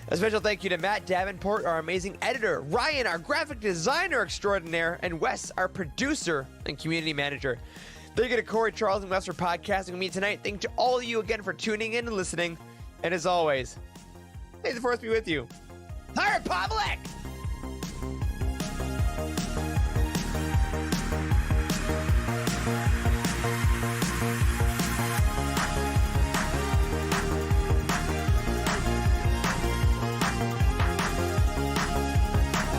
A special thank you to Matt Davenport, our amazing editor, Ryan, our graphic designer extraordinaire, and Wes, our producer and community manager. Thank you to Corey, Charles, and Wes for podcasting with me tonight. Thank you to all of you again for tuning in and listening. And as always, may the Force be with you. High Republic!